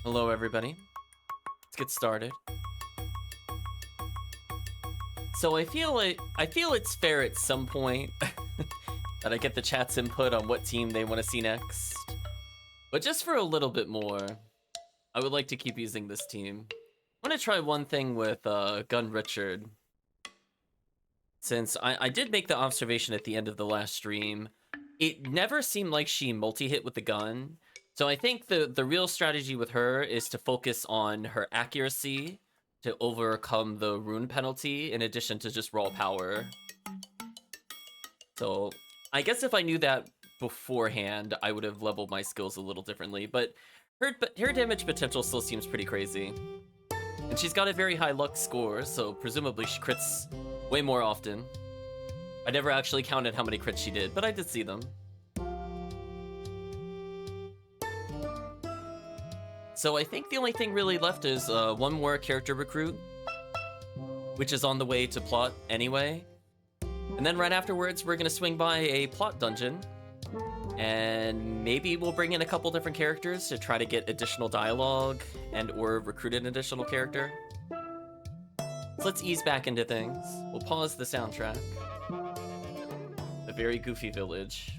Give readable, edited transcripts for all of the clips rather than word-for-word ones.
Hello, everybody. Let's get started. So I feel it's fair at some point that I get the chat's input on what team they want to see next. But just for a little bit more, I would like to keep using this team. I want to try one thing with Gun Richard. Since I did make the observation at the end of the last stream, it never seemed like she multi-hit with the gun. So I think the real strategy with her is to focus on her accuracy to overcome the rune penalty in addition to just raw power. So I guess if I knew that beforehand, I would have leveled my skills a little differently, but her damage potential still seems pretty crazy. And she's got a very high luck score, so presumably she crits way more often. I never actually counted how many crits she did, but I did see them. So I think the only thing really left is one more character recruit, which is on the way to plot anyway. And then right afterwards, we're gonna swing by a plot dungeon, and maybe we'll bring in a couple different characters to try to get additional dialogue and or recruit an additional character. So let's ease back into things. We'll pause the soundtrack. A very goofy village.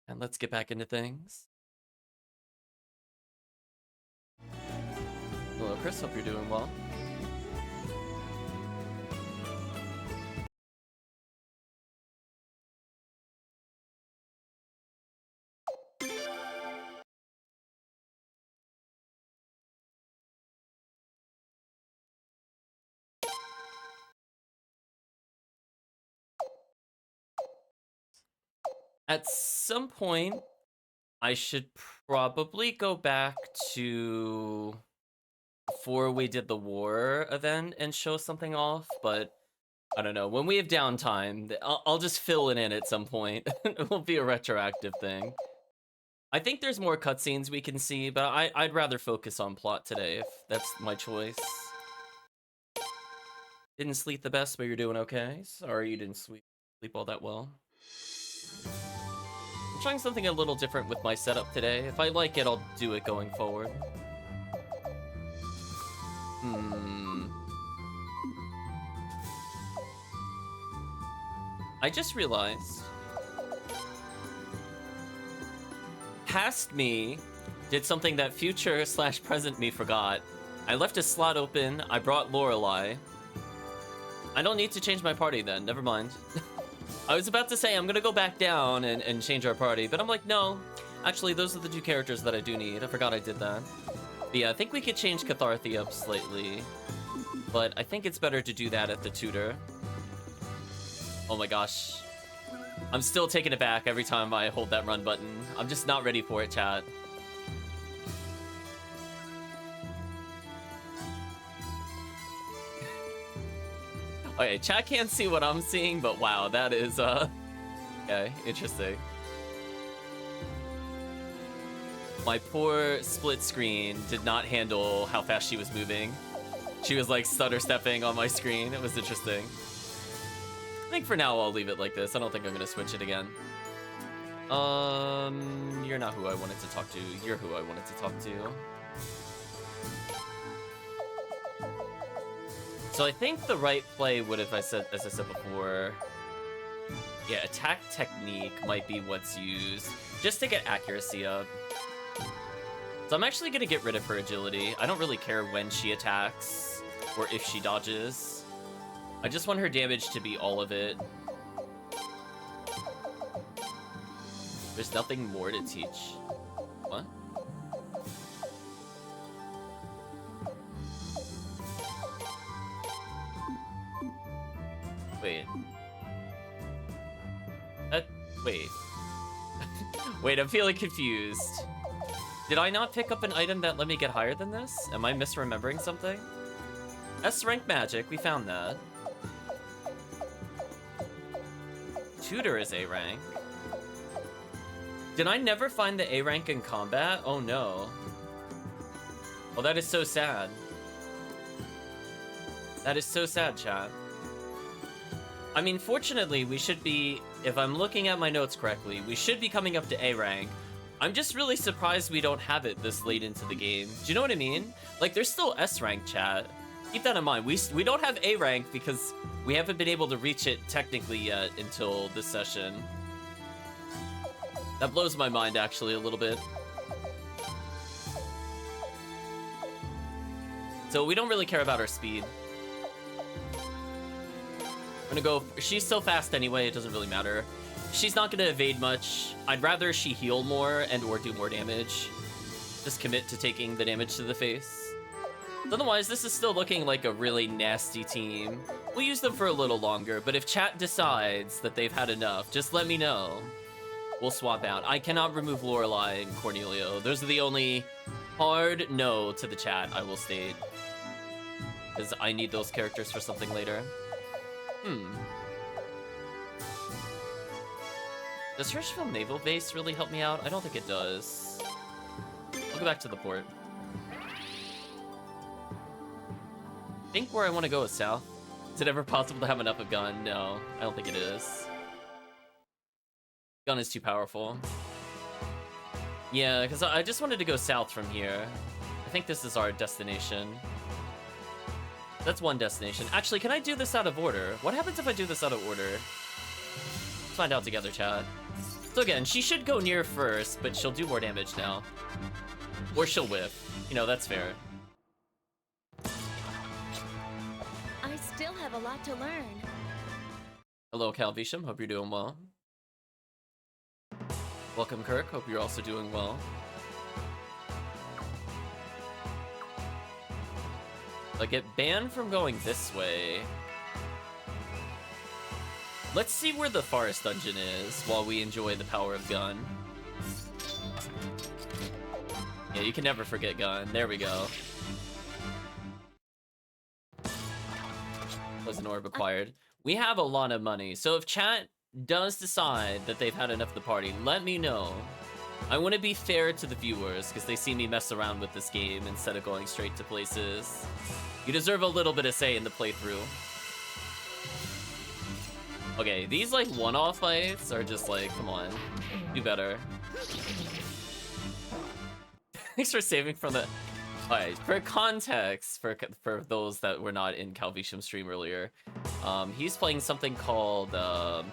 And let's get back into things. Hello, Chris. Hope you're doing well. At some point, I should probably go back to before we did the war event and show something off, but I don't know. When we have downtime, I'll just fill it in at some point. It will be a retroactive thing. I think there's more cutscenes we can see, but I'd rather focus on plot today if that's my choice. Didn't sleep the best, but you're doing okay. Sorry you didn't sleep all that well. I'm trying something a little different with my setup today. If I like it, I'll do it going forward. I just realized past me did something that future/present me forgot. I left a slot open. I brought Lorelei. I don't need to change my party then. Never mind. I was about to say I'm gonna go back down and change our party, but I'm like, no. Actually, those are the two characters that I do need. I forgot I did that. But yeah, I think we could change Catharthy up slightly, but I think it's better to do that at the tutor. Oh my gosh. I'm still taking it back every time I hold that run button. I'm just not ready for it, chat. Okay, chat can't see what I'm seeing, but wow, that is, okay, interesting. My poor split screen did not handle how fast she was moving. She was like stutter stepping on my screen. It was interesting. I think for now I'll leave it like this. I don't think I'm gonna switch it again. You're not who I wanted to talk to. You're who I wanted to talk to. So I think the right play would, if as I said before, yeah, attack technique might be what's used just to get accuracy up. So I'm actually gonna get rid of her agility. I don't really care when she attacks or if she dodges. I just want her damage to be all of it. There's nothing more to teach. What? Wait. Wait. Wait, I'm feeling confused. Did I not pick up an item that let me get higher than this? Am I misremembering something? S rank magic, we found that. Tutor is A rank. Did I never find the A rank in combat? Oh no. Oh, that is so sad. That is so sad, chat. I mean, fortunately, we should be, if I'm looking at my notes correctly, we should be coming up to A rank I'm just really surprised we don't have it this late into the game. Do you know what I mean? Like, there's still S rank, chat. Keep that in mind. We don't have A rank because we haven't been able to reach it technically yet until this session. That blows my mind, actually, a little bit. So we don't really care about our speed. I'm gonna go... She's so fast anyway, it doesn't really matter. She's not gonna evade much. I'd rather she heal more and or do more damage. Just commit to taking the damage to the face. Otherwise, this is still looking like a really nasty team. We'll use them for a little longer, but if chat decides that they've had enough, just let me know. We'll swap out. I cannot remove Lorelei and Cornelio. Those are the only hard no to the chat, I will state. Because I need those characters for something later. Does Hirschfeld Naval Base really help me out? I don't think it does. I'll go back to the port. I think where I want to go is south. Is it ever possible to have enough of gun? No, I don't think it is. Gun is too powerful. Yeah, because I just wanted to go south from here. I think this is our destination. That's one destination. Actually, can I do this out of order? What happens if I do this out of order? Let's find out together, chat. So again, she should go near first, but she'll do more damage now. Or she'll whiff. You know, that's fair. I still have a lot to learn. Hello, Calvisham. Hope you're doing well. Welcome, Kirk. Hope you're also doing well. I get banned from going this way. Let's see where the forest dungeon is while we enjoy the power of gun. Yeah, you can never forget gun. There we go. Was an orb acquired. We have a lot of money, so if chat does decide that they've had enough of the party, let me know. I want to be fair to the viewers because they see me mess around with this game instead of going straight to places. You deserve a little bit of say in the playthrough. Okay, these like one-off fights are just like, come on, do better. Thanks for saving from the... Alright, for context, for those that were not in Calvisham's stream earlier, he's playing something called, I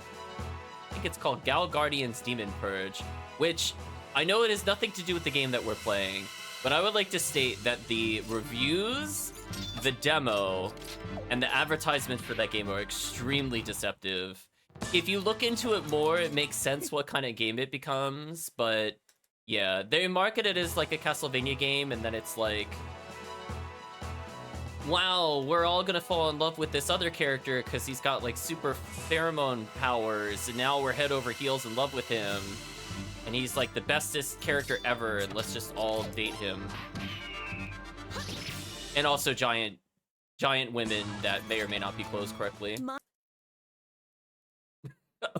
think it's called Gal Guardian's Demon Purge, which I know it has nothing to do with the game that we're playing, but I would like to state that the reviews, the demo, and the advertisements for that game are extremely deceptive. If you look into it more, it makes sense what kind of game it becomes, but yeah, they market it as like a Castlevania game, and then it's like, wow, we're all gonna fall in love with this other character because he's got like super pheromone powers, and now we're head over heels in love with him. And he's like the bestest character ever, and let's just all date him. And also giant women that may or may not be closed correctly.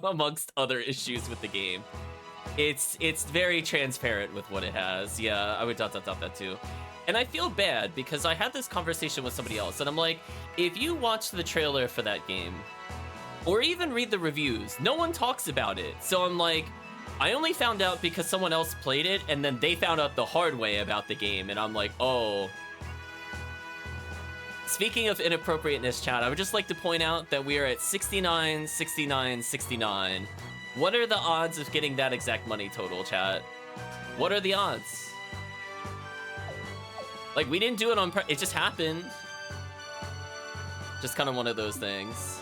Amongst other issues with the game. It's very transparent with what it has. Yeah, I would dot that too. And I feel bad because I had this conversation with somebody else, and I'm like, if you watch the trailer for that game, or even read the reviews, no one talks about it. So I'm like, I only found out because someone else played it, and then they found out the hard way about the game, and I'm like, oh. Speaking of inappropriateness, chat, I would just like to point out that we are at 69, 69, 69. What are the odds of getting that exact money total, chat? What are the odds? Like, we didn't do it on purpose. It just happened. Just kind of one of those things.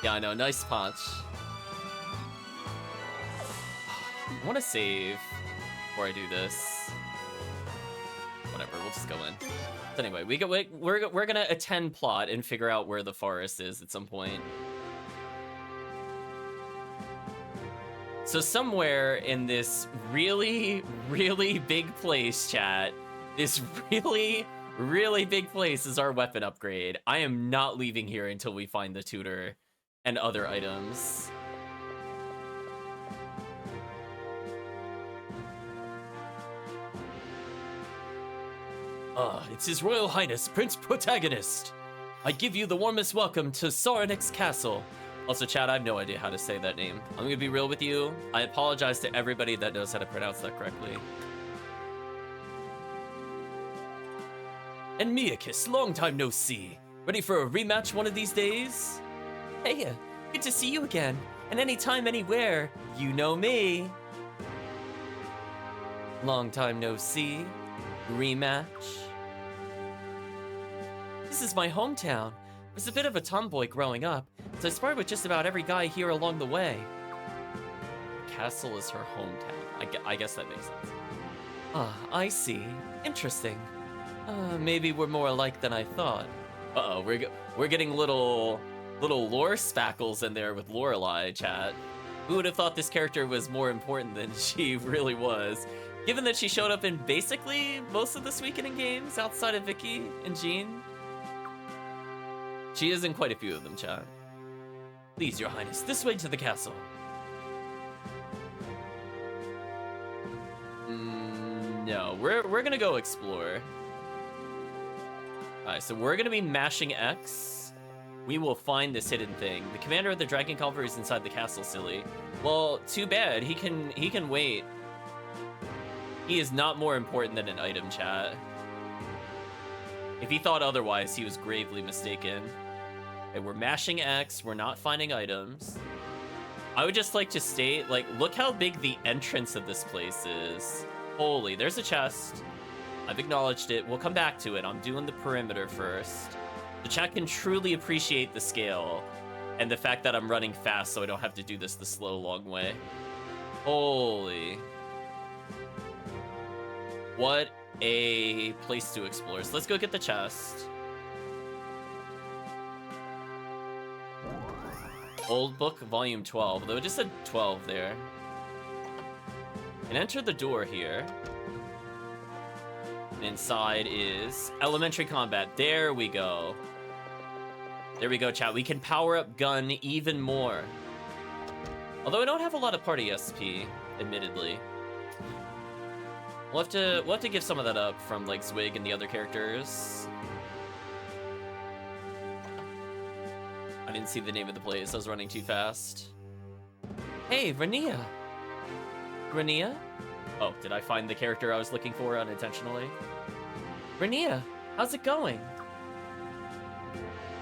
Yeah, I know. Nice punch. I want to save before I do this. Whatever, we'll just go in. So anyway, we're gonna attend plot and figure out where the forest is at some point. So somewhere in this really, really big place, chat, this really, really big place is our weapon upgrade. I am not leaving here until we find the tutor and other items. It's His Royal Highness, Prince Protagonist. I give you the warmest welcome to Saronix Castle, Also, Chad, I have no idea how to say that name. I'm gonna be real with you. I apologize to everybody that knows how to pronounce that correctly. And Miakis, long time no see. Ready for a rematch one of these days? Hey, good to see you again. And anytime, anywhere, you know me. Long time no see. Rematch. This is my hometown. I was a bit of a tomboy growing up, so I sparred with just about every guy here along the way. The castle is her hometown. I guess that makes sense. Ah, I see. Interesting. Maybe we're more alike than I thought. Uh-oh, we're getting little lore spackles in there with Lorelei, chat. Who would have thought this character was more important than she really was? Given that she showed up in basically most of the Suikoden games outside of Vicky and Jean. She is in quite a few of them, chat. Please, your highness, this way to the castle. No, we're gonna go explore. Alright, so we're gonna be mashing X. We will find this hidden thing. The commander of the Dragon Cavalry is inside the castle, silly. Well, too bad. He can wait. He is not more important than an item, chat. If he thought otherwise, he was gravely mistaken. Okay, we're mashing X. We're not finding items. I would just like to state, like, look how big the entrance of this place is. Holy, there's a chest. I've acknowledged it. We'll come back to it. I'm doing the perimeter first. The chat can truly appreciate the scale and the fact that I'm running fast so I don't have to do this the slow, long way. Holy. What a place to explore. So let's go get the chest. Old book, volume 12. Though it just said 12 there. And enter the door here. And inside is elementary combat. There we go. There we go, chat. We can power up gun even more. Although I don't have a lot of party SP, admittedly. We'll have to give some of that up from like Zwig and the other characters. I didn't see the name of the place. I was running too fast. Hey, Rania. Rania? Oh, did I find the character I was looking for unintentionally? Rania, how's it going?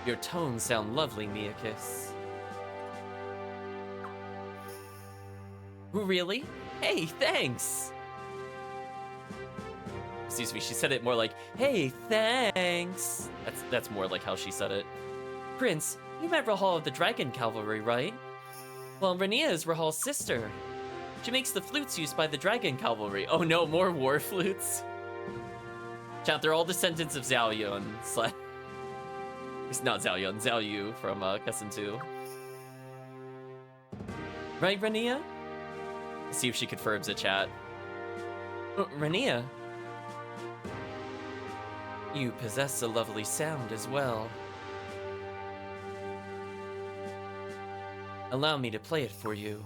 Your tones sound lovely, Miakis. Really? Hey, thanks! Excuse me, she said it more like, hey, thanks! That's more like how she said it. Prince, you met Rahal of the Dragon Cavalry, right? Well, Rania is Rahal's sister. She makes the flutes used by the Dragon Cavalry. Oh no, more war flutes? Chat, they're all descendants of Zhao Yun. It's not Zhao Yun, Zhao Yu from Kessen 2. Right, Rania? Let's see if she confirms it, chat. Rania? You possess a lovely sound as well. Allow me to play it for you.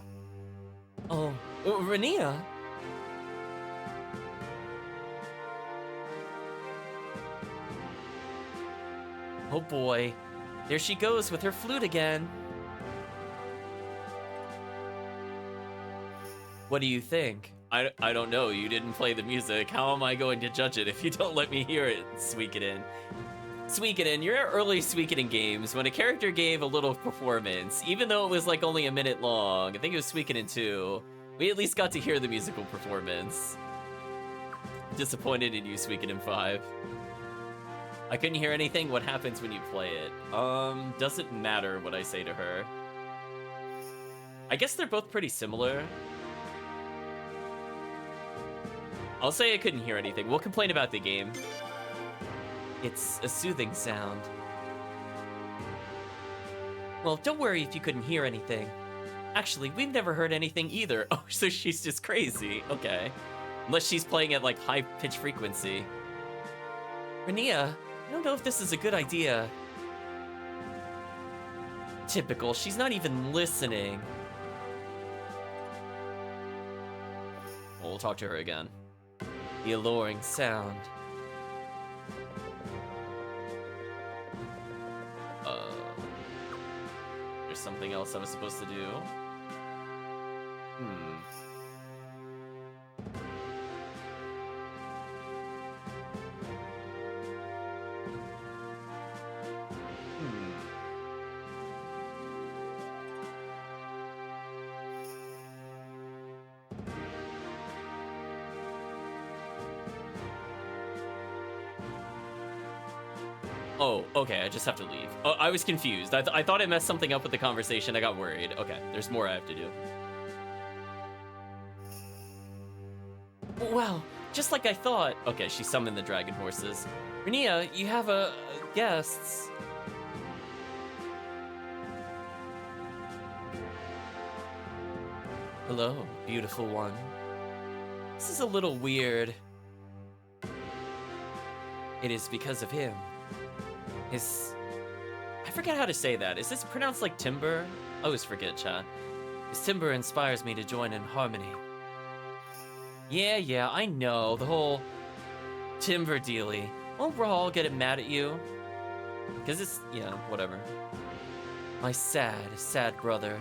Oh, Rania? Oh boy, there she goes with her flute again. What do you think? I don't know, you didn't play the music. How am I going to judge it if you don't let me hear it, Suikoden? Suikoden, your early Suikoden games, when a character gave a little performance, even though it was like only a minute long, I think it was Suikoden 2, we at least got to hear the musical performance. Disappointed in you, Suikoden 5. I couldn't hear anything. What happens when you play it? Doesn't matter what I say to her. I guess they're both pretty similar. I'll say I couldn't hear anything. We'll complain about the game. It's a soothing sound. Well, don't worry if you couldn't hear anything. Actually, we've never heard anything either. Oh, so she's just crazy. Okay. Unless she's playing at, like, high-pitch frequency. Rania, I don't know if this is a good idea. Typical, she's not even listening. Well, we'll talk to her again. The alluring sound. There's something else I was supposed to do. Hmm. Oh, okay, I just have to leave. Oh, I was confused. I thought I messed something up with the conversation. I got worried. Okay, there's more I have to do. Well, just like I thought. Okay, she summoned the dragon horses. Rune, you have guests. Hello, beautiful one. This is a little weird. It is because of him. I forget how to say that. Is this pronounced like timber? I always forget, chat. His timber inspires me to join in harmony. Yeah, I know. The whole timber dealy. Won't Rahal get it mad at you? Because it's, yeah, whatever. My sad brother.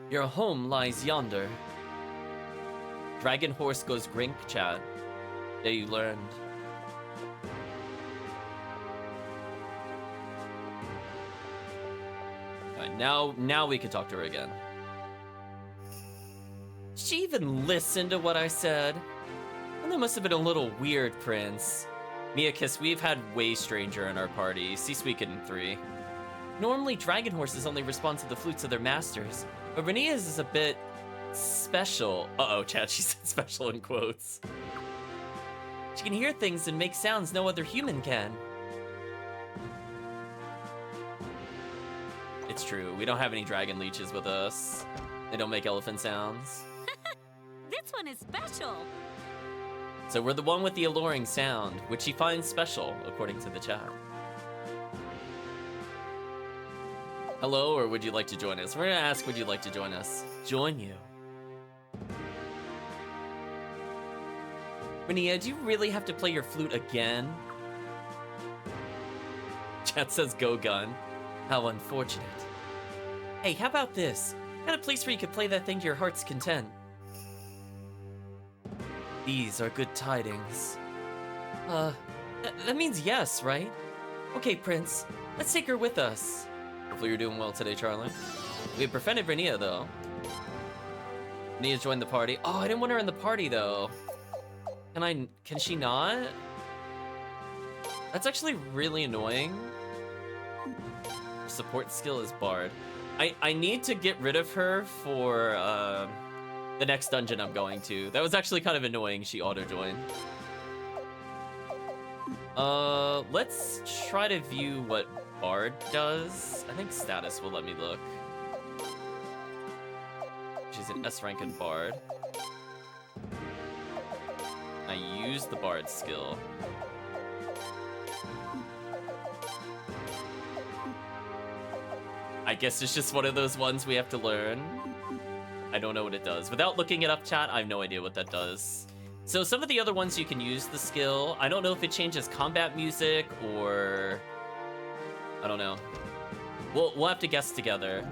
Your home lies yonder. Dragon horse goes grink, chat. There you learned. Alright, now we can talk to her again. She even listened to what I said. Well, that must have been a little weird, Prince. Miakiss, we've had way stranger in our party. See Suikoden 3. Normally, dragon horses only respond to the flutes of their masters, but Renea's is a bit special. Uh-oh, chat, she said special in quotes. She can hear things and make sounds no other human can. It's true, we don't have any dragon leeches with us. They don't make elephant sounds. This one is special. So we're the one with the alluring sound, which he finds special, according to the chat. Hello, or would you like to join us? We're gonna ask, would you like to join us? Join you. Rune, do you really have to play your flute again? Chat says go gun. How unfortunate. Hey, how about this? Got a place where you could play that thing to your heart's content. These are good tidings. That means yes, right? Okay, Prince, let's take her with us. Hopefully you're doing well today, Charlie. We have befriended Rania, though. Rania joined the party. Oh, I didn't want her in the party, though. Can she not? That's actually really annoying. Support skill is Bard. I need to get rid of her for the next dungeon I'm going to. That was actually kind of annoying, she auto-joined. Let's try to view what Bard does. I think status will let me look. She's an S rank in Bard. I use the Bard skill. I guess it's just one of those ones we have to learn. I don't know what it does. Without looking it up, chat, I have no idea what that does. So some of the other ones you can use the skill. I don't know if it changes combat music or... I don't know. We'll have to guess together.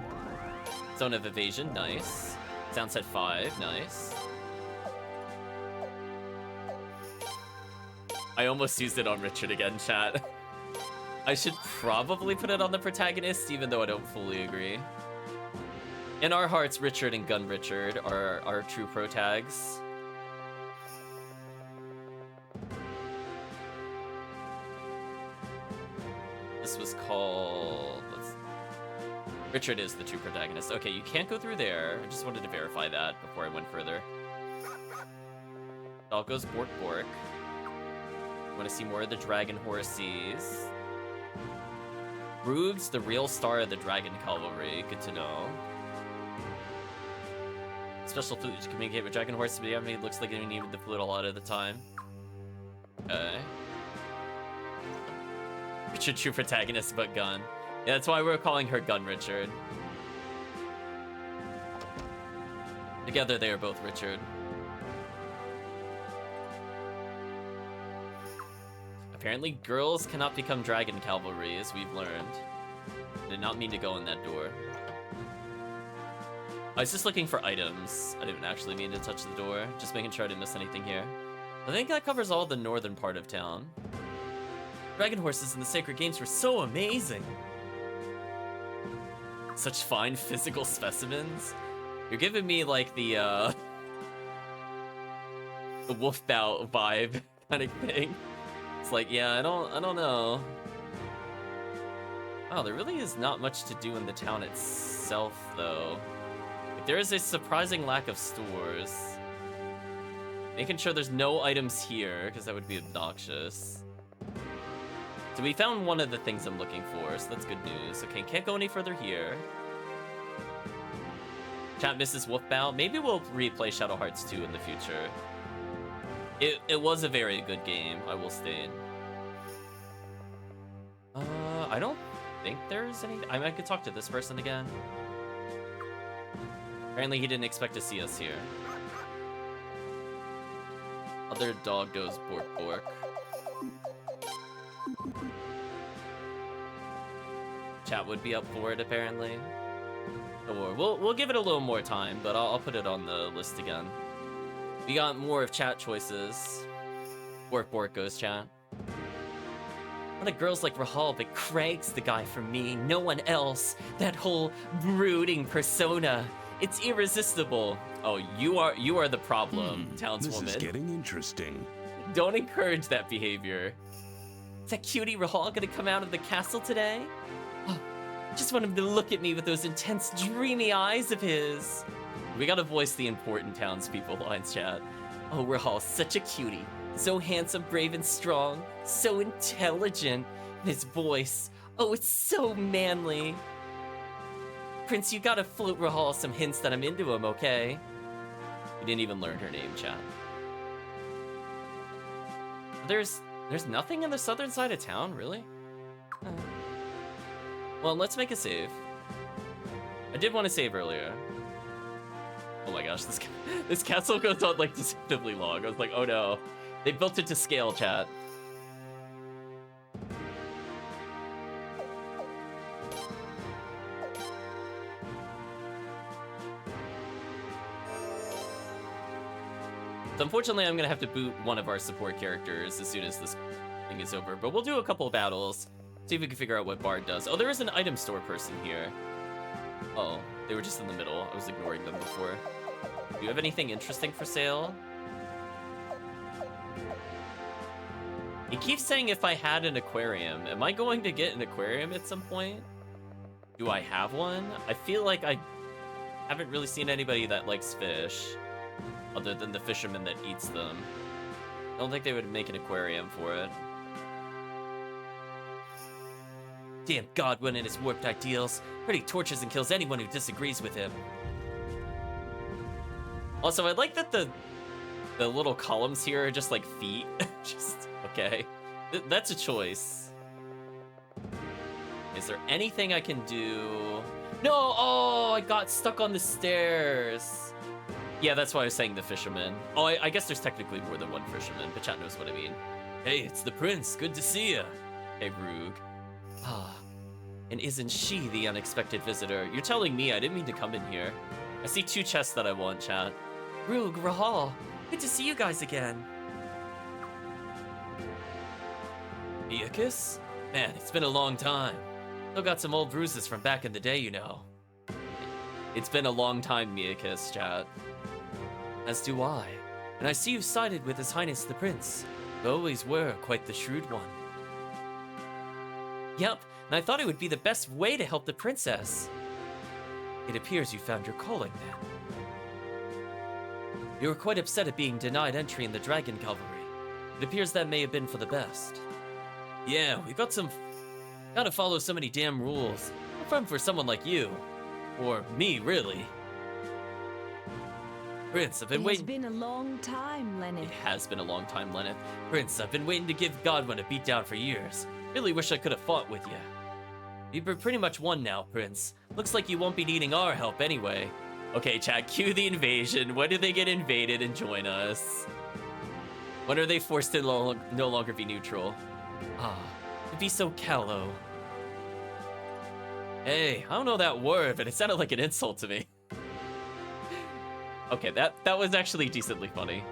Zone of evasion, nice. Sound set 5, nice. I almost used it on Richard again, chat. I should probably put it on the protagonist, even though I don't fully agree. In our hearts, Richard and Gun Richard are our true protags. This was called... Richard is the true protagonist. Okay, you can't go through there. I just wanted to verify that before I went further. Dog goes Bork Bork. Want to see more of the dragon horses. Rubes, the real star of the dragon cavalry. Good to know. Special flute to communicate with dragon horses, but yeah, I mean, it looks like you need the flute a lot of the time. Okay. Richard, true protagonist, but Gun. Yeah, that's why we're calling her Gun Richard. Together, they are both Richard. Apparently, girls cannot become dragon cavalry, as we've learned. I did not mean to go in that door. I was just looking for items. I didn't actually mean to touch the door. Just making sure I didn't miss anything here. I think that covers all the northern part of town. Dragon horses in the Sacred Games were so amazing. Such fine physical specimens. You're giving me like the wolf bout vibe kind of thing. It's like, yeah, I don't know. Wow, there really is not much to do in the town itself, though. Like, there is a surprising lack of stores. Making sure there's no items here, because that would be obnoxious. So we found one of the things I'm looking for, so that's good news. Okay, can't go any further here. Chat misses Wolfbow. Maybe we'll replay Shadow Hearts 2 in the future. It was a very good game, I will state. I don't think there's any... I mean, I could talk to this person again. Apparently he didn't expect to see us here. Other dog goes bork bork. Chat would be up for it, apparently. Or we'll give it a little more time, but I'll put it on the list again. We got more of chat choices. Bork bork goes chat. One of the girls like Rahal, but Craig's the guy for me. No one else. That whole brooding persona. It's irresistible. Oh, you are the problem, townswoman. This is getting interesting. Don't encourage that behavior. Is that cutie Rahal gonna come out of the castle today? Oh, just want him to look at me with those intense, dreamy eyes of his. We gotta voice the important townspeople lines, chat. Oh, Rahal, such a cutie. So handsome, brave, and strong. So intelligent. And his voice. Oh, it's so manly. Prince, you gotta float Rahal some hints that I'm into him, okay? We didn't even learn her name, chat. There's nothing in the southern side of town, really? Well, let's make a save. I did want to save earlier. Oh my gosh, this castle goes on like deceptively long. I was like, oh no. They built it to scale, chat. So unfortunately, I'm gonna have to boot one of our support characters as soon as this thing is over, but we'll do a couple of battles, see if we can figure out what Bard does. Oh, there is an item store person here. Oh, they were just in the middle. I was ignoring them before. Do you have anything interesting for sale? He keeps saying if I had an aquarium. Am I going to get an aquarium at some point? Do I have one? I feel like I haven't really seen anybody that likes fish, other than the fisherman that eats them. I don't think they would make an aquarium for it. Damn Godwin and his warped ideals. Pretty tortures and kills anyone who disagrees with him. Also, I like that the little columns here are just like feet. Just, okay. That's a choice. Is there anything I can do? No! Oh, I got stuck on the stairs. Yeah, that's why I was saying the fisherman. Oh, I guess there's technically more than one fisherman, but chat knows what I mean. Hey, it's the prince. Good to see ya. Hey, Rug. Ah, and isn't she the unexpected visitor? You're telling me I didn't mean to come in here. I see 2 chests that I want, chat. Rug, Rahal, good to see you guys again. Miakis? Man, it's been a long time. Still got some old bruises from back in the day, you know. It's been a long time, Miakis, chat. As do I. And I see you sided with His Highness the Prince. You always were quite the shrewd one. Yep, and I thought it would be the best way to help the princess. It appears you found your calling then. You were quite upset at being denied entry in the Dragon Cavalry. It appears that may have been for the best. Yeah, we gotta follow so many damn rules. No fun for someone like you. Or me, really. Prince, I've been waiting. It's been a long time, Lenneth. It has been a long time, Lenneth. Prince, I've been waiting to give Godwin a beatdown for years. Really wish I could have fought with you. You've pretty much won now, Prince. Looks like you won't be needing our help anyway. Okay, chat, cue the invasion. When do they get invaded and join us? When are they forced to no longer be neutral? Ah, to be so callow. Hey, I don't know that word, but it sounded like an insult to me. Okay, that was actually decently funny.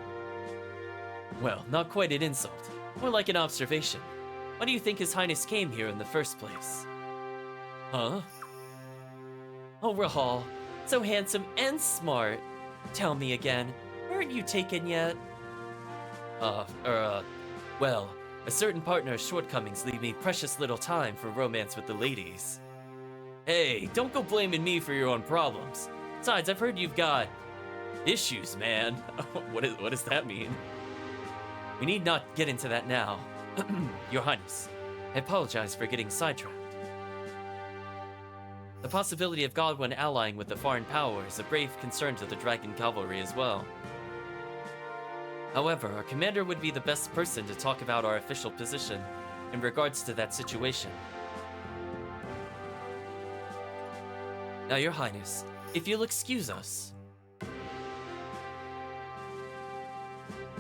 Well, not quite an insult. More like an observation. Why do you think His Highness came here in the first place? Huh? Oh, Rahal, so handsome and smart. Tell me again, weren't you taken yet? Well, a certain partner's shortcomings leave me precious little time for romance with the ladies. Hey, don't go blaming me for your own problems. Besides, I've heard you've got issues, man. What does that mean? We need not get into that now. Your Highness, I apologize for getting sidetracked. The possibility of Godwin allying with a foreign power is a grave concern to the Dragon Cavalry as well. However, our commander would be the best person to talk about our official position in regards to that situation. Now, Your Highness, if you'll excuse us.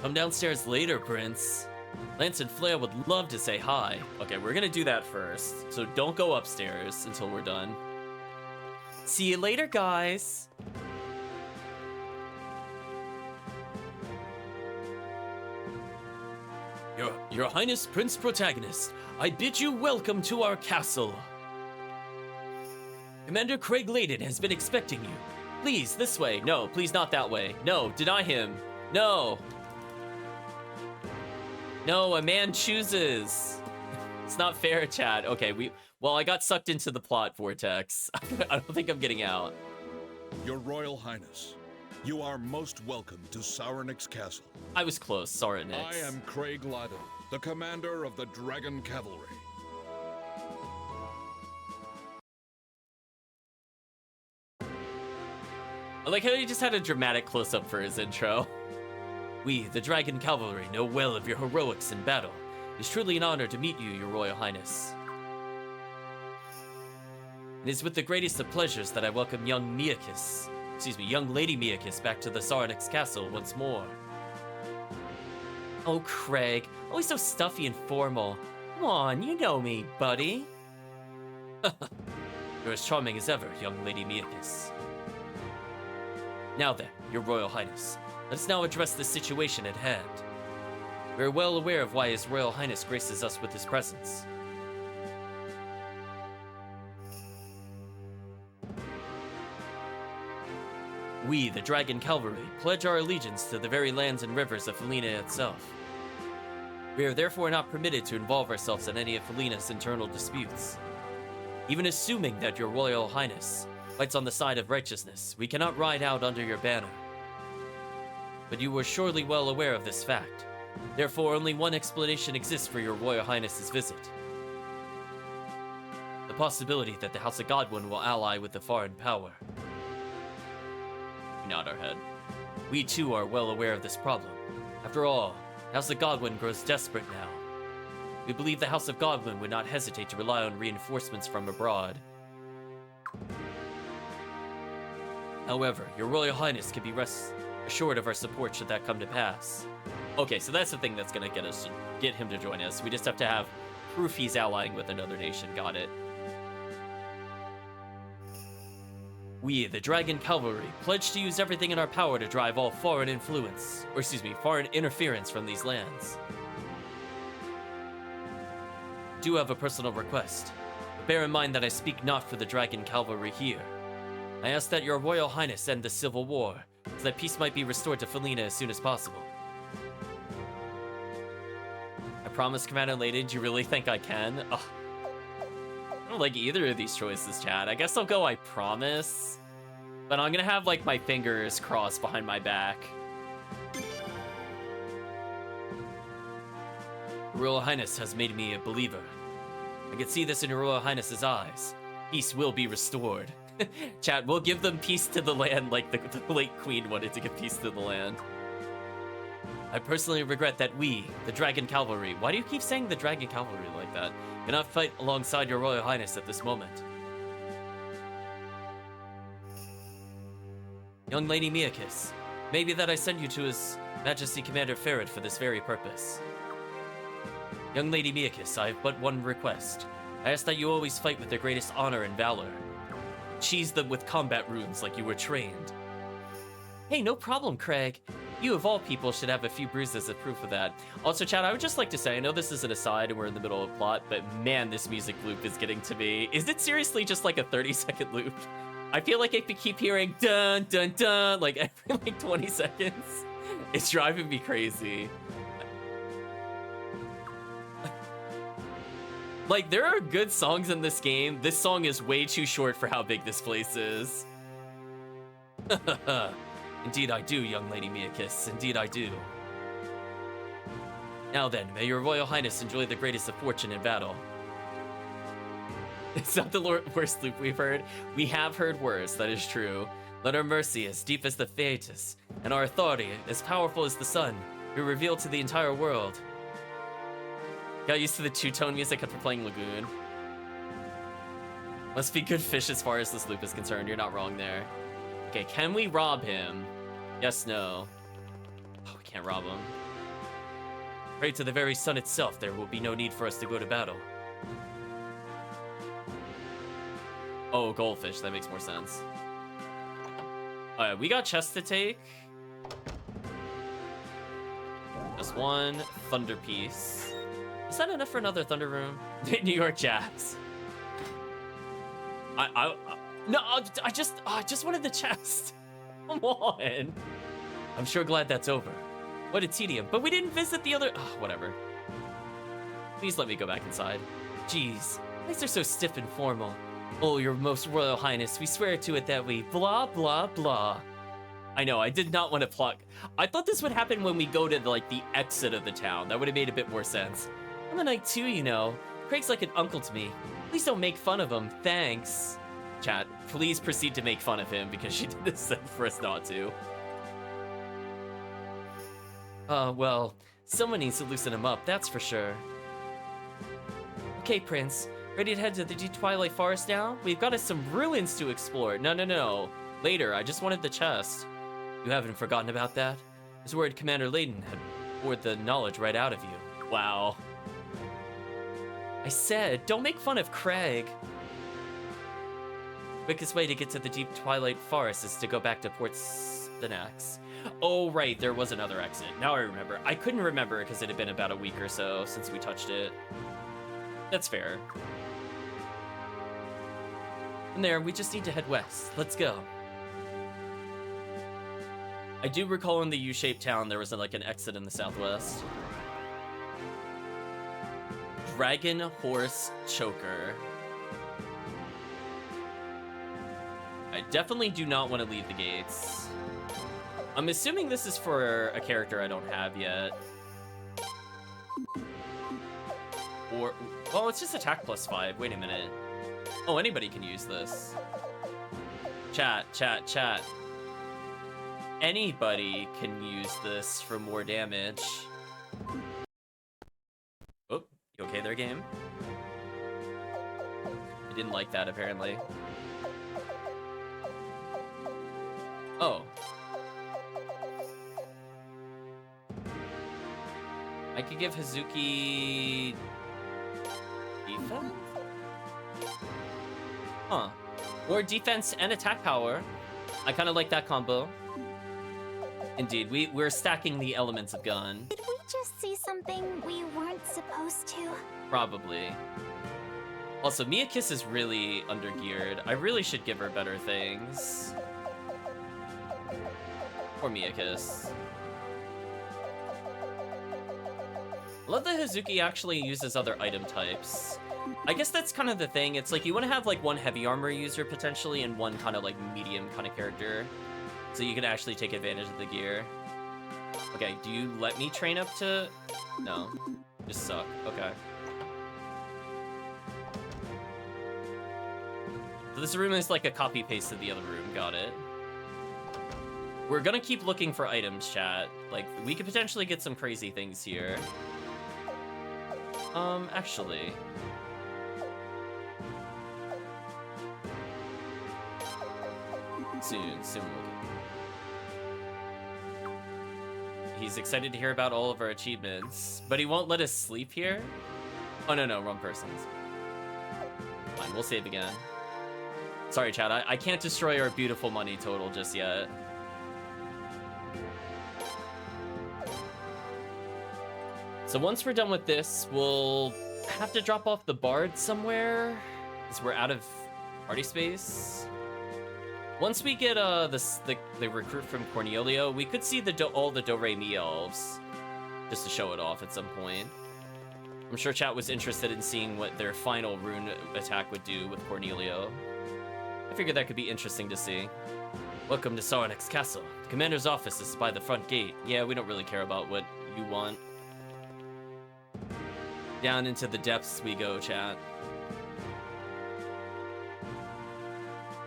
Come downstairs later, Prince. Lance and Flair would love to say hi. Okay, we're gonna do that first, so don't go upstairs until we're done. See you later, guys. Your Highness Prince Protagonist, I bid you welcome to our castle. Commander Craig Layden has been expecting you. Please, this way. No, please not that way. No, deny him. No. No, a man chooses. It's not fair, chat. Okay, well, I got sucked into the plot vortex. I don't think I'm getting out. Your Royal Highness, you are most welcome to Sauronix Castle. I was close, Sauronix. I am Craig Layden, the commander of the Dragon Cavalry. I like how he just had a dramatic close-up for his intro. We, the Dragon Cavalry, know well of your heroics in battle. It is truly an honor to meet you, Your Royal Highness. It is with the greatest of pleasures that I welcome young Lady Miakis back to the Sauronix Castle once more. Oh, Craig, always so stuffy and formal. Come on, you know me, buddy. You're as charming as ever, young Lady Miakis. Now then, Your Royal Highness, let us now address the situation at hand. We are well aware of why His Royal Highness graces us with his presence. We, the Dragon Cavalry, pledge our allegiance to the very lands and rivers of Felina itself. We are therefore not permitted to involve ourselves in any of Felina's internal disputes. Even assuming that Your Royal Highness fights on the side of righteousness, we cannot ride out under your banner. But you were surely well aware of this fact. Therefore, only one explanation exists for Your Royal Highness's visit. The possibility that the House of Godwin will ally with the foreign power. We nod our head. We too are well aware of this problem. After all, House of Godwin grows desperate now. We believe the House of Godwin would not hesitate to rely on reinforcements from abroad. However, Your Royal Highness can be assured of our support should that come to pass. Okay, so that's the thing that's gonna get him to join us. We just have to have proof he's allying with another nation. Got it. We, the Dragon Cavalry, pledge to use everything in our power to drive all foreign interference from these lands. I do have a personal request, but bear in mind that I speak not for the Dragon Cavalry here. I ask that Your Royal Highness end the civil war, so that peace might be restored to Felina as soon as possible. I promise, Commander Lady, do you really think I can? Ugh. I don't like either of these choices, Chad. I guess I'll go I promise. But I'm gonna have, like, my fingers crossed behind my back. Your Royal Highness has made me a believer. I can see this in Your Royal Highness's eyes. Peace will be restored. Chat, we'll give them peace to the land like the late Queen wanted to give peace to the land. I personally regret that we, the Dragon Cavalry, why do you keep saying the Dragon Cavalry like that, cannot fight alongside Your Royal Highness at this moment. Young Lady Miakis, maybe that I send you to His Majesty Commander Farad for this very purpose. Young Lady Miyakis, I have but one request. I ask that you always fight with the greatest honor and valor. Cheese them with combat runes like you were trained. Hey, no problem, Craig. You of all people should have a few bruises as proof of that. Also, Chad, I would just like to say, I know this is an aside and we're in the middle of a plot, but man, this music loop is getting to me. Is it seriously just like a 30-second loop? I feel like I could keep hearing dun dun dun like every like 20 seconds. It's driving me crazy. Like, there are good songs in this game. This song is way too short for how big this place is. Indeed I do, young Lady Miyakis. Indeed I do. Now then, may your Royal Highness enjoy the greatest of fortune in battle. It's not the worst loop we've heard. We have heard worse, that is true. Let our mercy, as deep as the Theatus, and our authority, as powerful as the sun, be revealed to the entire world. Got used to the two-tone music after playing Lagoon. Must be good fish as far as this loop is concerned. You're not wrong there. Okay, can we rob him? Yes, no. Oh, we can't rob him. Pray to the very sun itself, there will be no need for us to go to battle. Oh, goldfish, that makes more sense. Alright, we got chests to take. Just one thunder piece. Is that enough for another thunder room? New York Jazz. No, I just wanted the chest. Come on. I'm sure glad that's over. What a tedium. But we didn't visit the other... Oh, whatever. Please let me go back inside. Jeez, these are so stiff and formal. Oh, your most royal highness, we swear to it that we blah, blah, blah. I know, I did not want to pluck. I thought this would happen when we go to, like, the exit of the town. That would have made a bit more sense. I'm a knight too, you know. Craig's like an uncle to me. Please don't make fun of him. Thanks. Chat, please proceed to make fun of him because she did this for us not to. Well, someone needs to loosen him up, that's for sure. Okay, Prince. Ready to head to the Deep Twilight Forest now? We've got us some ruins to explore. No. Later, I just wanted the chest. You haven't forgotten about that? I was worried Commander Layden had poured the knowledge right out of you. Wow. I said, don't make fun of Craig. Quickest way to get to the Deep Twilight Forest is to go back to Port Stenax. Oh, right, there was another exit. Now I remember. I couldn't remember because it had been about a week or so since we touched it. That's fair. From there, we just need to head west. Let's go. I do recall in the U-shaped town there was like an exit in the southwest. Dragon Horse Choker. I definitely do not want to leave the gates. I'm assuming this is for a character I don't have yet. Or, well, it's just attack +5. Wait a minute. Oh, anybody can use this. Chat. Anybody can use this for more damage. Oh, you okay there, game? I didn't like that, apparently. Oh. I could give Hazuki... defense? Huh. Or defense and attack power. I kind of like that combo. Indeed, we're stacking the elements of gun. Did we just see something we weren't supposed to? Probably. Also, Miyakis is really undergeared. I really should give her better things. Poor Miyakis. I love that Hazuki actually uses other item types. I guess that's kind of the thing. It's like you want to have like one heavy armor user potentially and one kind of like medium kind of character. So you can actually take advantage of the gear. Okay, do you let me train up to... No. Just suck. Okay. So this room is like a copy-paste of the other room. Got it. We're gonna keep looking for items, chat. Like, we could potentially get some crazy things here. Actually... Soon we'll get... He's excited to hear about all of our achievements, but he won't let us sleep here? Oh, no, wrong person. Fine, we'll save again. Sorry, chat, I can't destroy our beautiful money total just yet. So once we're done with this, we'll have to drop off the bard somewhere, because we're out of party space. Once we get the recruit from Cornelio, we could see all the Do-Re-Mi elves, just to show it off at some point. I'm sure chat was interested in seeing what their final rune attack would do with Cornelio. I figured that could be interesting to see. Welcome to Saronek's castle. The commander's office is by the front gate. Yeah, we don't really care about what you want. Down into the depths we go, chat.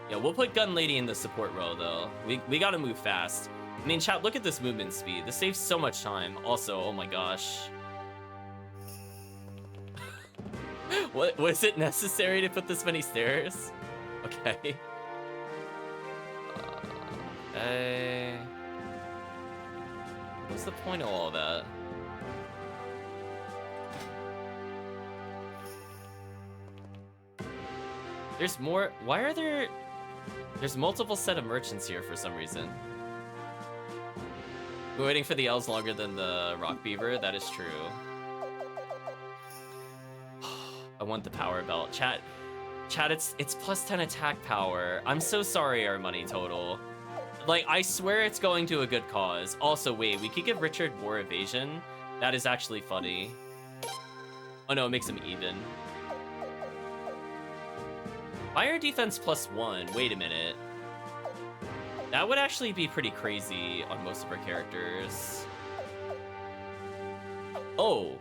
Yeah, we'll put Gun Lady in the support row, though. We gotta move fast. I mean, chat, look at this movement speed. This saves so much time. Also, oh my gosh. What, was it necessary to put this many stairs? Okay. Okay. What's the point of all that? There's more. Why are there... There's multiple set of merchants here for some reason. We're waiting for the elves longer than the rock beaver. That is true. I want the power belt. Chat, it's plus 10 attack power. I'm so sorry, our money total. Like, I swear it's going to a good cause. Also, wait, we could give Richard more evasion. That is actually funny. Oh no, it makes him even. Fire defense +1. Wait a minute. That would actually be pretty crazy on most of our characters. Oh.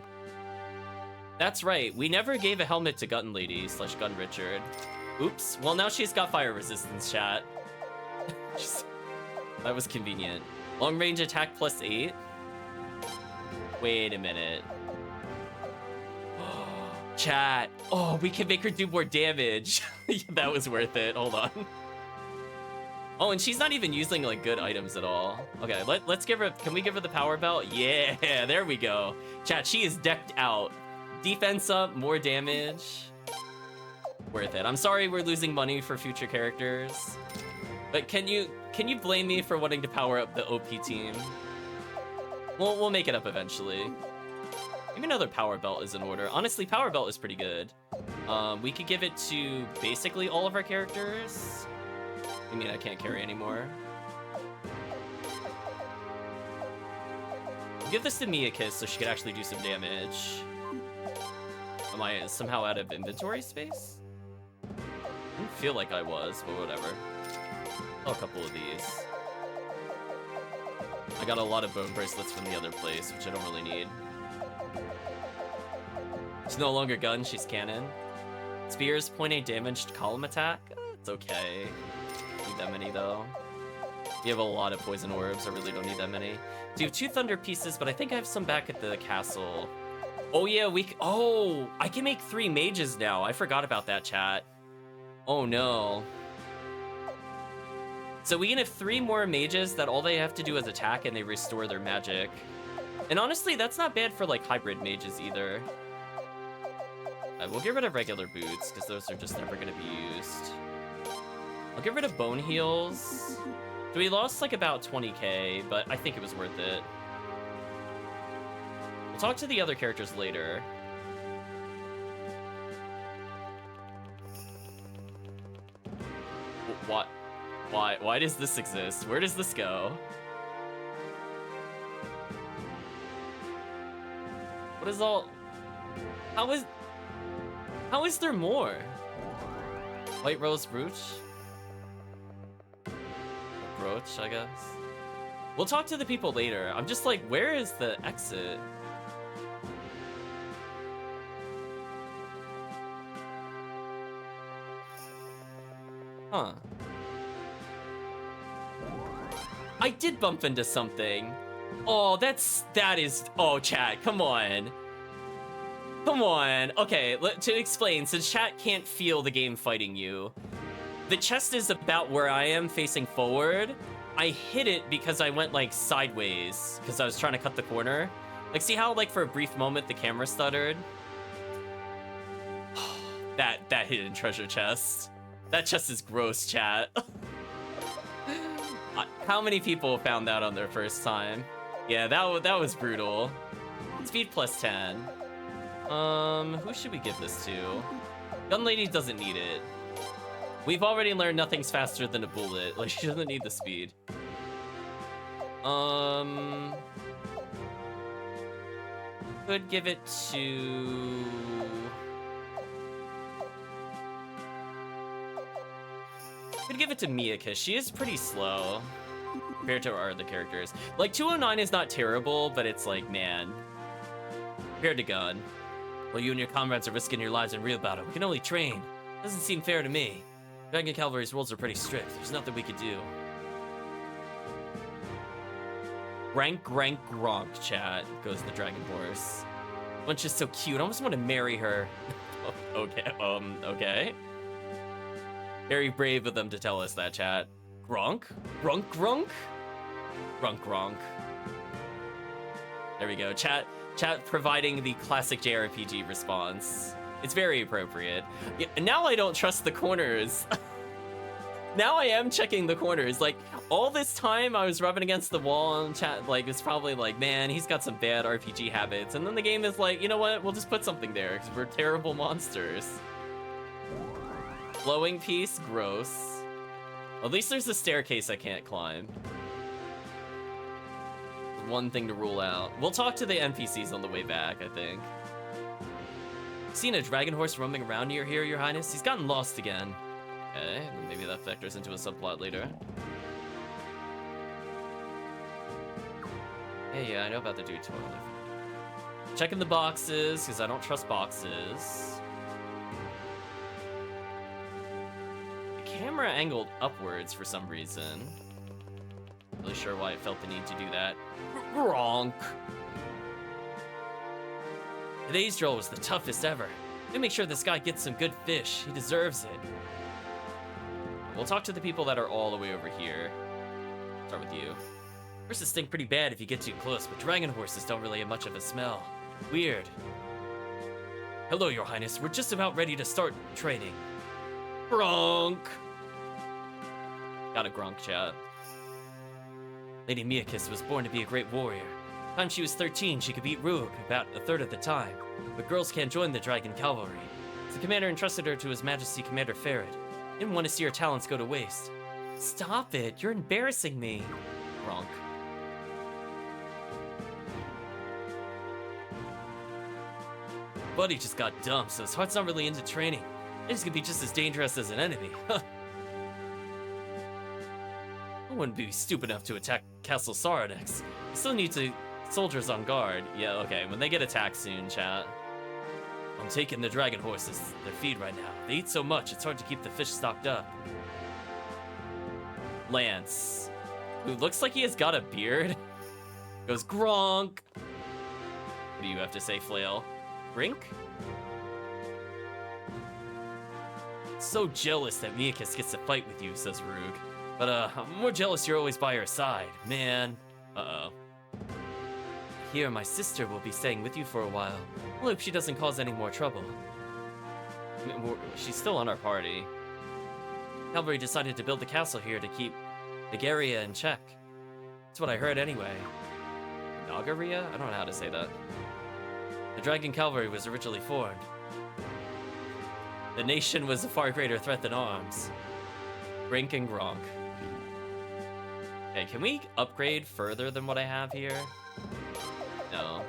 That's right. We never gave a helmet to Gun Lady / Gun Richard. Oops. Well, now she's got fire resistance, chat. That was convenient. Long range attack +8. Wait a minute. Chat. Oh, we can make her do more damage. That was worth it. Hold on. Oh, and she's not even using like good items at all. Okay, let's give her. Can we give her the power belt? Yeah, there we go. Chat, she is decked out. Defense up, more damage. Worth it. I'm sorry we're losing money for future characters, but can you blame me for wanting to power up the OP team? We'll make it up eventually. Maybe another power belt is in order. Honestly, power belt is pretty good. We could give it to basically all of our characters. I mean, I can't carry anymore. Give this to Mia-Kiss so she could actually do some damage. Am I somehow out of inventory space? I didn't feel like I was, but whatever. Oh, a couple of these. I got a lot of bone bracelets from the other place, which I don't really need. She's no longer gun, she's cannon. Spears, .8 damaged column attack. It's okay. Need that many though. You have a lot of poison orbs, I really don't need that many. So you have 2 thunder pieces, but I think I have some back at the castle. Oh yeah, oh, I can make 3 mages now. I forgot about that, chat. Oh no. So we can have 3 more mages that all they have to do is attack and they restore their magic. And honestly, that's not bad for like hybrid mages either. We'll get rid of regular boots, because those are just never going to be used. I'll get rid of bone heals. So we lost like about 20k, but I think it was worth it. We'll talk to the other characters later. What? Why does this exist? Where does this go? What is all... How is there more? White Rose Brooch? Brooch, I guess. We'll talk to the people later. I'm just like, where is the exit? Huh. I did bump into something. Oh, that is, oh, chat, come on. Come on. Okay, to explain, since chat can't feel the game fighting you, the chest is about where I am facing forward, I hit it because I went like sideways because I was trying to cut the corner. Like, see how like for a brief moment the camera stuttered? that hidden treasure chest. That chest is gross, chat. How many people found that on their first time? Yeah, that was brutal. Speed plus 10. Who should we give this to? Gun Lady doesn't need it. We've already learned nothing's faster than a bullet. Like, she doesn't need the speed. Could give it to... Could give it to Mia, because she is pretty slow compared to our other characters. Like, 209 is not terrible, but it's like, man. Compared to Gun. Well, you and your comrades are risking your lives in real battle. We can only train. Doesn't seem fair to me. Dragon Cavalry's rules are pretty strict. There's nothing we could do. Rank, Gronk, chat, goes the Dragon Horse. Bunch is so cute. I almost want to marry her. Okay, okay. Very brave of them to tell us that, chat. Gronk? Gronk? Gronk. There we go. Chat providing the classic JRPG response. It's very appropriate. Yeah, now I don't trust the corners. Now I am checking the corners. Like, all this time I was rubbing against the wall and chat, like, it's probably like, man, he's got some bad RPG habits. And then the game is like, you know what? We'll just put something there because we're terrible monsters. Glowing piece, gross. At least there's a staircase I can't climb. One thing to rule out. We'll talk to the NPCs on the way back, I think. Seen a dragon horse roaming around near here, Your Highness? He's gotten lost again. Okay, maybe that factors into a subplot later. Yeah, I know about the dude toilet. Checking the boxes, because I don't trust boxes. The camera angled upwards for some reason. Not really sure why it felt the need to do that. Gronk! Today's drill was the toughest ever. We make sure this guy gets some good fish. He deserves it. We'll talk to the people that are all the way over here. Start with you. Horses stink pretty bad if you get too close, but dragon horses don't really have much of a smell. Weird. Hello, Your Highness. We're just about ready to start training. Gronk! Got a Gronk, chat. Lady Miyakis was born to be a great warrior. By the time she was 13, she could beat Rogue about a third of the time. But girls can't join the Dragon Cavalry. The commander entrusted her to His Majesty Commander Farad. Didn't want to see her talents go to waste. Stop it, you're embarrassing me. Gronk. Buddy just got dumped, so his heart's not really into training. He's gonna be just as dangerous as an enemy. I wouldn't be stupid enough to attack Castle Saradex. I still need soldiers on guard. Yeah, okay, when they get attacked soon, chat. I'm taking the dragon horses their feed right now. They eat so much, it's hard to keep the fish stocked up. Lance, who looks like he has got a beard, goes Gronk. What do you have to say, Flail? Brink? So jealous that Miyakis gets to fight with you, says Rug. But I'm more jealous you're always by her side, man. Uh-oh. Here, my sister will be staying with you for a while. I hope she doesn't cause any more trouble. I mean, she's still on our party. Cavalry decided to build the castle here to keep Nagaria in check. That's what I heard anyway. Nagaria? I don't know how to say that. The Dragon Cavalry was originally formed. The nation was a far greater threat than arms. Brink and Gronk. Okay, can we upgrade further than what I have here? No.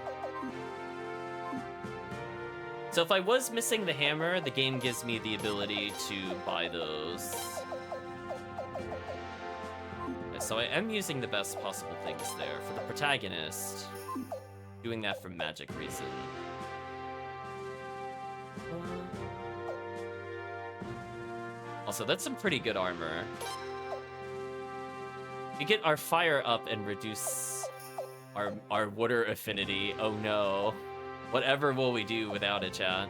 So if I was missing the hammer, the game gives me the ability to buy those. Okay, so I am using the best possible things there. For the protagonist, doing that for magic reason. Also, that's some pretty good armor. We get our fire up and reduce our water affinity. Oh no. Whatever will we do without it, chat?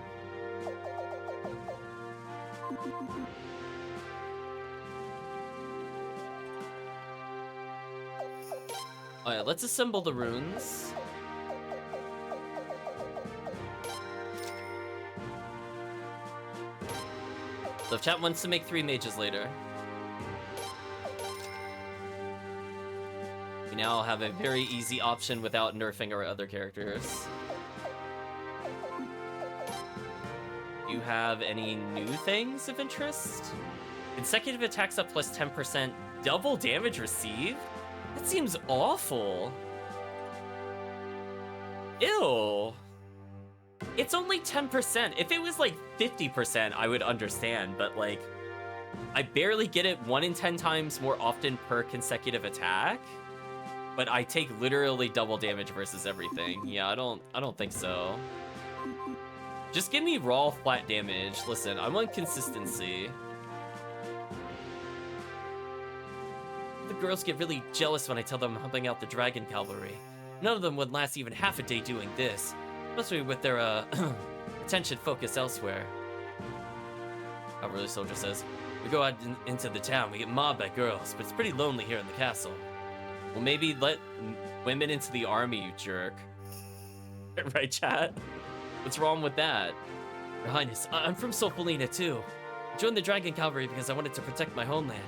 Alright, let's assemble the runes. So if chat wants to make 3 mages later, we now have a very easy option without nerfing our other characters. Do you have any new things of interest? Consecutive attacks up plus 10%, double damage received? That seems awful. Ew. It's only 10%. If it was like 50%, I would understand, but like, I barely get it 1 in 10 times more often per consecutive attack. But I take literally double damage versus everything. Yeah, I don't think so. Just give me raw flat damage. Listen, I want consistency. The girls get really jealous when I tell them I'm helping out the Dragon Cavalry. None of them would last even half a day doing this, especially with their attention focused elsewhere. Cavalry soldier says, we go out into the town, we get mobbed by girls, but it's pretty lonely here in the castle. Well, maybe let women into the army, you jerk. Right, chat? What's wrong with that? Your Highness, I'm from Sofolina too. I joined the Dragon Cavalry because I wanted to protect my homeland.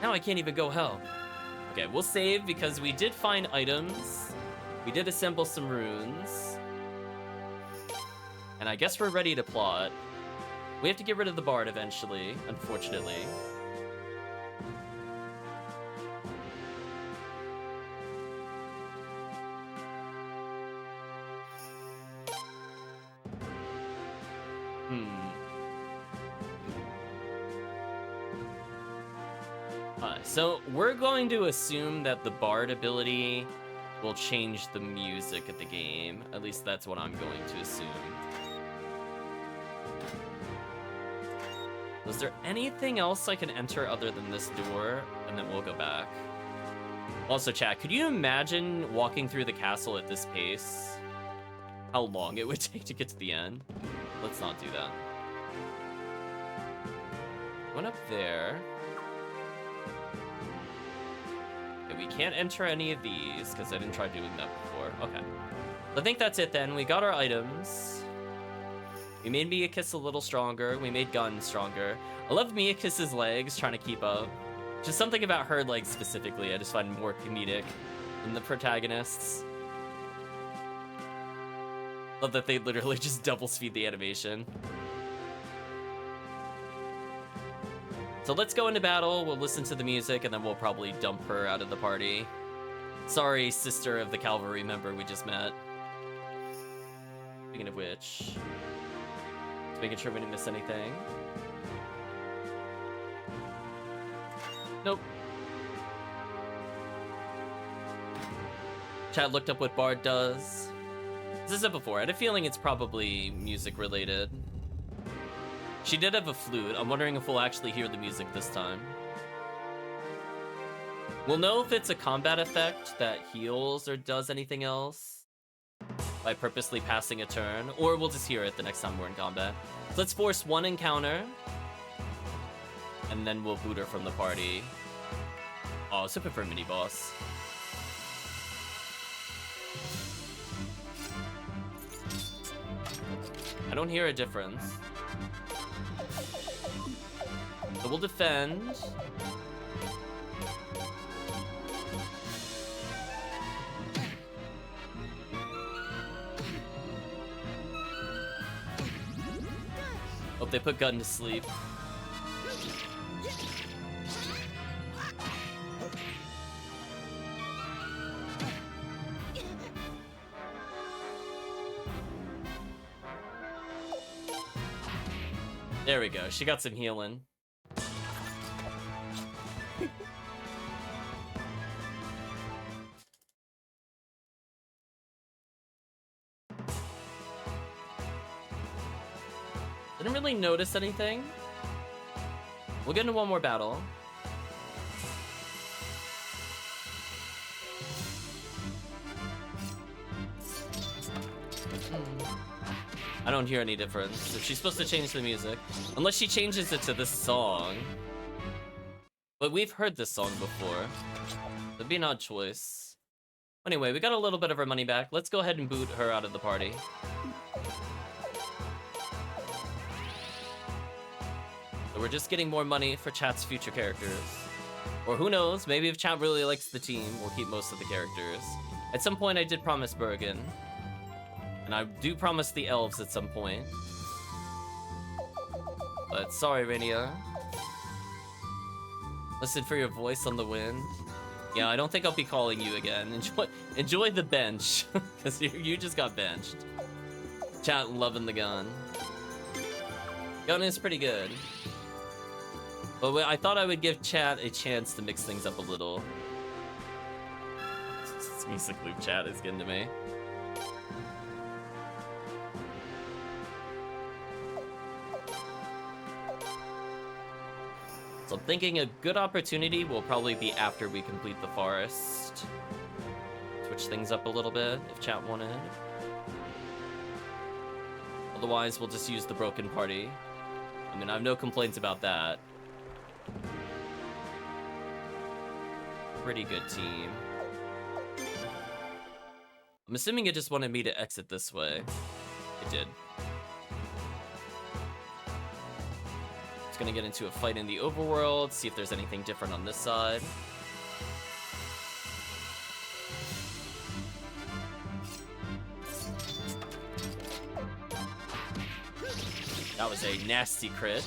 Now I can't even go help. Okay, we'll save because we did find items. We did assemble some runes. And I guess we're ready to plot. We have to get rid of the bard eventually, unfortunately. So we're going to assume that the bard ability will change the music of the game. At least that's what I'm going to assume. Was there anything else I can enter other than this door? And then we'll go back. Also, chat, could you imagine walking through the castle at this pace? How long it would take to get to the end? Let's not do that. Went up there. Okay, we can't enter any of these because I didn't try doing that before. Okay. I think that's it then. We got our items. We made Miakis a little stronger. We made Gun stronger. I love Miakis's legs trying to keep up. Just something about her legs specifically I just find more comedic than the protagonists. Love that they literally just double speed the animation. So let's go into battle, we'll listen to the music, and then we'll probably dump her out of the party. Sorry, sister of the cavalry member we just met. Speaking of which, just making sure we didn't miss anything. Nope. Chad looked up what Bard does. As I said before, I had a feeling it's probably music related. She did have a flute. I'm wondering if we'll actually hear the music this time. We'll know if it's a combat effect that heals or does anything else by purposely passing a turn, or we'll just hear it the next time we're in combat. So let's force one encounter, and then we'll boot her from the party. Oh, I was hoping for a mini-boss. I don't hear a difference. So we'll defend. Hope they put Gun to sleep. There we go. She got some healing. Didn't really notice anything. We'll get into one more battle. I don't hear any difference. If she's supposed to change the music, unless she changes it to this song. But we've heard this song before. That'd be an odd choice. Anyway, we got a little bit of our money back. Let's go ahead and boot her out of the party. So we're just getting more money for chat's future characters. Or who knows, maybe if chat really likes the team, we'll keep most of the characters. At some point I did promise Bergen. And I do promise the elves at some point. But sorry, Rainier. Listen for your voice on the wind. Yeah, I don't think I'll be calling you again. Enjoy the bench, because you just got benched. Chat loving the gun. Gun is pretty good. But I thought I would give chat a chance to mix things up a little. This music loop chat is getting to me. So I'm thinking a good opportunity will probably be after we complete the forest. Switch things up a little bit if chat wanted. Otherwise, we'll just use the broken party. I mean, I have no complaints about that. Pretty good team. I'm assuming it just wanted me to exit this way. It did. It's gonna get into a fight in the overworld, see if there's anything different on this side. That was a nasty crit.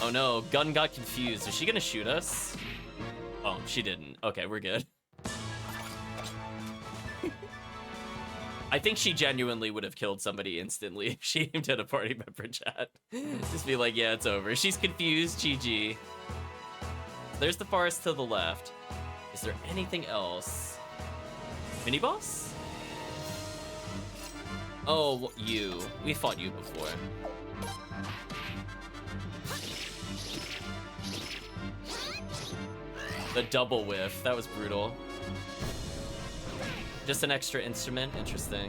Oh no, Gun got confused. Is she gonna shoot us? Oh, she didn't. Okay, we're good. I think she genuinely would have killed somebody instantly if she aimed at a party member, chat. Just be like, yeah, it's over. She's confused, GG. There's the forest to the left. Is there anything else? Mini boss? Oh, you. We fought you before. The double whiff. That was brutal. Just an extra instrument. Interesting.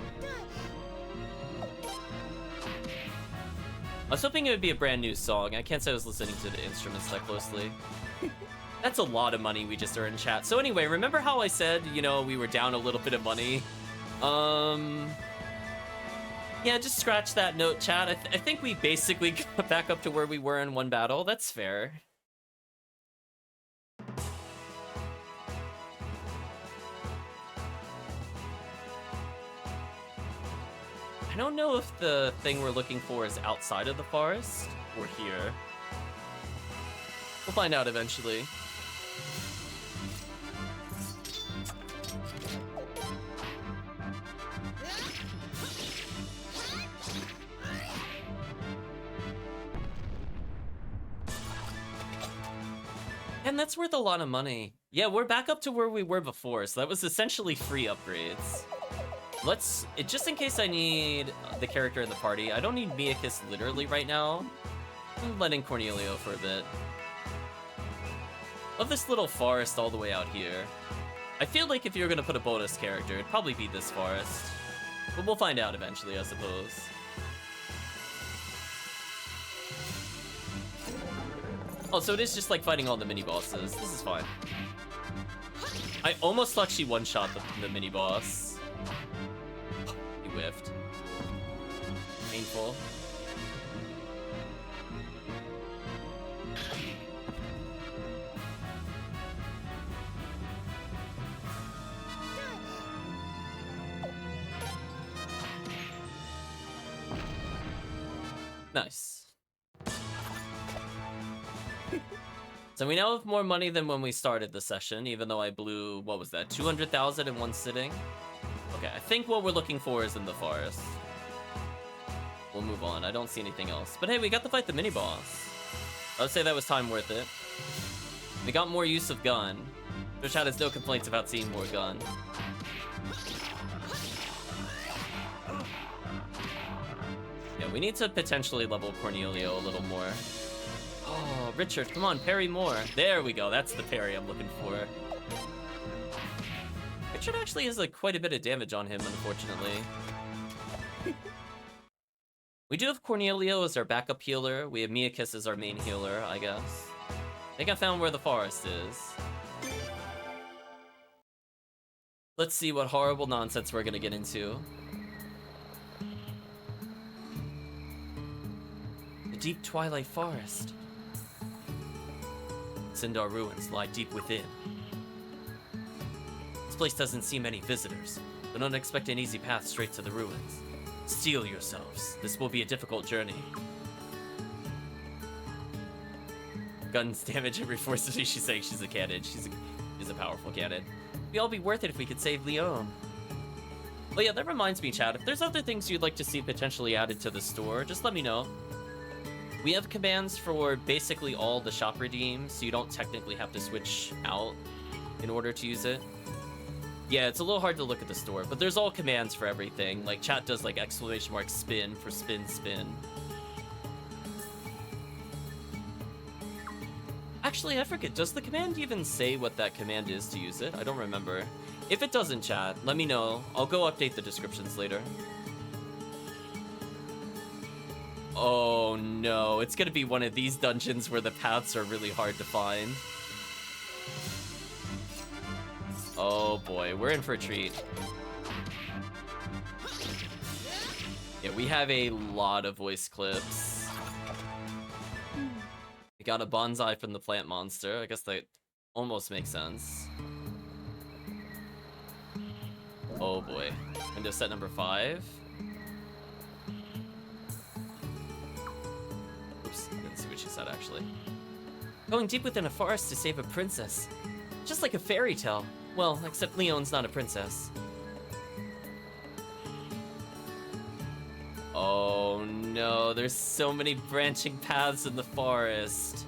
I was hoping it would be a brand new song. I can't say I was listening to the instruments that closely. That's a lot of money we just earned, chat. So anyway, remember how I said, you know, we were down a little bit of money? Yeah, just scratch that note, chat. I think we basically got back up to where we were in one battle. That's fair. I don't know if the thing we're looking for is outside of the forest or here. We'll find out eventually. And that's worth a lot of money. Yeah, we're back up to where we were before, so that was essentially free upgrades. Just in case I need the character in the party, I don't need Miakis literally right now. I'm letting Cornelio for a bit. Love this little forest all the way out here. I feel like if you're gonna put a bonus character, it'd probably be this forest. But we'll find out eventually, I suppose. Oh, so it is just like fighting all the mini-bosses. This is fine. I almost thought she one-shot the mini-boss. He whiffed. Painful. Nice. So we now have more money than when we started the session, even though I blew, what was that, 200,000 in one sitting? Okay, I think what we're looking for is in the forest. We'll move on. I don't see anything else. But hey, we got to fight the mini-boss. I would say that was time worth it. We got more use of gun. Which has no complaints about seeing more gun. Yeah, we need to potentially level Cornelio a little more. Oh, Richard, come on, parry more. There we go, that's the parry I'm looking for. Richard actually has like quite a bit of damage on him, unfortunately. We do have Cornelio as our backup healer. We have Miakis as our main healer, I guess. think I found where the forest is. Let's see what horrible nonsense we're gonna get into. The deep twilight forest. Sindar ruins lie deep within. This place doesn't see many visitors, but don't expect an easy path straight to the ruins. Steel yourselves. This will be a difficult journey. Guns damage every force. She's saying she's a cannon. She's a powerful cannon. It'd all be worth it if we could save Leon. Well, yeah, that reminds me, Chad. If there's other things you'd like to see potentially added to the store, just let me know. We have commands for basically all the shop redeems, so you don't technically have to switch out in order to use it. Yeah, it's a little hard to look at the store, but there's all commands for everything. Like, chat does, like, ! spin for spin, spin. Actually, I forget, does the command even say what that command is to use it? I don't remember. If it doesn't, chat, let me know. I'll go update the descriptions later. Oh no, it's gonna be one of these dungeons where the paths are really hard to find. Oh boy, we're in for a treat. Yeah, we have a lot of voice clips. We got a bonsai from the plant monster. I guess that almost makes sense. Oh boy. Window set number 5. Oops, didn't see what she said actually. Going deep within a forest to save a princess. Just like a fairy tale. Well, except Leon's not a princess. Oh no, there's so many branching paths in the forest.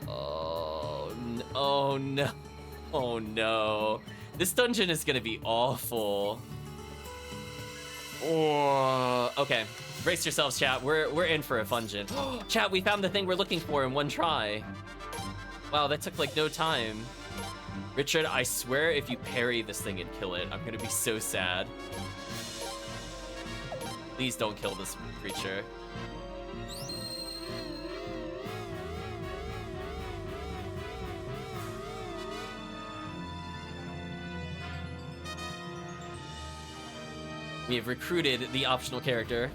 Oh no. Oh no. This dungeon is gonna be awful. Oh, okay. Brace yourselves, chat. We're in for a fungin. Chat, we found the thing we're looking for in one try. Wow, that took like no time. Richard, I swear if you parry this thing and kill it, I'm gonna be so sad. Please don't kill this creature. We have recruited the optional character.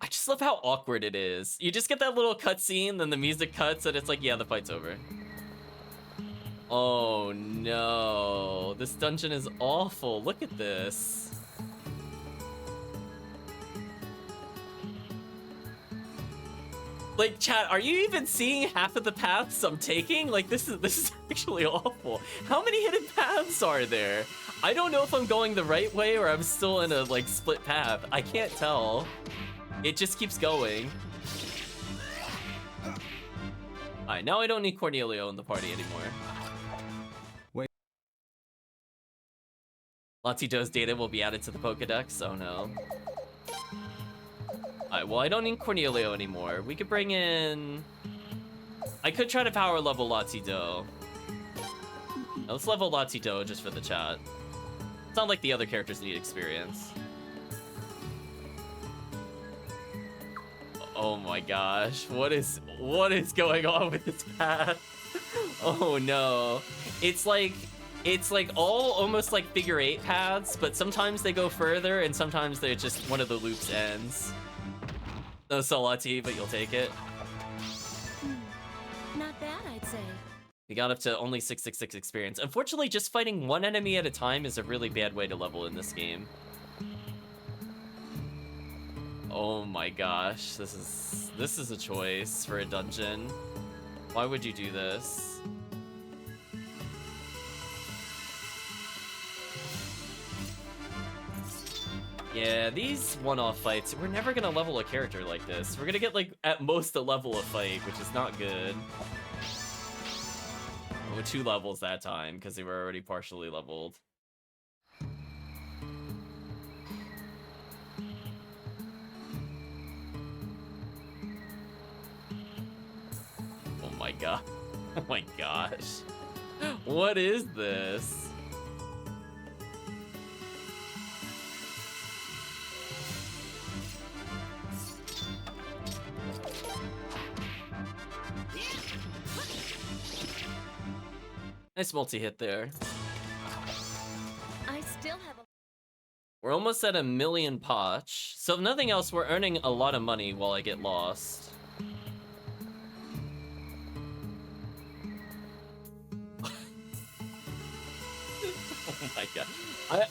I just love how awkward it is. You just get that little cutscene, then the music cuts, and it's like, yeah, the fight's over. Oh no, this dungeon is awful. Look at this. Like, chat, are you even seeing half of the paths I'm taking? Like, this is actually awful. How many hidden paths are there? I don't know if I'm going the right way or I'm still in a, like, split path. I can't tell. It just keeps going. Alright, now I don't need Cornelio in the party anymore. Wait. Latido's data will be added to the Pokedex? Oh no. Alright, well, I don't need Cornelio anymore. We could bring in... I could try to power level Latido. Now, let's level Latido just for the chat. It's not like the other characters need experience. Oh my gosh, what is going on with this path? Oh no. It's like all almost like figure 8 paths, but sometimes they go further and sometimes they're just one of the loops ends. No Salati, but you'll take it. Not bad, I'd say. We got up to only 666 experience. Unfortunately, just fighting one enemy at a time is a really bad way to level in this game. Oh my gosh, this is a choice for a dungeon. Why would you do this? Yeah, these one-off fights, we're never gonna level a character like this. We're gonna get, like, at most a level of fight, which is not good. With 2 levels that time, because they were already partially leveled. Oh my god. Oh my gosh. What is this? Nice multi-hit there. I still have a... We're almost at 1,000,000 potch. So if nothing else, we're earning a lot of money while I get lost. Oh my god.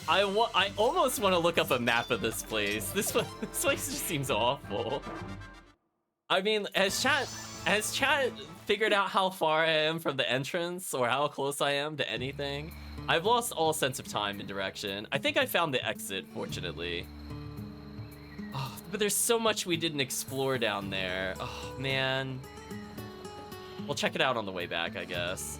I almost want to look up a map of this place. This place just seems awful. I mean, has chat figured out how far I am from the entrance or how close I am to anything? I've lost all sense of time and direction. I think I found the exit, fortunately. Oh, but there's so much we didn't explore down there. Oh, man. We'll check it out on the way back, I guess.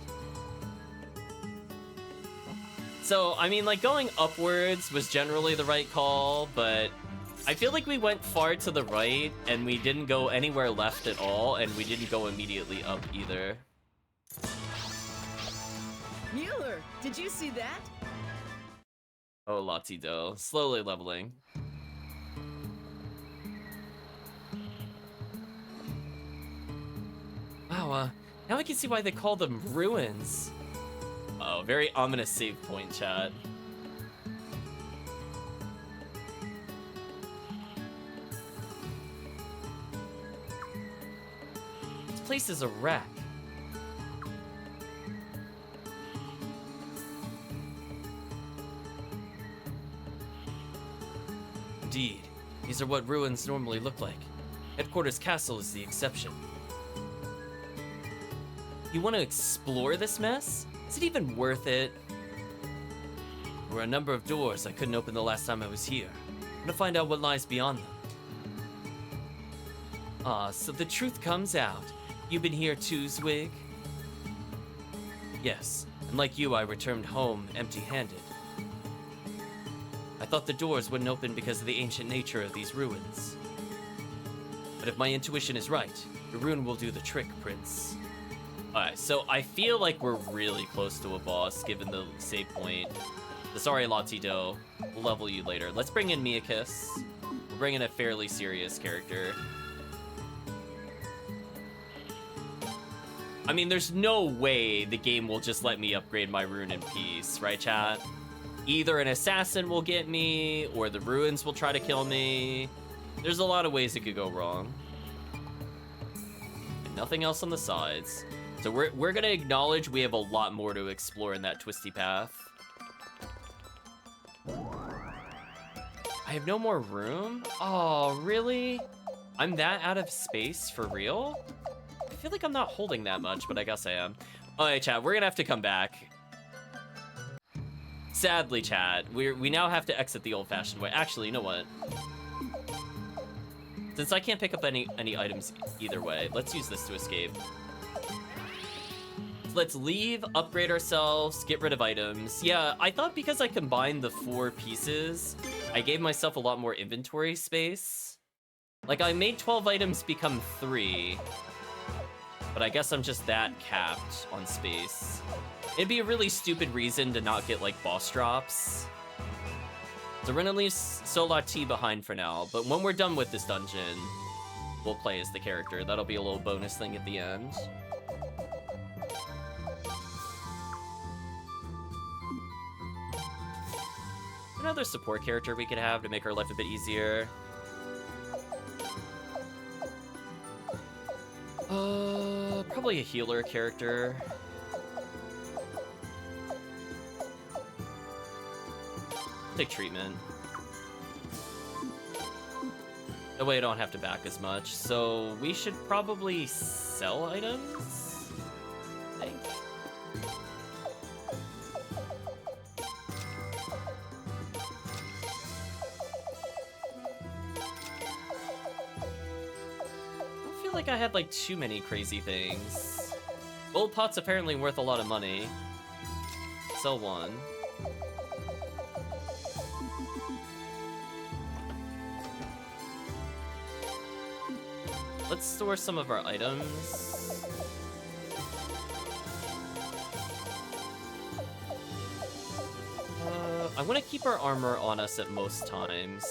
So, I mean, like, going upwards was generally the right call, but I feel like we went far to the right, and we didn't go anywhere left at all, and we didn't go immediately up either. Mueller, did you see that? Oh, Latido. Slowly leveling. Wow, now I can see why they call them ruins. Oh, very ominous save point, chat. This place is a wreck. Indeed, these are what ruins normally look like. Headquarters Castle is the exception. You want to explore this mess? Is it even worth it? There were a number of doors I couldn't open the last time I was here. I'm gonna find out what lies beyond them. Ah, so the truth comes out. You've been here too, Zwig? Yes, and like you, I returned home empty-handed. I thought the doors wouldn't open because of the ancient nature of these ruins. But if my intuition is right, the rune will do the trick, Prince. Alright, so I feel like we're really close to a boss, given the save point. Sorry, Latido. We'll level you later. Let's bring in Miakus. We'll bring in a fairly serious character. I mean, there's no way the game will just let me upgrade my rune in peace, right, chat? Either an assassin will get me, or the ruins will try to kill me. There's a lot of ways it could go wrong. And nothing else on the sides. So we're gonna acknowledge we have a lot more to explore in that twisty path. I have no more room? Oh, really? I'm that out of space for real? I feel like I'm not holding that much, but I guess I am. Alright, chat, we're gonna have to come back. Sadly, chat, we now have to exit the old-fashioned way. Actually, you know what? Since I can't pick up any items either way, let's use this to escape. Let's leave, upgrade ourselves, get rid of items. Yeah, I thought because I combined the 4 pieces, I gave myself a lot more inventory space. Like, I made 12 items become 3. But I guess I'm just that capped on space. It'd be a really stupid reason to not get, like, boss drops. So we're gonna leave Solar T behind for now, but when we're done with this dungeon, we'll play as the character. That'll be a little bonus thing at the end. Another support character we could have to make our life a bit easier. Probably a healer character. Take treatment. That way I don't have to back as much. So we should probably sell items, I think. Like I had like too many crazy things. Gold pot's apparently worth a lot of money. Sell one. Let's store some of our items. I want to keep our armor on us at most times.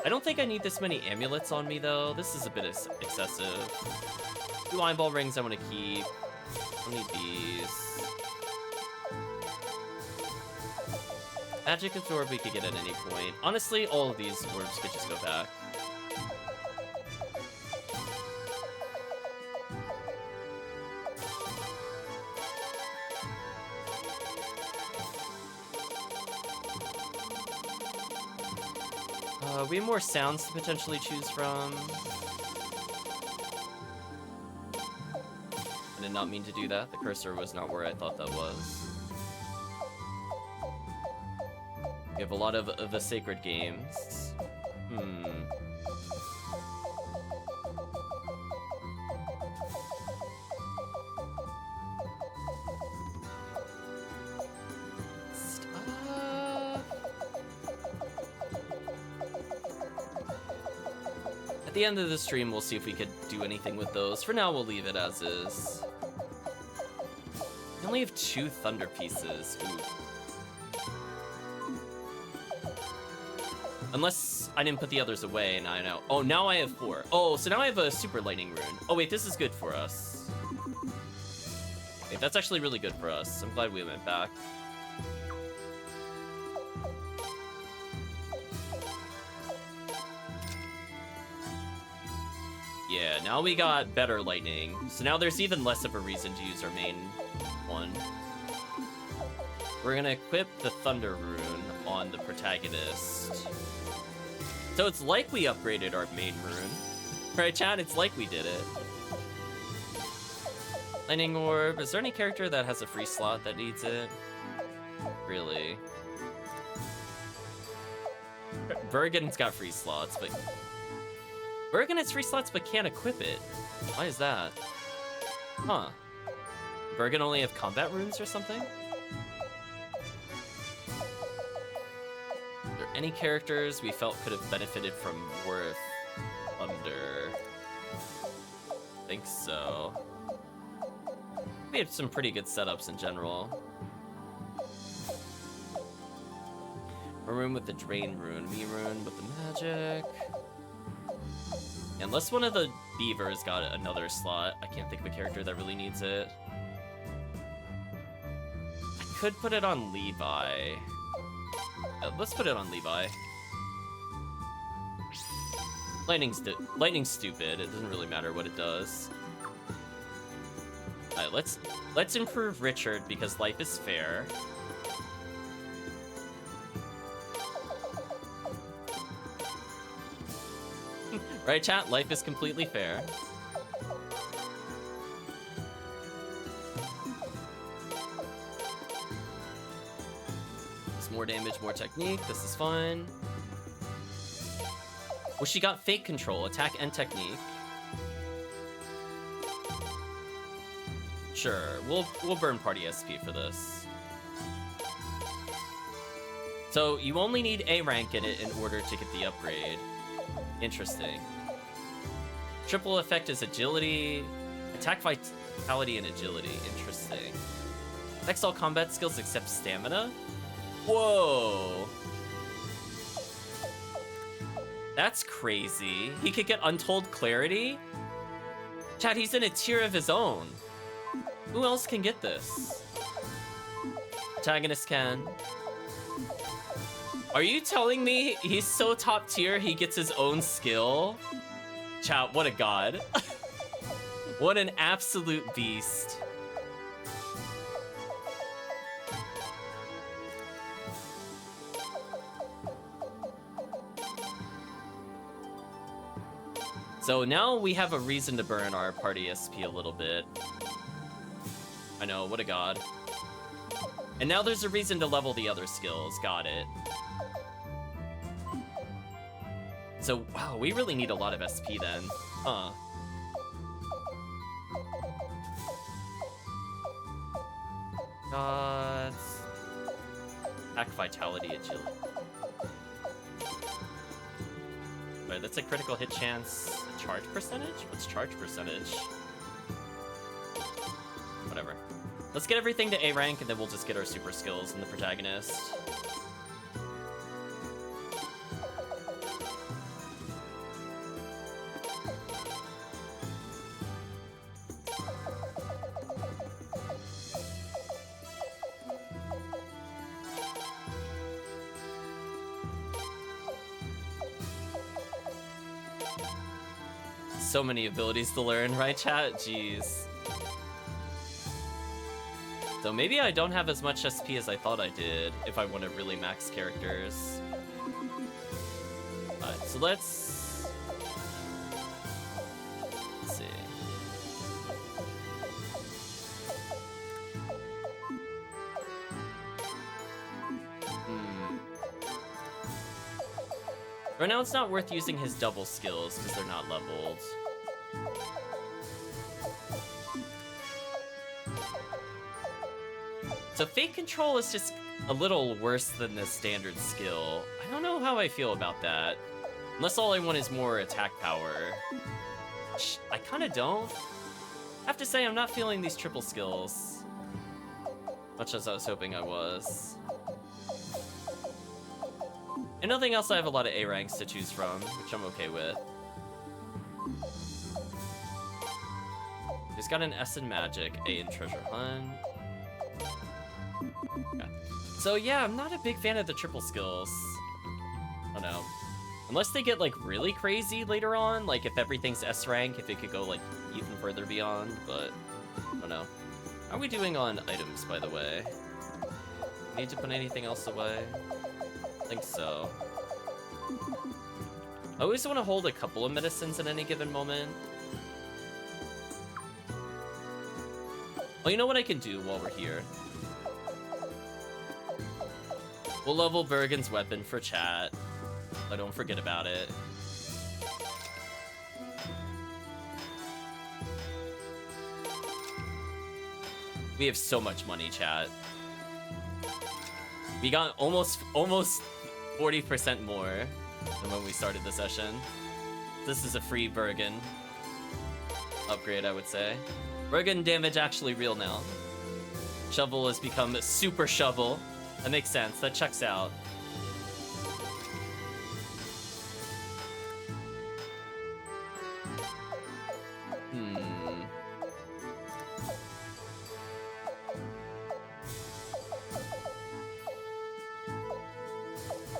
I don't think I need this many amulets on me, though. This is a bit excessive. 2 eyeball rings I want to keep. I don't need these. Magic Absorb we could get at any point. Honestly, all of these orbs could just go back. We have more sounds to potentially choose from. I did not mean to do that. The cursor was not where I thought that was. We have a lot of the sacred games. At the end of the stream, we'll see if we could do anything with those. For now, we'll leave it as is. We only have 2 thunder pieces. Ooh. Unless I didn't put the others away, and I know. Oh, now I have 4. Oh, so now I have a super lightning rune. Oh, wait, this is good for us. Wait, that's actually really good for us. I'm glad we went back. Yeah, now we got better lightning. So now there's even less of a reason to use our main one. We're gonna equip the thunder rune on the protagonist. So it's like we upgraded our main rune. Right, chat? It's like we did it. Lightning orb. Is there any character that has a free slot that needs it? Really? Bergen's got free slots, but... Bergen has free slots but can't equip it. Why is that? Huh. Bergen only have combat runes or something? Are there any characters we felt could have benefited from Worth Thunder? I think so. We had some pretty good setups in general. A rune with the Drain rune, me rune with the magic. Unless one of the beavers got another slot, I can't think of a character that really needs it. I could put it on Levi. Let's put it on Levi. Lightning's stupid. It doesn't really matter what it does. Alright, let's improve Richard because life is fair. Right, chat? Life is completely fair. There's more damage, more technique. This is fun. Well, she got fake control, attack and technique. Sure, we'll burn party SP for this. So you only need A rank in it in order to get the upgrade. Interesting. Triple effect is agility, attack, vitality, and agility. Interesting. Affects all combat skills except stamina? Whoa. That's crazy. He could get Untold Clarity? Chat, he's in a tier of his own. Who else can get this? Protagonist can. Are you telling me he's so top tier he gets his own skill? Chat, what a god. What an absolute beast. So now we have a reason to burn our party SP a little bit. I know, what a god. And now there's a reason to level the other skills. Got it. So, wow, we really need a lot of SP then. Huh. Gods. Attack, vitality, agility. Wait, that's a critical hit chance. Charge percentage? What's charge percentage? Whatever. Let's get everything to A rank and then we'll just get our super skills in the protagonist. So many abilities to learn, right, chat? Jeez. So maybe I don't have as much SP as I thought I did if I want to really max characters. Alright, so let's see. Right now it's not worth using his double skills because they're not leveled. So Fate Control is just a little worse than the standard skill. I don't know how I feel about that. Unless all I want is more attack power. Which I kind of don't. I have to say, I'm not feeling these triple skills. Much as I was hoping I was. And nothing else, I have a lot of A ranks to choose from, which I'm okay with. He's got an S in Magic, A in Treasure Hunt. Yeah. So yeah, I'm not a big fan of the triple skills. I don't know. Unless they get like really crazy later on, like if everything's S rank, if it could go like even further beyond, but I don't know. How are we doing on items, by the way? Need to put anything else away? I think so. I always want to hold a couple of medicines at any given moment. Oh, you know what I can do while we're here? We'll level Bergen's weapon for chat. I don't forget about it. We have so much money, chat. We got almost 40% more than when we started the session. This is a free Bergen upgrade, I would say. Bergen damage actually real now. Shovel has become super shovel. That makes sense. That checks out.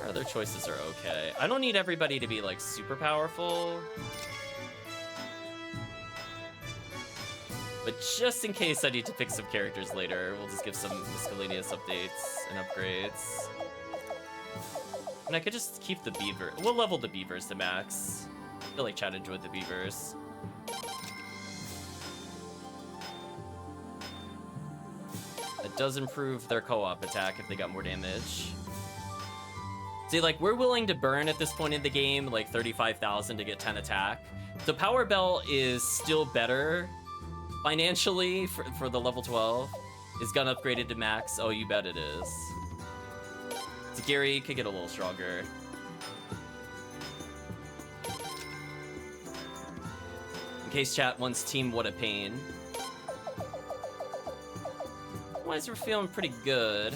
Our other choices are okay. I don't need everybody to be like super powerful. But just in case I need to pick some characters later, we'll just give some miscellaneous updates and upgrades. And I could just keep the beaver. We'll level the beavers to max. I feel like chat enjoyed the beavers. It does improve their co-op attack if they got more damage. See, like, we're willing to burn at this point in the game, like 35,000 to get 10 attack. The Power Belt is still better financially for the level 12. Is gun upgraded to max? Oh, you bet it is. So Gary could get a little stronger. In case chat wants Team What a Pain. Otherwise, we're feeling pretty good.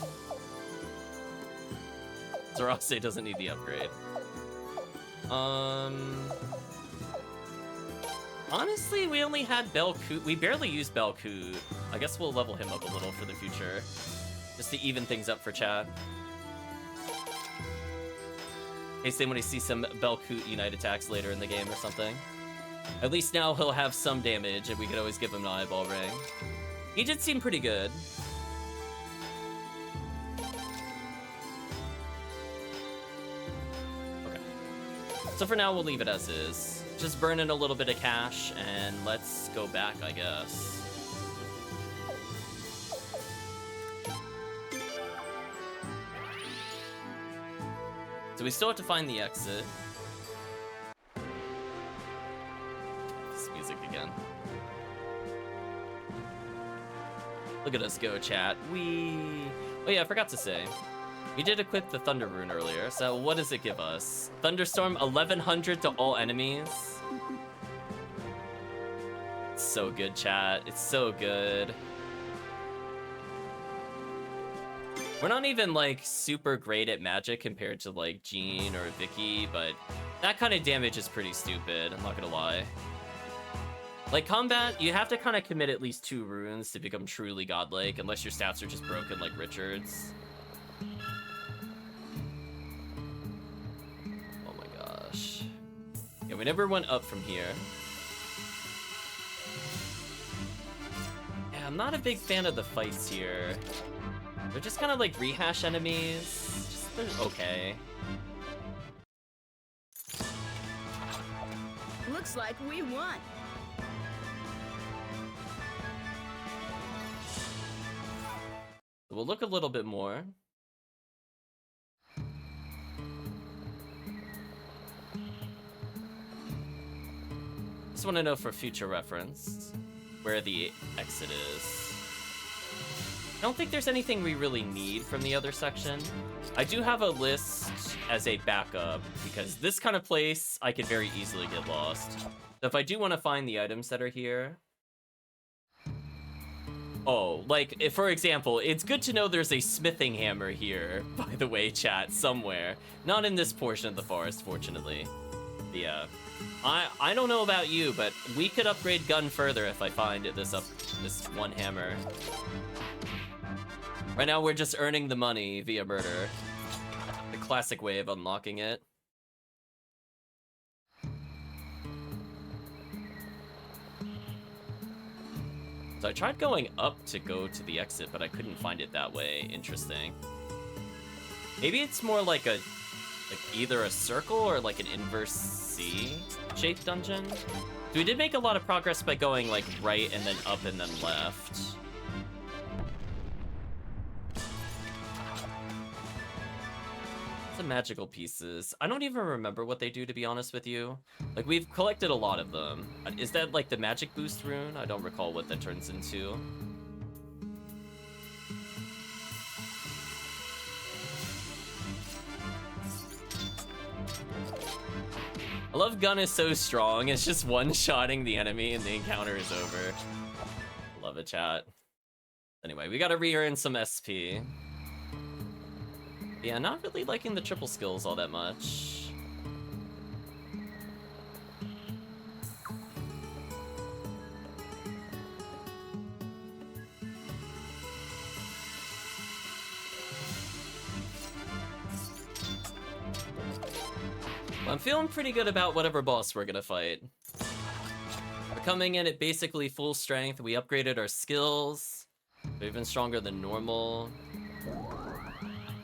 Zarase doesn't need the upgrade. Honestly, we only had Belcoot. We barely used Belcoot. I guess we'll level him up a little for the future. Just to even things up for chat. In case they want to see some Belcoot Unite attacks later in the game or something. At least now he'll have some damage and we could always give him an eyeball ring. He did seem pretty good. So for now, we'll leave it as is. Just burn in a little bit of cash, and let's go back, I guess. So we still have to find the exit. This music again. Look at us go, chat. Oh yeah, I forgot to say. We did equip the Thunder Rune earlier, so what does it give us? Thunderstorm 1100 to all enemies. It's so good, chat. It's so good. We're not even like super great at magic compared to like Jean or Vicky, but that kind of damage is pretty stupid, I'm not gonna lie. Like combat, you have to kind of commit at least 2 runes to become truly godlike, unless your stats are just broken like Richard's. Yeah, we never went up from here. I'm not a big fan of the fights here. They're just kind of like rehash enemies. They're okay. Looks like we won. We'll look a little bit more. Just want to know for future reference where the exit is. I don't think there's anything we really need from the other section. I do have a list as a backup because this kind of place I could very easily get lost. So if I do want to find the items that are here. Oh, like, if, for example, it's good to know there's a smithing hammer here, by the way, chat, somewhere. Not in this portion of the forest, fortunately. But yeah. I don't know about you, but we could upgrade gun further if I find this one hammer. Right now, we're just earning the money via murder. The classic way of unlocking it. So I tried going up to go to the exit, but I couldn't find it that way. Interesting. Maybe it's more like either a circle or like an inverse C-shaped dungeon. So we did make a lot of progress by going like right and then up and then left. Some magical pieces. I don't even remember what they do, to be honest with you. Like, we've collected a lot of them. Is that like the magic boost rune? I don't recall what that turns into. I love gun is so strong. It's just one-shotting the enemy and the encounter is over. Love it, chat. Anyway, we gotta re-earn some SP. Yeah, not really liking the triple skills all that much. Well, I'm feeling pretty good about whatever boss we're gonna fight. We're coming in at basically full strength. We upgraded our skills. We're even stronger than normal.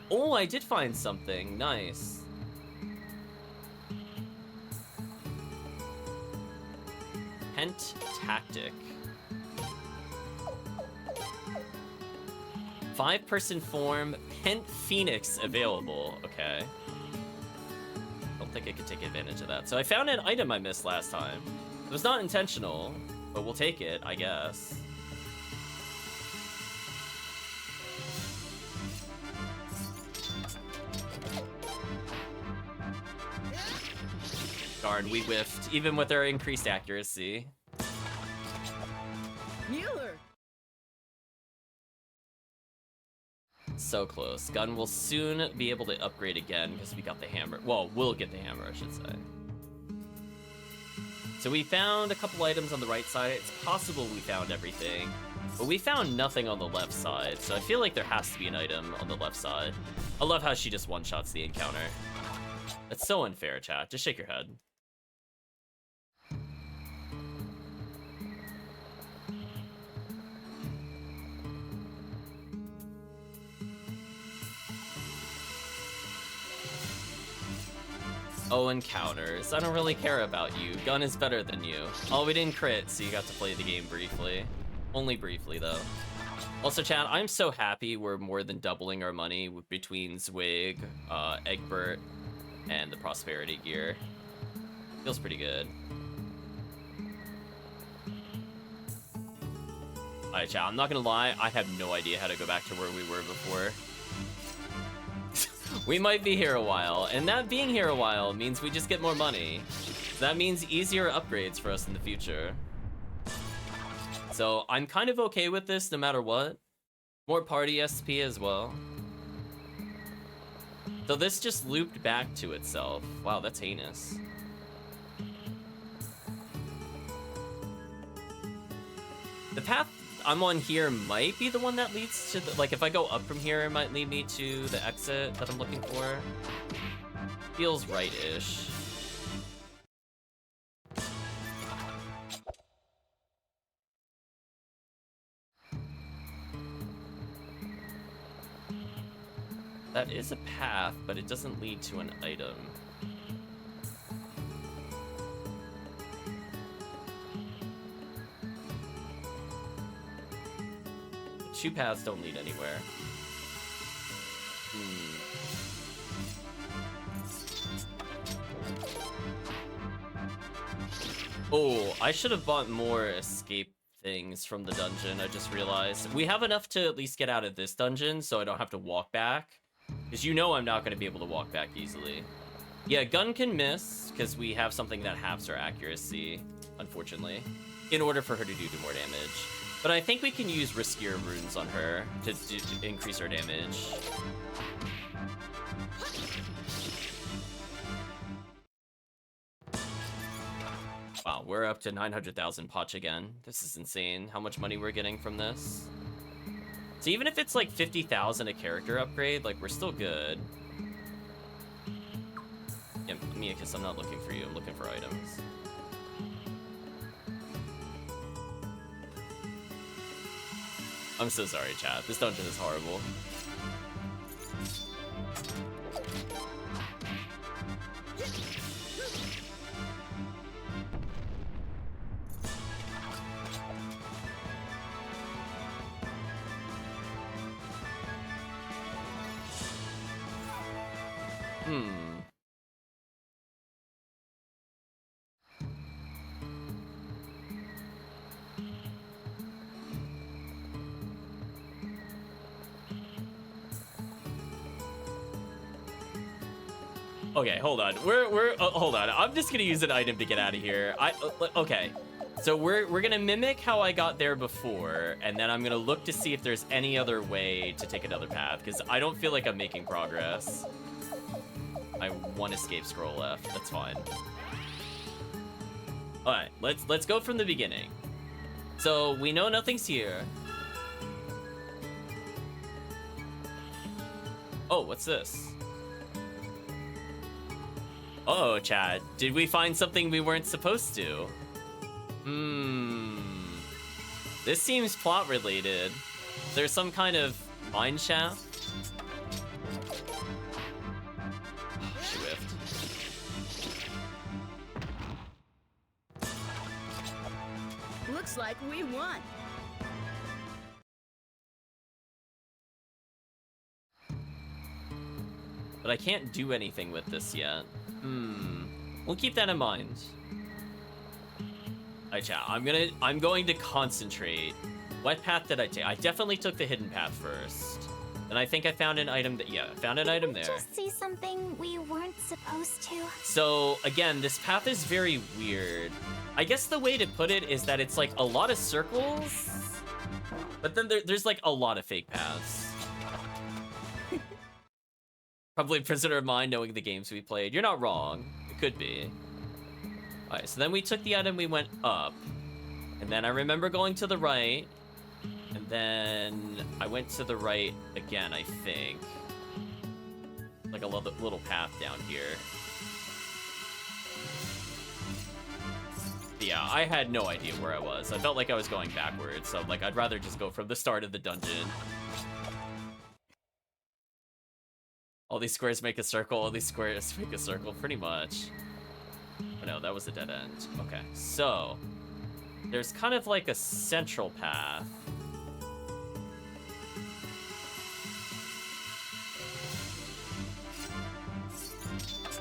Oh, I did find something. Nice. Pent Tactic. 5-person form, Pent Phoenix available. Okay. Don't think I could take advantage of that. So I found an item I missed last time. It was not intentional, but we'll take it, I guess. Darn, we whiffed, even with our increased accuracy. Mueller! So close. Gun will soon be able to upgrade again because we got the hammer. Well, we'll get the hammer, I should say. So we found a couple items on the right side. It's possible we found everything, but we found nothing on the left side. So I feel like there has to be an item on the left side. I love how she just one-shots the encounter. That's so unfair, chat. Just shake your head. Oh, encounters. I don't really care about you. Gun is better than you. Oh, we didn't crit, so you got to play the game briefly. Only briefly, though. Also, chat, I'm so happy we're more than doubling our money between Zwig, Egbert, and the Prosperity gear. Feels pretty good. Alright, chat, I'm not gonna lie, I have no idea how to go back to where we were before. We might be here a while, and that being here a while means we just get more money. That means easier upgrades for us in the future. So I'm kind of okay with this no matter what. More party SP as well. So this just looped back to itself. Wow, that's heinous. The path I'm on here might be the one that leads to the, like, if I go up from here, it might lead me to the exit that I'm looking for. Feels right-ish. That is a path, but it doesn't lead to an item. Two paths don't lead anywhere. Oh, I should have bought more escape things from the dungeon, I just realized. We have enough to at least get out of this dungeon, so I don't have to walk back. Because you know I'm not going to be able to walk back easily. Yeah, gun can miss, because we have something that halves her accuracy, unfortunately, in order for her to do more damage. But I think we can use riskier runes on her to increase her damage. Wow, we're up to 900,000 potch again. This is insane how much money we're getting from this. So even if it's like 50,000 a character upgrade, like we're still good. Yeah, Miakus, I'm not looking for you, I'm looking for items. I'm so sorry, chat. This dungeon is horrible. Okay, hold on. Hold on. I'm just gonna use an item to get out of here. Okay. So we're gonna mimic how I got there before, and then I'm gonna look to see if there's any other way to take another path, because I don't feel like I'm making progress. I one escape scroll left. That's fine. All right, let's go from the beginning. So we know nothing's here. Oh, what's this? Oh, Chad, did we find something we weren't supposed to? This seems plot related. There's some kind of mine shaft. She whiffed. Looks like we won. But I can't do anything with this yet. We'll keep that in mind. Alright, chat. I'm going to concentrate. What path did I take? I definitely took the hidden path first. And I think I found an item that, yeah, I found an item there. Just see something we weren't supposed to. So again, this path is very weird. I guess the way to put it is that it's like a lot of circles, but then there's like a lot of fake paths. Probably prisoner of mind knowing the games we played. You're not wrong. It could be. Alright, so then we took the item, we went up. And then I remember going to the right. And then I went to the right again, I think. Like a little path down here. But yeah, I had no idea where I was. I felt like I was going backwards, so like I'd rather just go from the start of the dungeon. All these squares make a circle, all these squares make a circle, pretty much. Oh no, that was a dead end. Okay, so there's kind of like a central path.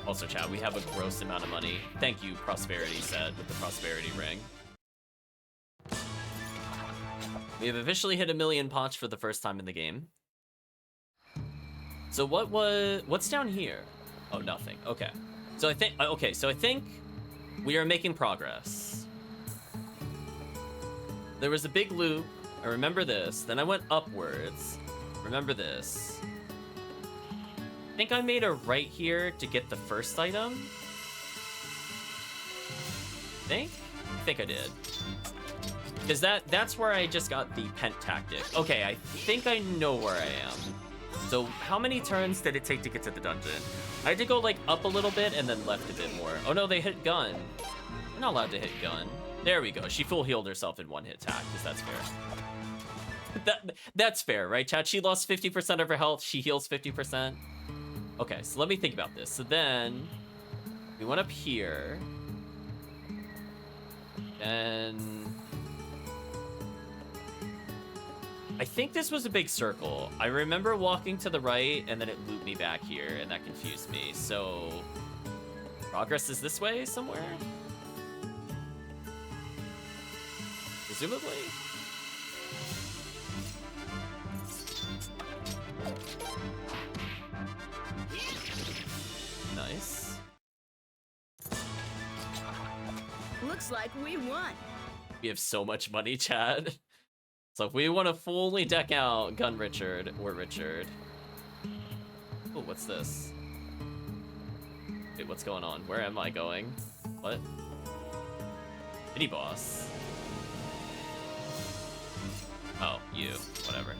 Also, chat, we have a gross amount of money. Thank you, Prosperity said, with the Prosperity ring. We have officially hit 1 million potch for the first time in the game. So what's down here? Oh, nothing. Okay. So I think we are making progress. There was a big loop. I remember this. Then I went upwards. Remember this. I think I made a right here to get the first item. I think I did. Because that's where I just got the pent tactic. Okay, I think I know where I am. So how many turns did it take to get to the dungeon? I had to go like up a little bit and then left a bit more. Oh no, they hit gun. We're not allowed to hit gun. There we go. She full healed herself in one hit attack, because that's fair. That's fair, right, chat? She lost 50% of her health. She heals 50%. Okay, so let me think about this. So then we went up here. And I think this was a big circle. I remember walking to the right, and then it looped me back here, and that confused me. So progress is this way somewhere? Presumably? Nice. Looks like we won. We have so much money, Chad. So if we want to fully deck out Gun Richard or Richard. Oh, what's this? Wait, what's going on? Where am I going? What? Mini boss. Oh, you. Whatever.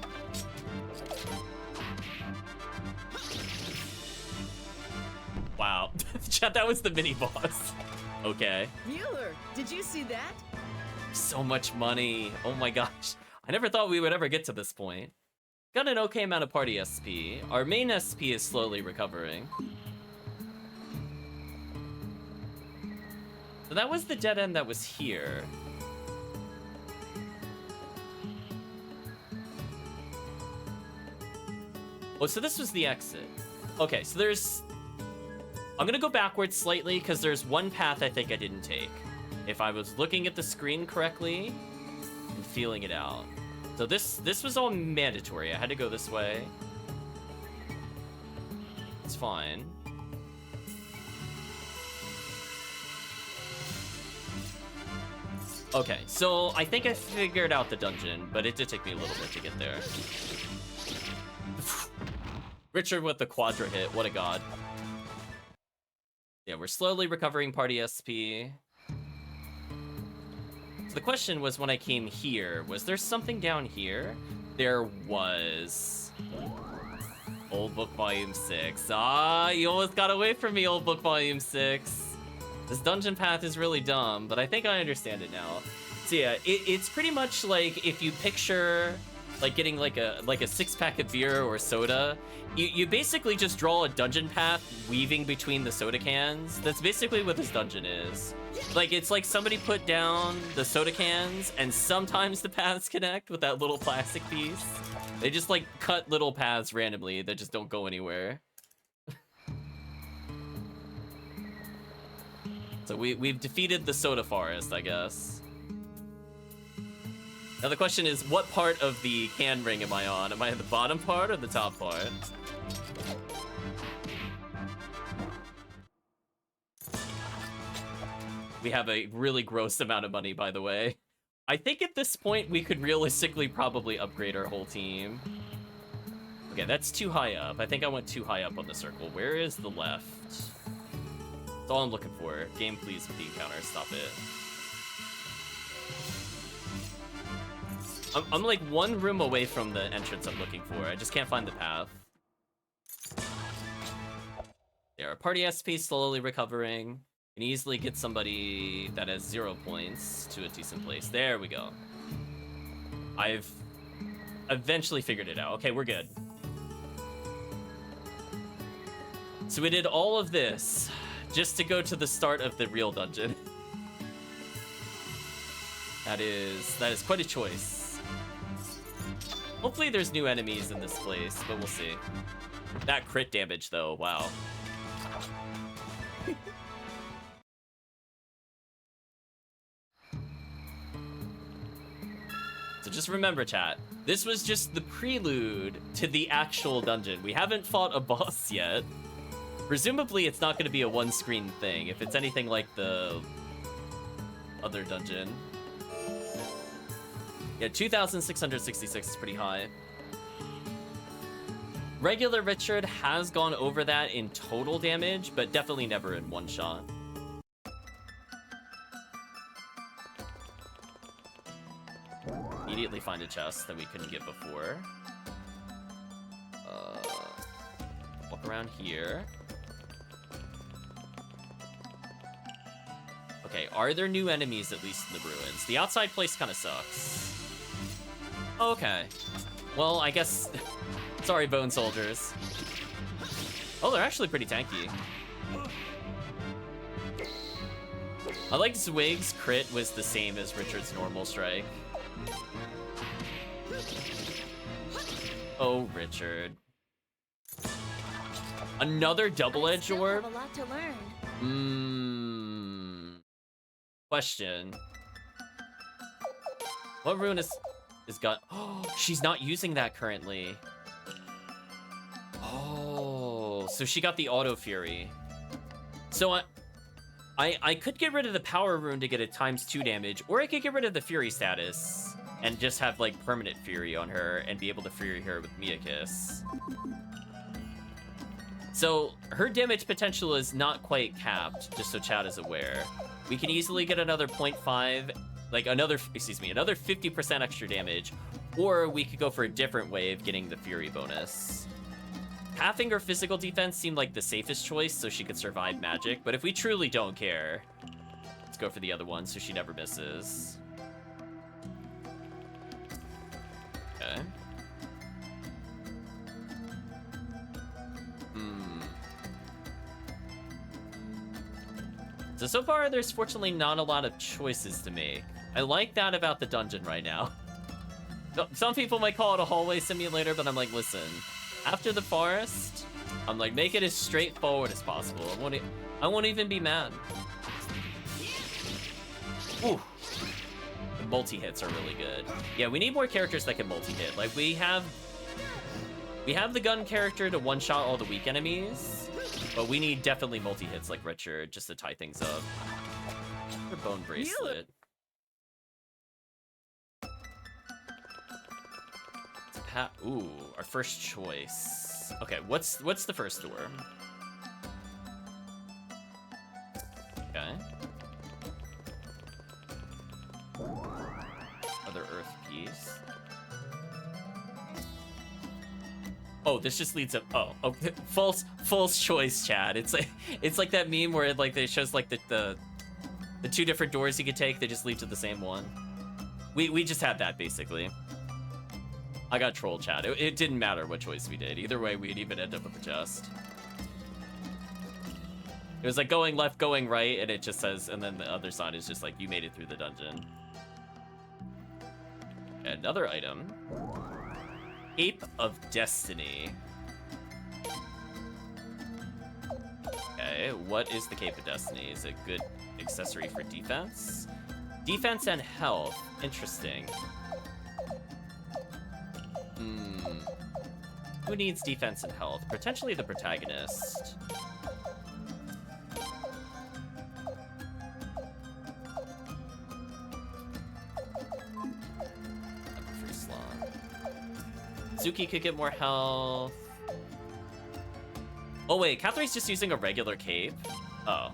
Wow. Chat, that was the mini boss. Okay. Viewer, did you see that? So much money. Oh my gosh. I never thought we would ever get to this point. Got an okay amount of party SP. Our main SP is slowly recovering. So that was the dead end that was here. Oh, so this was the exit. Okay, so there's... I'm gonna go backwards slightly because there's one path I think I didn't take. If I was looking at the screen correctly and feeling it out. So this was all mandatory. I had to go this way. It's fine. Okay, so I think I figured out the dungeon, but it did take me a little bit to get there. Richard with the quadra hit, what a god. Yeah, we're slowly recovering party SP. So the question was when I came here, was there something down here? There was. Old Book Volume 6. Ah, you almost got away from me, Old Book Volume 6. This dungeon path is really dumb, but I think I understand it now. So yeah, it's pretty much like if you picture like getting like a 6-pack of beer or soda, you basically just draw a dungeon path weaving between the soda cans. That's basically what this dungeon is. Like, it's like somebody put down the soda cans and sometimes the paths connect with that little plastic piece. They just like cut little paths randomly that just don't go anywhere. So we've defeated the soda forest, I guess. Now the question is, what part of the can ring am I on? Am I at the bottom part or the top part? We have a really gross amount of money, by the way. I think at this point we could realistically probably upgrade our whole team. Okay, that's too high up. I think I went too high up on the circle. Where is the left? That's all I'm looking for. Game, please, with the encounter. Stop it. I'm like one room away from the entrance I'm looking for. I just can't find the path. There, our party SP slowly recovering. Can easily get somebody that has 0 points to a decent place. There we go. I've eventually figured it out. Okay, we're good. So we did all of this just to go to the start of the real dungeon. That is quite a choice. Hopefully there's new enemies in this place, but we'll see. That crit damage though, wow. So just remember, chat, this was just the prelude to the actual dungeon. We haven't fought a boss yet. Presumably it's not going to be a one-screen thing, if it's anything like the other dungeon. Yeah, 2,666 is pretty high. Regular Richard has gone over that in total damage, but definitely never in one shot. Immediately find a chest that we couldn't get before. Walk around here. Okay, are there new enemies at least in the ruins? The outside place kind of sucks. Okay. Well, I guess... Sorry, Bone Soldiers. Oh, they're actually pretty tanky. I like Zwig's crit was the same as Richard's normal strike. Oh, Richard. Another double-edged orb? Have a lot to learn. Question. What rune is got? Oh, she's not using that currently. Oh, so she got the Auto Fury. So I could get rid of the Power rune to get a ×2 damage, or I could get rid of the Fury status and just have like permanent Fury on her and be able to Fury her with Miakiss. So her damage potential is not quite capped, just so chat is aware. We can easily get another 0.5, like another 50% extra damage, or we could go for a different way of getting the Fury bonus. Halving her physical defense seemed like the safest choice so she could survive magic, but if we truly don't care, let's go for the other one so she never misses. Okay. So far, there's fortunately not a lot of choices to make. I like that about the dungeon right now. Some people might call it a hallway simulator, but I'm like, listen, after the forest, I'm like, make it as straightforward as possible. I won't even be mad. Ooh. The multi-hits are really good. Yeah, we need more characters that can multi-hit. Like, we have the gun character to one-shot all the weak enemies, but we need definitely multi-hits like Richard just to tie things up. Or bone bracelet. Ooh, our first choice. Okay, what's the first door? Okay. Other earth piece. Oh, this just leads up. Oh, false choice, Chad. It's like that meme where it shows like the two different doors you could take. They just lead to the same one. We just had that basically. I got trolled, Chad. It didn't matter what choice we did. Either way, we'd even end up with a chest. It was like going left, going right, and it just says, and then the other side is just like, you made it through the dungeon. Another item. Ape of Destiny. Okay, what is the Cape of Destiny? Is it a good accessory for defense? Defense and health. Interesting. Who needs defense and health? Potentially the protagonist. Free slot. Suki could get more health. Oh wait, Catherine's just using a regular cape? Oh.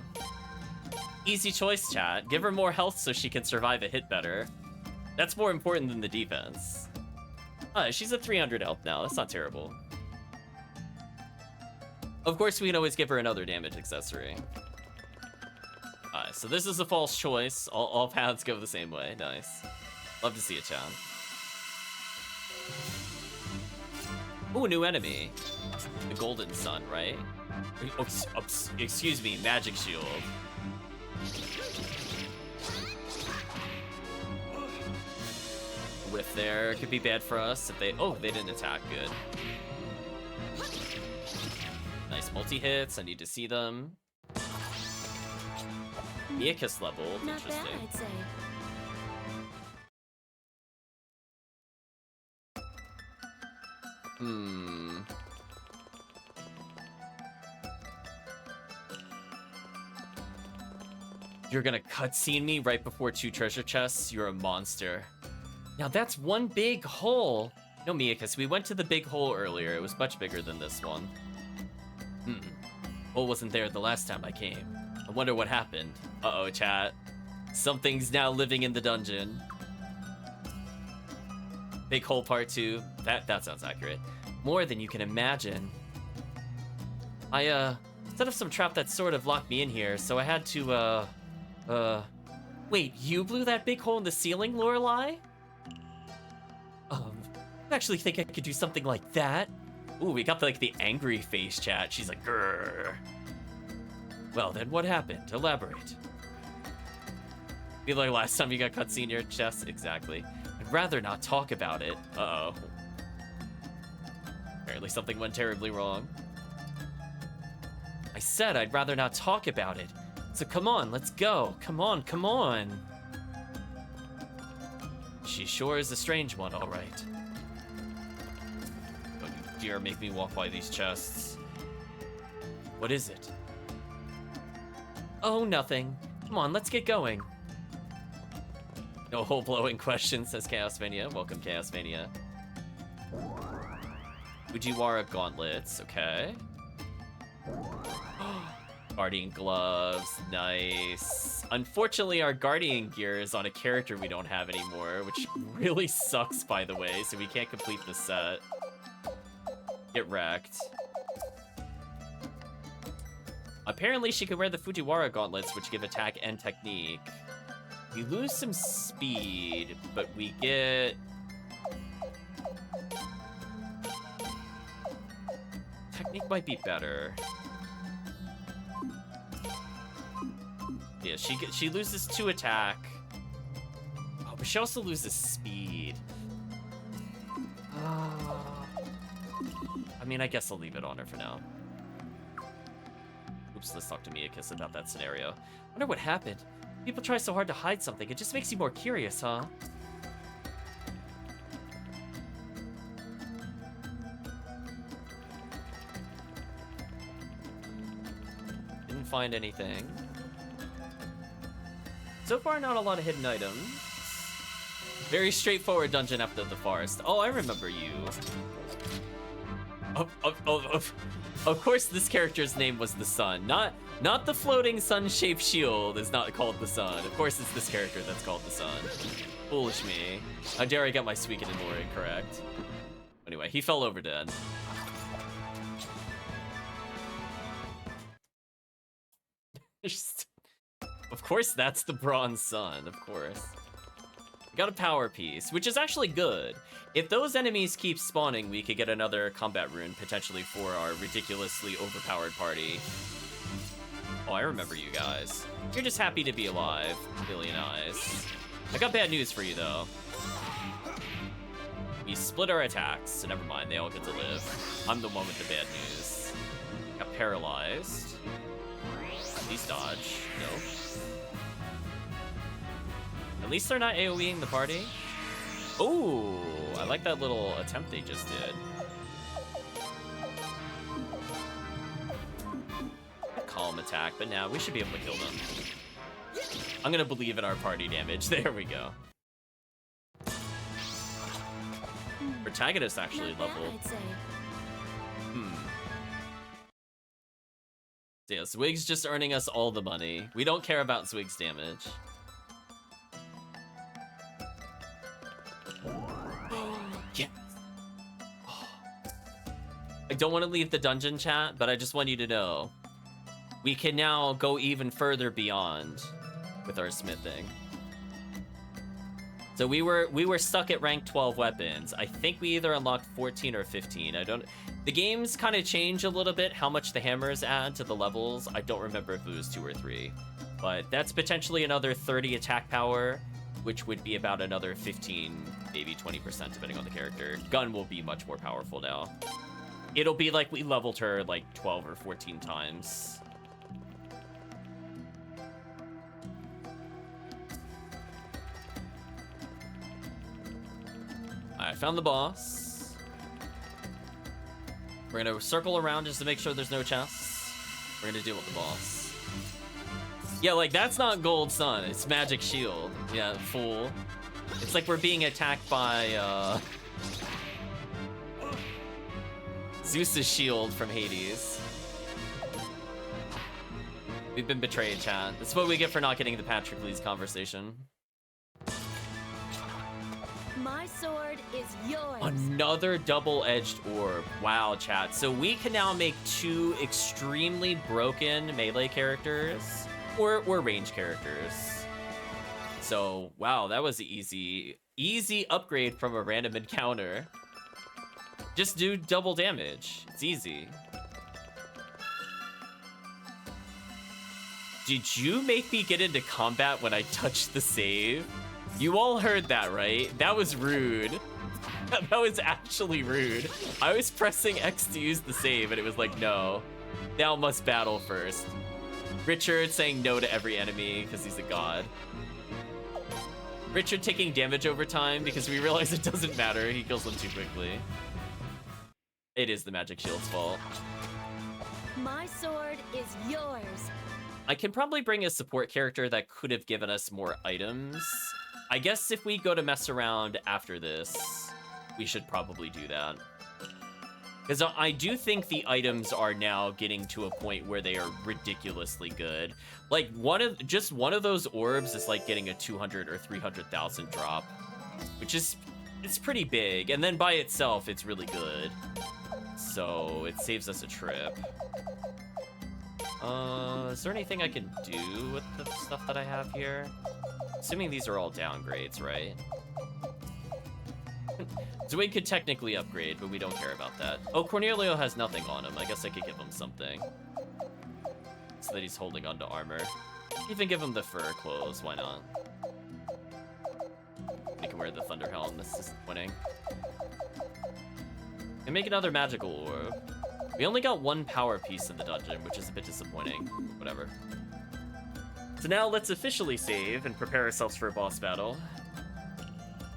Easy choice, chat. Give her more health so she can survive a hit better. That's more important than the defense. She's at 300 health now. That's not terrible. Of course, we can always give her another damage accessory. Alright, so this is a false choice. All paths go the same way. Nice. Love to see it, Chan. Ooh, new enemy. The Golden Sun, right? Oh, excuse me, Magic Shield. Whiff there could be bad for us if they... Oh, they didn't attack. Good. Nice multi-hits. I need to see them. Miakiss level. Not Interesting. bad, I'd say. You're gonna cutscene me right before 2 treasure chests? You're a monster. Now that's one big hole. No, Miakiss, we went to the big hole earlier. It was much bigger than this one. Hole wasn't there the last time I came. I wonder what happened. Uh-oh, chat. Something's now living in the dungeon. Big hole part 2. That sounds accurate. More than you can imagine. I, set up some trap that sort of locked me in here, so I had to, Wait, you blew that big hole in the ceiling, Lorelei? actually think I could do something like that. Ooh, we got like the angry face chat. She's like, grrr. Well, then what happened? Elaborate. Be like last time you got cutscene in your chest? Exactly. I'd rather not talk about it. Uh-oh. Apparently something went terribly wrong. I said I'd rather not talk about it. So come on, let's go. Come on, come on. She sure is a strange one, all right. Don't you dare make me walk by these chests. What is it? Oh, nothing. Come on, let's get going. No hole-blowing question, says Chaos Mania. Welcome, Chaos Mania. Fujiwara gauntlets, okay. Guardian gloves, nice. Unfortunately, our Guardian gear is on a character we don't have anymore, which really sucks, by the way, so we can't complete the set. Get wrecked. Apparently, she can wear the Fujiwara gauntlets, which give attack and technique. We lose some speed, but we get... Technique might be better. Yeah, she loses 2 attack. Oh, but she also loses speed. I mean, I guess I'll leave it on her for now. Oops, let's talk to Miakiss about that scenario. Wonder what happened. People try so hard to hide something, it just makes you more curious, huh? Didn't find anything. So far, not a lot of hidden items. Very straightforward dungeon after the forest. Oh, I remember you. Of course, this character's name was the sun. Not the floating sun-shaped shield is not called the sun. Of course, it's this character that's called the sun. Foolish me. How dare I get my Suikoden lore incorrect. Anyway, he fell over dead. Of course, that's the bronze sun, of course. Got a power piece, which is actually good. If those enemies keep spawning, we could get another combat rune, potentially for our ridiculously overpowered party. Oh, I remember you guys. You're just happy to be alive. Really nice. I got bad news for you, though. We split our attacks, so never mind, they all get to live. I'm the one with the bad news. Got paralyzed. At least dodge. Nope. At least they're not AoEing the party. Ooh, I like that little attempt they just did. A calm attack, but now we should be able to kill them. I'm gonna believe in our party damage. There we go. Protagonist actually Not bad, leveled. I'd say. So yeah, Zwig's just earning us all the money. We don't care about Zwig's damage. Yes. I don't want to leave the dungeon chat, but I just want you to know we can now go even further beyond with our smithing. So we were stuck at rank 12 weapons. I think we either unlocked 14 or 15. The games kind of change a little bit how much the hammers add to the levels. I don't remember if it was 2 or 3. But that's potentially another 30 attack power, which would be about another 15, maybe 20% depending on the character. Gun will be much more powerful now. It'll be like we leveled her like 12 or 14 times. I found the boss. We're gonna circle around just to make sure there's no chests. We're gonna deal with the boss. Yeah, like that's not Gold Sun, it's Magic Shield. Yeah, fool. It's like we're being attacked by Zeus's shield from Hades. We've been betrayed, chat. That's what we get for not getting the Patroclus conversation. My sword is yours. Another double-edged orb. Wow, chat. So we can now make 2 extremely broken melee characters or range characters. So, wow, that was easy upgrade from a random encounter. Just do double damage. It's easy. Did you make me get into combat when I touched the save? You all heard that, right? That was rude. That was actually rude. I was pressing X to use the save, and it was like, no. Thou must battle first. Richard saying no to every enemy because he's a god. Richard taking damage over time because we realize it doesn't matter. He kills them too quickly. It is the magic shield's fault. My sword is yours. I can probably bring a support character that could have given us more items. I guess if we go to mess around after this, we should probably do that. Because I do think the items are now getting to a point where they are ridiculously good. Like, just one of those orbs is like getting a 200 or 300,000 drop, which is, it's pretty big. And then by itself, it's really good. So it saves us a trip. Is there anything I can do with the stuff that I have here? Assuming these are all downgrades, right? Zwig could technically upgrade, but we don't care about that. Oh, Cornelio has nothing on him. I guess I could give him something. So that he's holding onto armor. Even give him the fur clothes, why not? Make him wear the Thunder Helm, that's disappointing. And make another magical orb. We only got one power piece in the dungeon, which is a bit disappointing. Whatever. So now let's officially save and prepare ourselves for a boss battle.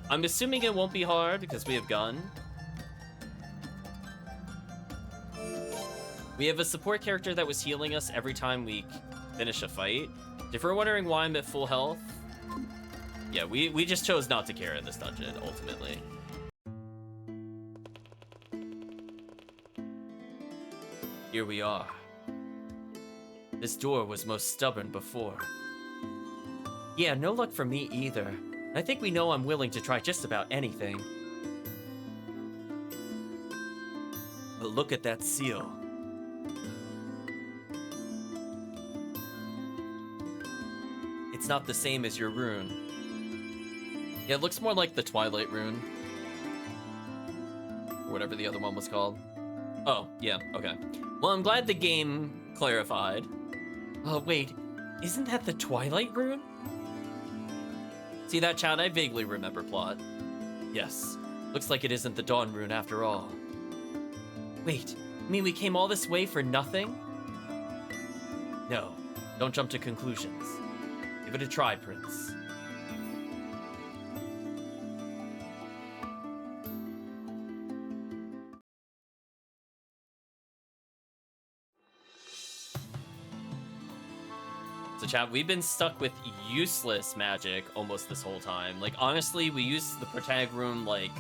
I'm assuming it won't be hard because we have gun. We have a support character that was healing us every time we finish a fight. If you're wondering why I'm at full health, yeah, we just chose not to care in this dungeon, ultimately. Here we are. This door was most stubborn before. Yeah, no luck for me either. I think we know I'm willing to try just about anything. But look at that seal. It's not the same as your rune. Yeah, it looks more like the Twilight rune. Or whatever the other one was called. Oh, yeah, okay. Well, I'm glad the game clarified. Oh, wait, isn't that the Twilight rune? See that, chat? I vaguely remember plot. Yes, looks like it isn't the Dawn rune after all. Wait, you mean we came all this way for nothing? No, don't jump to conclusions. Give it a try, Prince. So chat, we've been stuck with useless magic almost this whole time. Like, honestly, we used the Protag rune, like,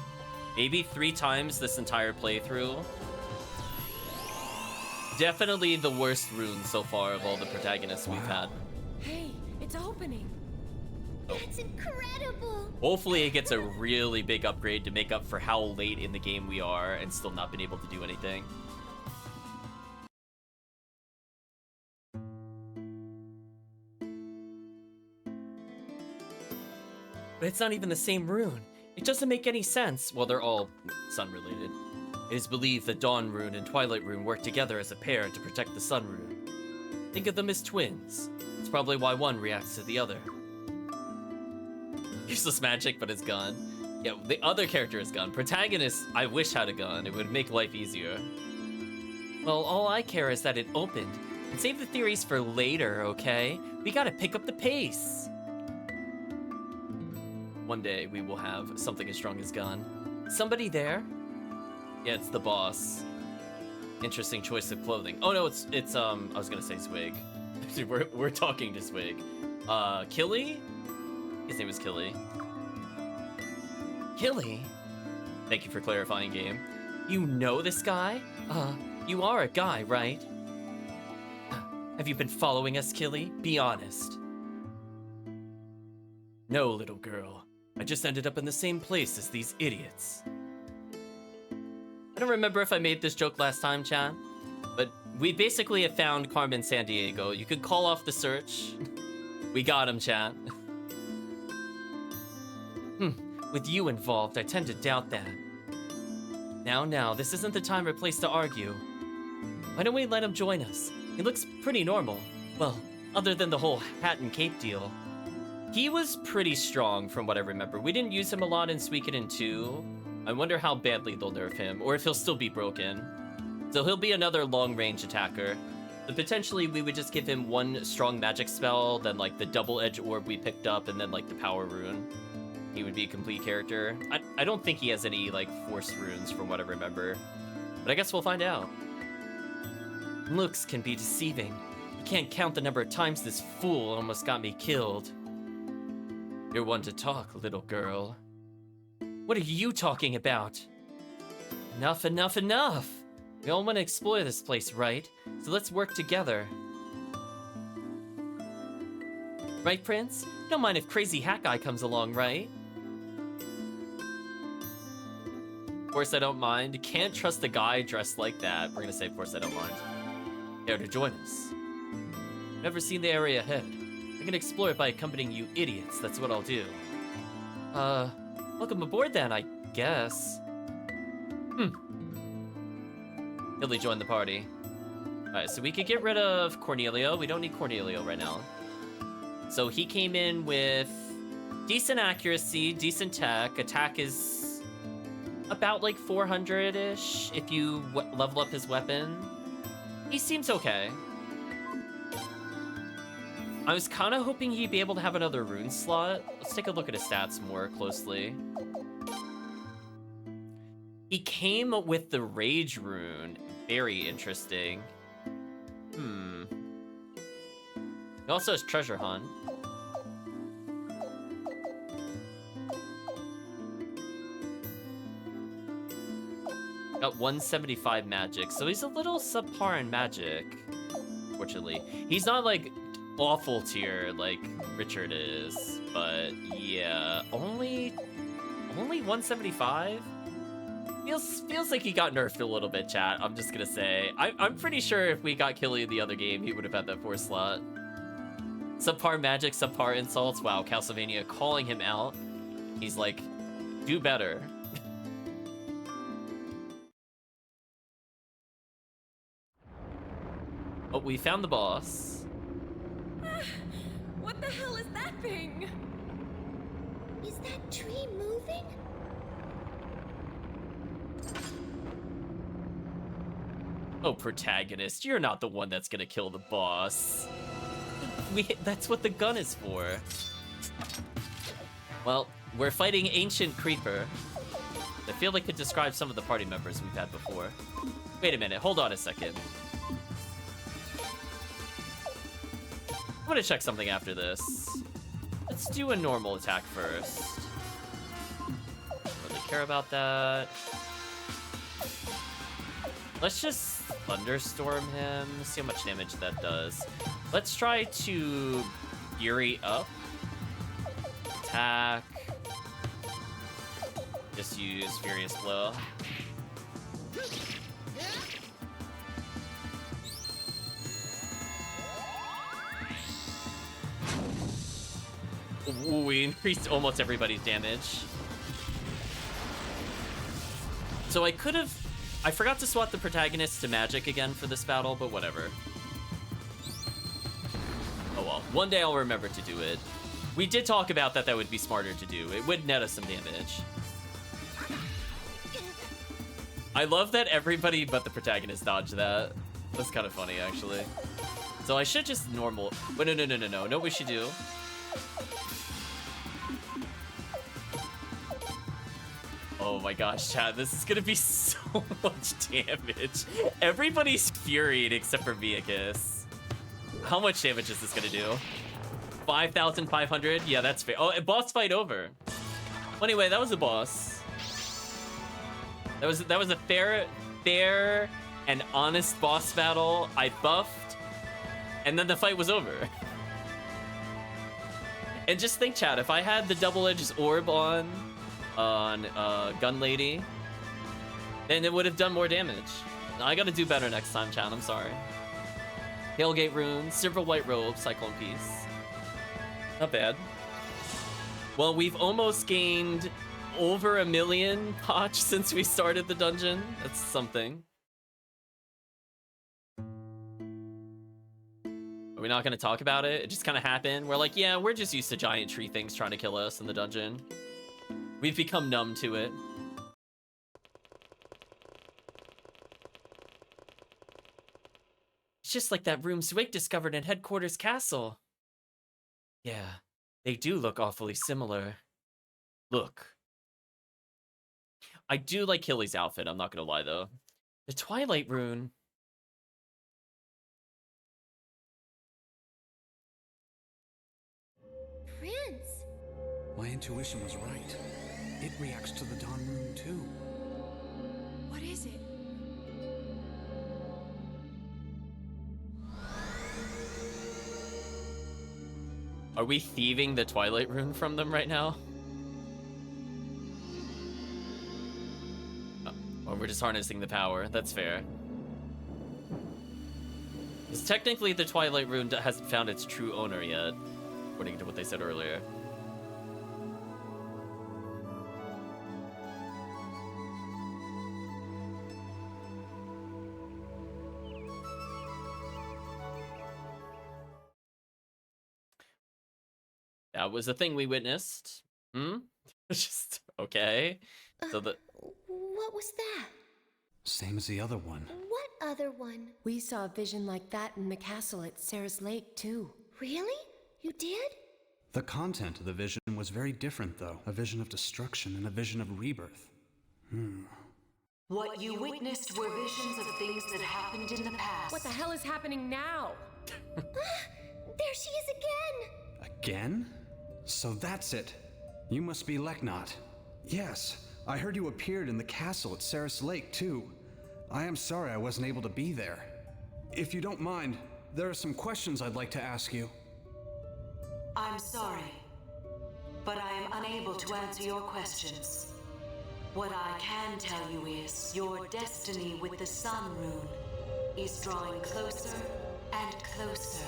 maybe 3 times this entire playthrough. Definitely the worst rune so far of all the protagonists we've had. Hey, it's opening. That's incredible! Hopefully it gets a really big upgrade to make up for how late in the game we are and still not been able to do anything. But it's not even the same rune. It doesn't make any sense. Well, they're all sun-related. It is believed that Dawn rune and Twilight rune work together as a pair to protect the Sun rune. Think of them as twins. It's probably why one reacts to the other. Useless magic, but it's gone. Yeah, the other character is gone. Protagonist, I wish had a gun. It would make life easier. Well, all I care is that it opened. And save the theories for later, okay? We gotta pick up the pace. One day we will have something as strong as gun. Somebody there? Yeah, it's the boss. Interesting choice of clothing. Oh no, it's I was gonna say Swig. we're talking to Swig. Killy? His name is Killy. Killy? Thank you for clarifying, game. You know this guy? You are a guy, right? Have you been following us, Killy? Be honest. No, little girl. I just ended up in the same place as these idiots. I don't remember if I made this joke last time, chat, but we basically have found Carmen Sandiego. You could call off the search. We got him, chat. With you involved, I tend to doubt that. Now, this isn't the time or place to argue. Why don't we let him join us? He looks pretty normal. Well, other than the whole hat and cape deal. He was pretty strong from what I remember. We didn't use him a lot in Suikoden 2. I wonder how badly they'll nerf him, or if he'll still be broken. So he'll be another long-range attacker. But potentially we would just give him one strong magic spell, then like the double-edged orb we picked up, and then like the power rune. He would be a complete character. I don't think he has any like force runes from what I remember. But I guess we'll find out. Looks can be deceiving. You can't count the number of times this fool almost got me killed. You're one to talk, little girl. What are you talking about? Enough! We all want to explore this place, right? So let's work together. Right, Prince? Don't mind if crazy hat guy comes along, right? Of course I don't mind. Can't trust a guy dressed like that. We're gonna say, of course I don't mind. There to join us. Never seen the area ahead. I can explore it by accompanying you idiots. That's what I'll do. Welcome aboard then, I guess. Billy joined the party. Alright, so we could get rid of Cornelio. We don't need Cornelio right now. So he came in with decent accuracy, decent tech. Attack is about like 400-ish if you level up his weapon. He seems okay. I was kind of hoping he'd be able to have another rune slot. Let's take a look at his stats more closely. He came with the Rage rune. Very interesting. He also has Treasure Hunt. Got 175 magic, so he's a little subpar in magic, fortunately. He's not like awful tier like Richard is, but yeah, only 175? Feels like he got nerfed a little bit, chat. I'm just gonna say. I'm pretty sure if we got Killy in the other game, he would have had that 4 slot. Subpar magic, subpar insults. Wow, Castlevania calling him out. He's like, do better. Oh, we found the boss. What the hell is that thing? Is that tree moving? Oh, protagonist, you're not the one that's gonna kill the boss. That's what the gun is for. Well, we're fighting Ancient Creeper. I feel like it describes some of the party members we've had before. Wait a minute, hold on a second. I'm gonna check something after this. Let's do a normal attack first. Don't really care about that. Let's just thunderstorm him, see how much damage that does. Let's try to Fury up. Attack. Just use Furious Blow. Ooh, we increased almost everybody's damage. So I forgot to swap the protagonist to magic again for this battle, but whatever. Oh well, one day I'll remember to do it. We did talk about that would be smarter to do. It would net us some damage. I love that everybody but the protagonist dodged that. That's kind of funny, actually. So I should just normal... Wait, no. Know what we should do? Oh my gosh, chat, this is gonna be so much damage. Everybody's furied except for Viacus. How much damage is this gonna do? 5,500? Yeah, that's fair. Oh, boss fight over. Well, anyway, that was the boss. That was a fair and honest boss battle. I buffed, and then the fight was over. And just think, chat, if I had the double-edged orb on Gun Lady, then it would have done more damage. I gotta do better next time, chat. I'm sorry. Tailgate Rune, Silver White Robe, Cyclone Piece. Not bad. Well, we've almost gained over 1 million potch since we started the dungeon. That's something. Are we not going to talk about it? It just kind of happened. We're like, yeah, we're just used to giant tree things trying to kill us in the dungeon. We've become numb to it. It's just like that room Zwig discovered in Headquarters Castle. Yeah, they do look awfully similar. Look. I do like Hilly's outfit, I'm not gonna lie though. The Twilight Rune. Prince. My intuition was right. It reacts to the Dawn Rune too. What is it? Are we thieving the Twilight Rune from them right now? Or we're just harnessing the power. That's fair. Because technically the Twilight Rune hasn't found its true owner yet, according to what they said earlier. That was a thing we witnessed. Just, okay. So the... What was that? Same as the other one. What other one? We saw a vision like that in the castle at Sarah's Lake, too. Really? You did? The content of the vision was very different, though. A vision of destruction and a vision of rebirth. What you witnessed were visions of things that happened in the past. What the hell is happening now? There she is again! Again? So that's it. You must be Leknot. Yes, I heard you appeared in the castle at Saris Lake, too. I am sorry I wasn't able to be there. If you don't mind, there are some questions I'd like to ask you. I'm sorry, but I am unable to answer your questions. What I can tell you is your destiny with the Sun Rune is drawing closer and closer.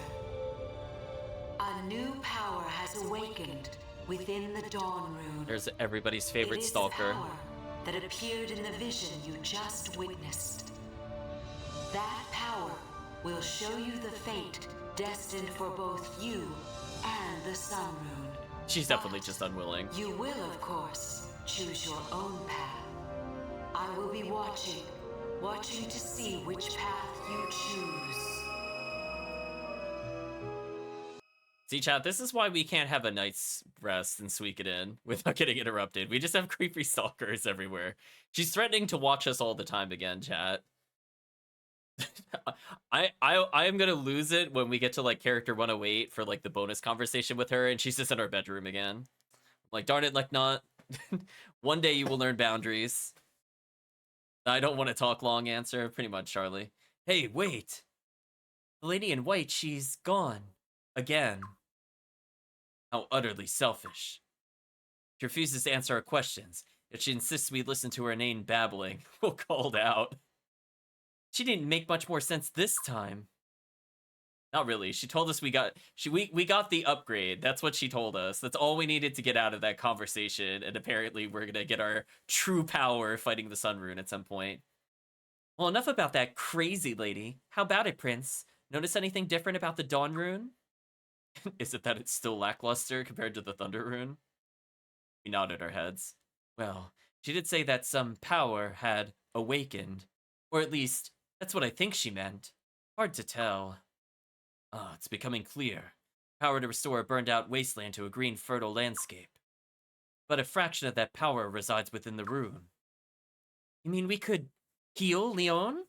A new power has awakened within the Dawn Rune. There's everybody's favorite stalker. It is power that appeared in the vision you just witnessed. That power will show you the fate destined for both you and the Sun Rune. She's definitely just unwilling. You will, of course, choose your own path. I will be watching to see which path you choose. See, chat, this is why we can't have a night's rest in Suikoden without getting interrupted. We just have creepy stalkers everywhere. She's threatening to watch us all the time again, chat. I am gonna lose it when we get to like character 108 for like the bonus conversation with her and she's just in our bedroom again. Like, darn it, like not. One day you will learn boundaries. I don't want to talk long answer. Pretty much, Charlie. Hey, wait. The lady in white, she's gone. Again. How utterly selfish. She refuses to answer our questions, yet she insists we listen to her inane babbling. We're called out. She didn't make much more sense this time. Not really. She told us we got the upgrade. That's what she told us. That's all we needed to get out of that conversation. And apparently we're gonna get our true power fighting the Sun Rune at some point. Well, enough about that crazy lady. How about it, Prince? Notice anything different about the Dawn Rune? Is it that it's still lackluster compared to the Thunder Rune? We nodded our heads. Well, she did say that some power had awakened. Or at least, that's what I think she meant. Hard to tell. Ah, it's becoming clear. Power to restore a burned-out wasteland to a green, fertile landscape. But a fraction of that power resides within the rune. You mean we could heal Leon?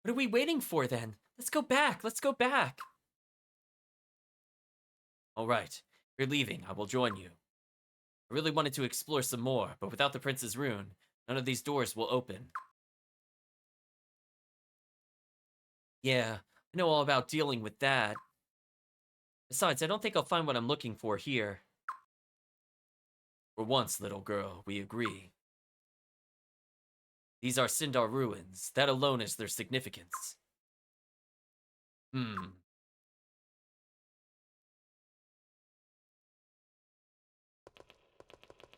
What are we waiting for, then? Let's go back! Let's go back! All right. You're leaving. I will join you. I really wanted to explore some more, but without the Prince's rune, none of these doors will open. Yeah, I know all about dealing with that. Besides, I don't think I'll find what I'm looking for here. For once, little girl, we agree. These are Sindar ruins. That alone is their significance.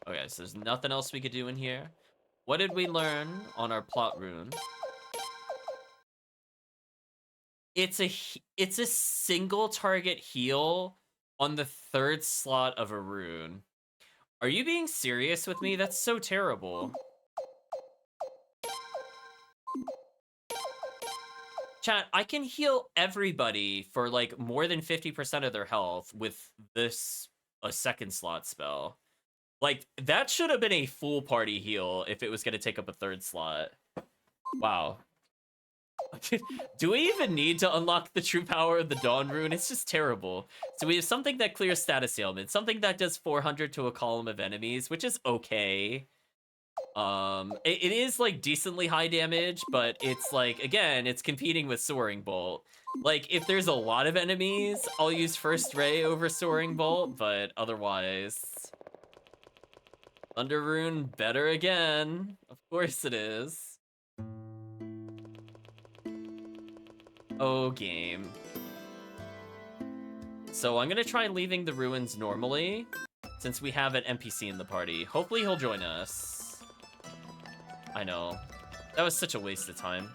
Okay, so there's nothing else we could do in here. What did we learn on our plot rune? It's a single target heal on the 3rd slot of a rune. Are you being serious with me? That's so terrible. Chat, I can heal everybody for like more than 50% of their health with this a 2nd slot spell. Like, that should have been a full party heal if it was going to take up a 3rd slot. Wow. Do we even need to unlock the true power of the Dawn rune? It's just terrible. So we have something that clears status ailments, something that does 400 to a column of enemies, which is okay. It is like decently high damage, but it's like, again, it's competing with Soaring Bolt. Like, if there's a lot of enemies, I'll use First Ray over Soaring Bolt, but otherwise... Thunder Rune, better again. Of course it is. Oh, game. So I'm gonna try leaving the ruins normally, since we have an NPC in the party. Hopefully he'll join us. I know. That was such a waste of time.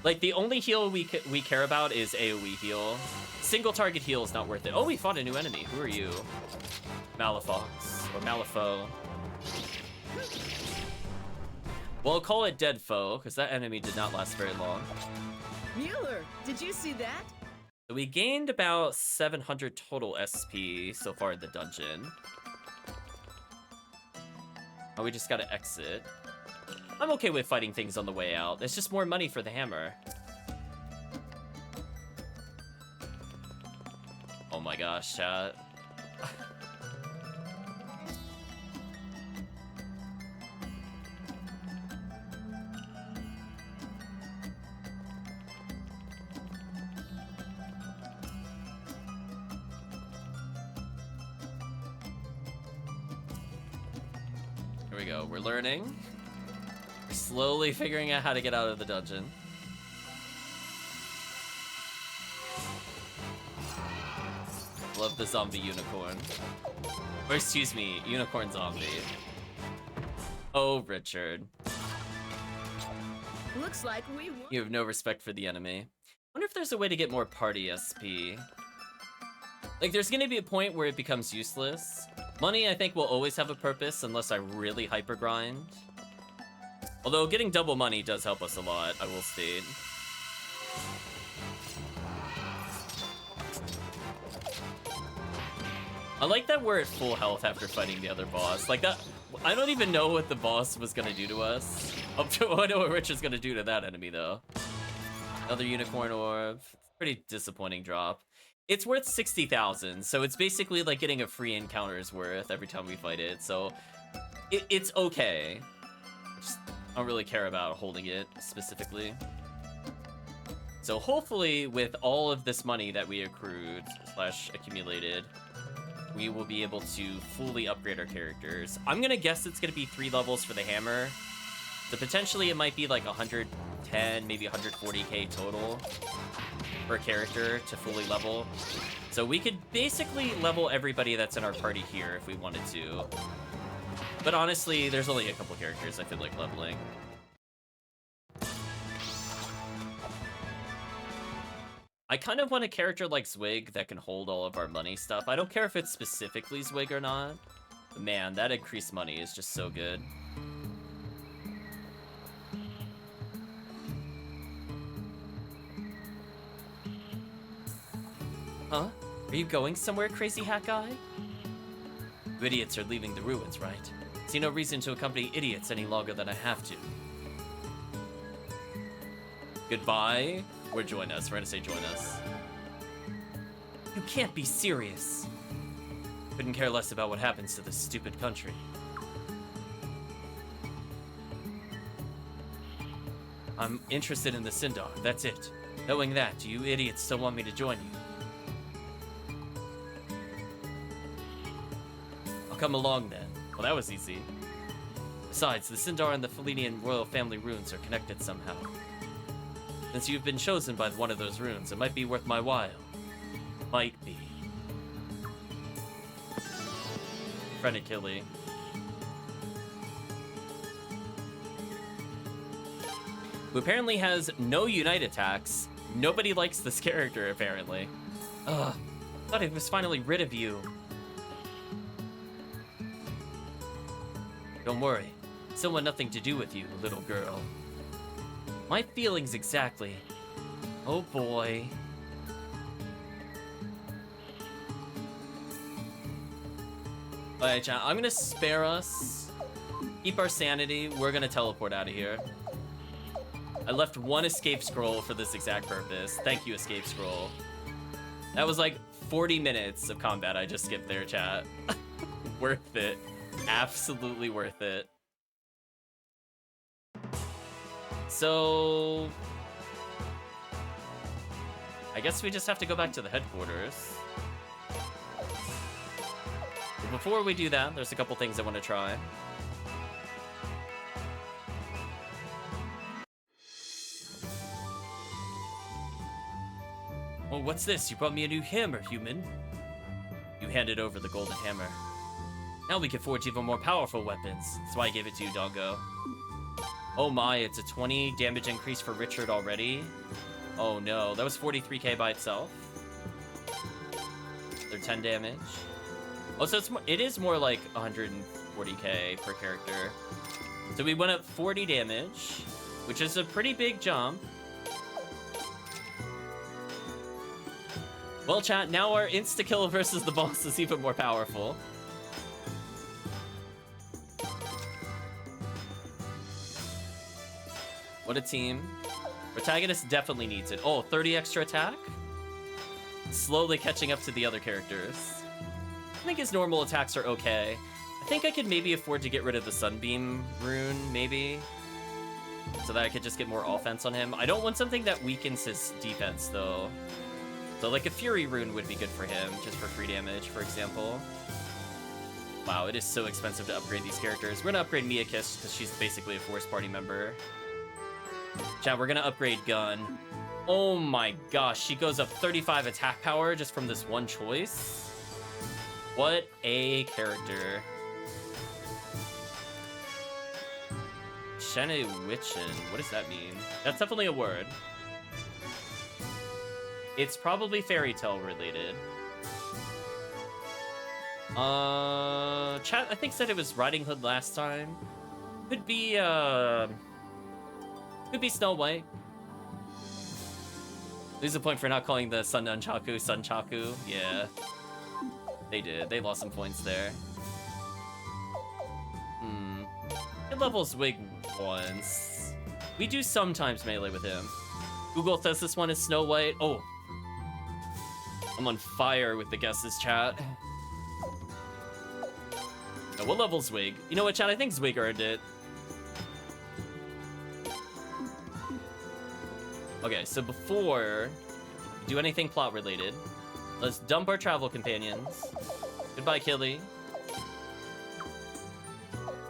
Like, the only heal we care about is AoE heal. Single target heal is not worth it. Oh, we fought a new enemy. Who are you? Malafox. Or Malifaux. We'll call it Dead Foe, because that enemy did not last very long. Mueller, did you see that? So we gained about 700 total SP so far in the dungeon. Oh, we just gotta exit. I'm okay with fighting things on the way out. It's just more money for the hammer. Oh my gosh, chat. Here we go. We're learning. We're slowly figuring out how to get out of the dungeon. Love the zombie unicorn. Or excuse me, unicorn zombie. Oh, Richard. Looks like we won. You have no respect for the enemy. Wonder if there's a way to get more party SP. Like, there's gonna be a point where it becomes useless. Money, I think, will always have a purpose unless I really hyper grind. Although getting double money does help us a lot, I will state. I like that we're at full health after fighting the other boss. Like that, I don't even know what the boss was gonna do to us. I know what Richard's gonna do to that enemy though. Another unicorn orb. Pretty disappointing drop. It's worth 60,000, so it's basically like getting a free encounter's worth every time we fight it. So it's okay. I just don't really care about holding it specifically. So hopefully with all of this money that we accrued / accumulated, we will be able to fully upgrade our characters. I'm gonna guess it's gonna be 3 levels for the hammer. So potentially it might be like 110, maybe 140k total per character to fully level. So we could basically level everybody that's in our party here if we wanted to. But honestly, there's only a couple characters I feel like leveling. I kind of want a character like Zwig that can hold all of our money stuff. I don't care if it's specifically Zwig or not. But man, that increased money is just so good. Huh? Are you going somewhere, crazy hat guy? You idiots are leaving the ruins, right? See no reason to accompany idiots any longer than I have to. Goodbye, or join us. We're gonna say join us. You can't be serious. Couldn't care less about what happens to this stupid country. I'm interested in the Sindar, that's it. Knowing that, do you idiots still want me to join you? I'll come along then. Well, that was easy. Besides, the Sindar and the Felinian royal family runes are connected somehow. Since you've been chosen by one of those runes, it might be worth my while. Might be. Friend Achille. who apparently has no unite attacks. Nobody likes this character, apparently. Ugh, thought I was finally rid of you. Don't worry, still want nothing to do with you, little girl. My feelings exactly. Oh boy. Alright, chat, I'm gonna spare us. Keep our sanity. We're gonna teleport out of here. I left one escape scroll for this exact purpose. Thank you, escape scroll. That was like 40 minutes of combat I just skipped there, chat. Worth it. Absolutely worth it. So... I guess we just have to go back to the headquarters. But before we do that, there's a couple things I want to try. Oh, what's this? You brought me a new hammer, human. You handed over the golden hammer. Now we can forge even more powerful weapons. That's why I gave it to you, doggo. Oh my, it's a 20 damage increase for Richard already. Oh no, that was 43k by itself. They're 10 damage. Oh, so it is more like 140k per character. So we went up 40 damage, which is a pretty big jump. Well, chat, now our insta-kill versus the boss is even more powerful. What a team. Protagonist definitely needs it. Oh, 30 extra attack? Slowly catching up to the other characters. I think his normal attacks are okay. I think I could maybe afford to get rid of the Sunbeam rune, maybe. So that I could just get more offense on him. I don't want something that weakens his defense, though. So like a Fury rune would be good for him, just for free damage, for example. Wow, it is so expensive to upgrade these characters. We're gonna upgrade Miyakis because she's basically a Force Party member. Chat, we're gonna upgrade Gun. Oh my gosh, she goes up 35 attack power just from this one choice. What a character. Shene Witchin, what does that mean? That's definitely a word. It's probably fairy tale related. Chat, I think said it was Riding Hood last time. Could be Snow White. Lose a point for not calling the Sun Nunchaku Sunchaku. Yeah. They did. They lost some points there. It levels Wig once. We do sometimes melee with him. Google says this one is Snow White. Oh. I'm on fire with the guesses, chat. Now, what level's Zwig? You know what, chat? I think Zwig earned it. Okay, so before we do anything plot related, let's dump our travel companions. Goodbye, Killy.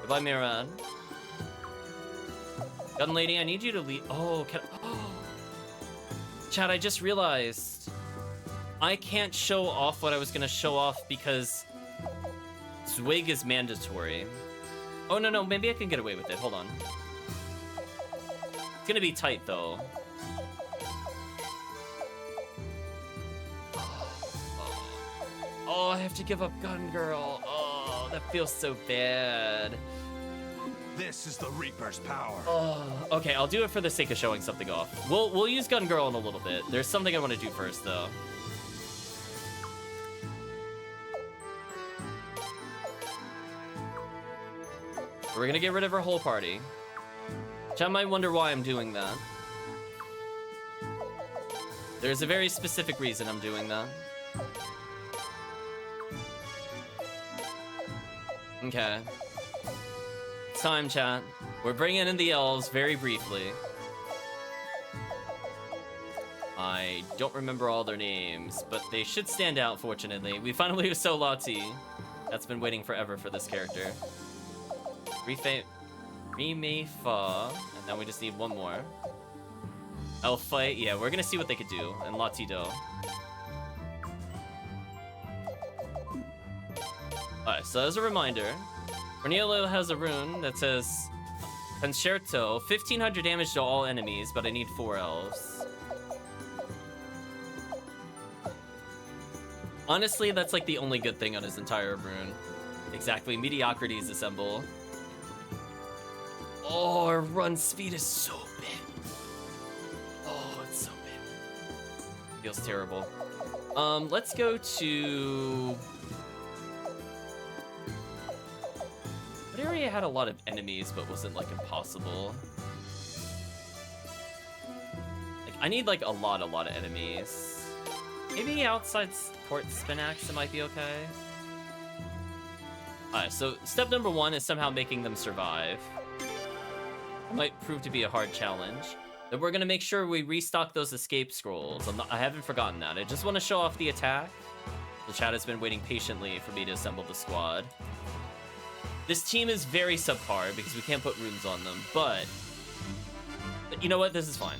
Goodbye, Miran. Gun Lady, I need you to leave. Oh, can oh. Chat, I just realized I can't show off what I was gonna show off because Zwig is mandatory. Oh, no, maybe I can get away with it. Hold on. It's gonna be tight, though. Oh, I have to give up Gun Girl. Oh, that feels so bad. This is the Reaper's power. Oh, okay, I'll do it for the sake of showing something off. We'll use Gun Girl in a little bit. There's something I want to do first, though. We're gonna get rid of her whole party. Chat might wonder why I'm doing that. There's a very specific reason I'm doing that. Okay. It's time, chat. We're bringing in the elves very briefly. I don't remember all their names, but they should stand out, fortunately. We finally have Solati. That's been waiting forever for this character. Rime Fa, and now we just need one more. Elf Fight, yeah, we're gonna see what they could do, and Latido. Alright, so as a reminder, Cornelio has a rune that says Concerto, 1500 damage to all enemies, but I need 4 elves. Honestly, that's like the only good thing on his entire rune. Exactly, mediocrities assemble. Oh, our run speed is so big. Oh, it's so big. Feels terrible. Let's go to... What area had a lot of enemies but wasn't like impossible? Like, I need like a lot of enemies. Maybe outside Port Spinax it might be okay. Alright, so step number 1 is somehow making them survive. It might prove to be a hard challenge. Then we're gonna make sure we restock those escape scrolls. I haven't forgotten that. I just want to show off the attack. The chat has been waiting patiently for me to assemble the squad. This team is very subpar because we can't put runes on them, but you know what? This is fine.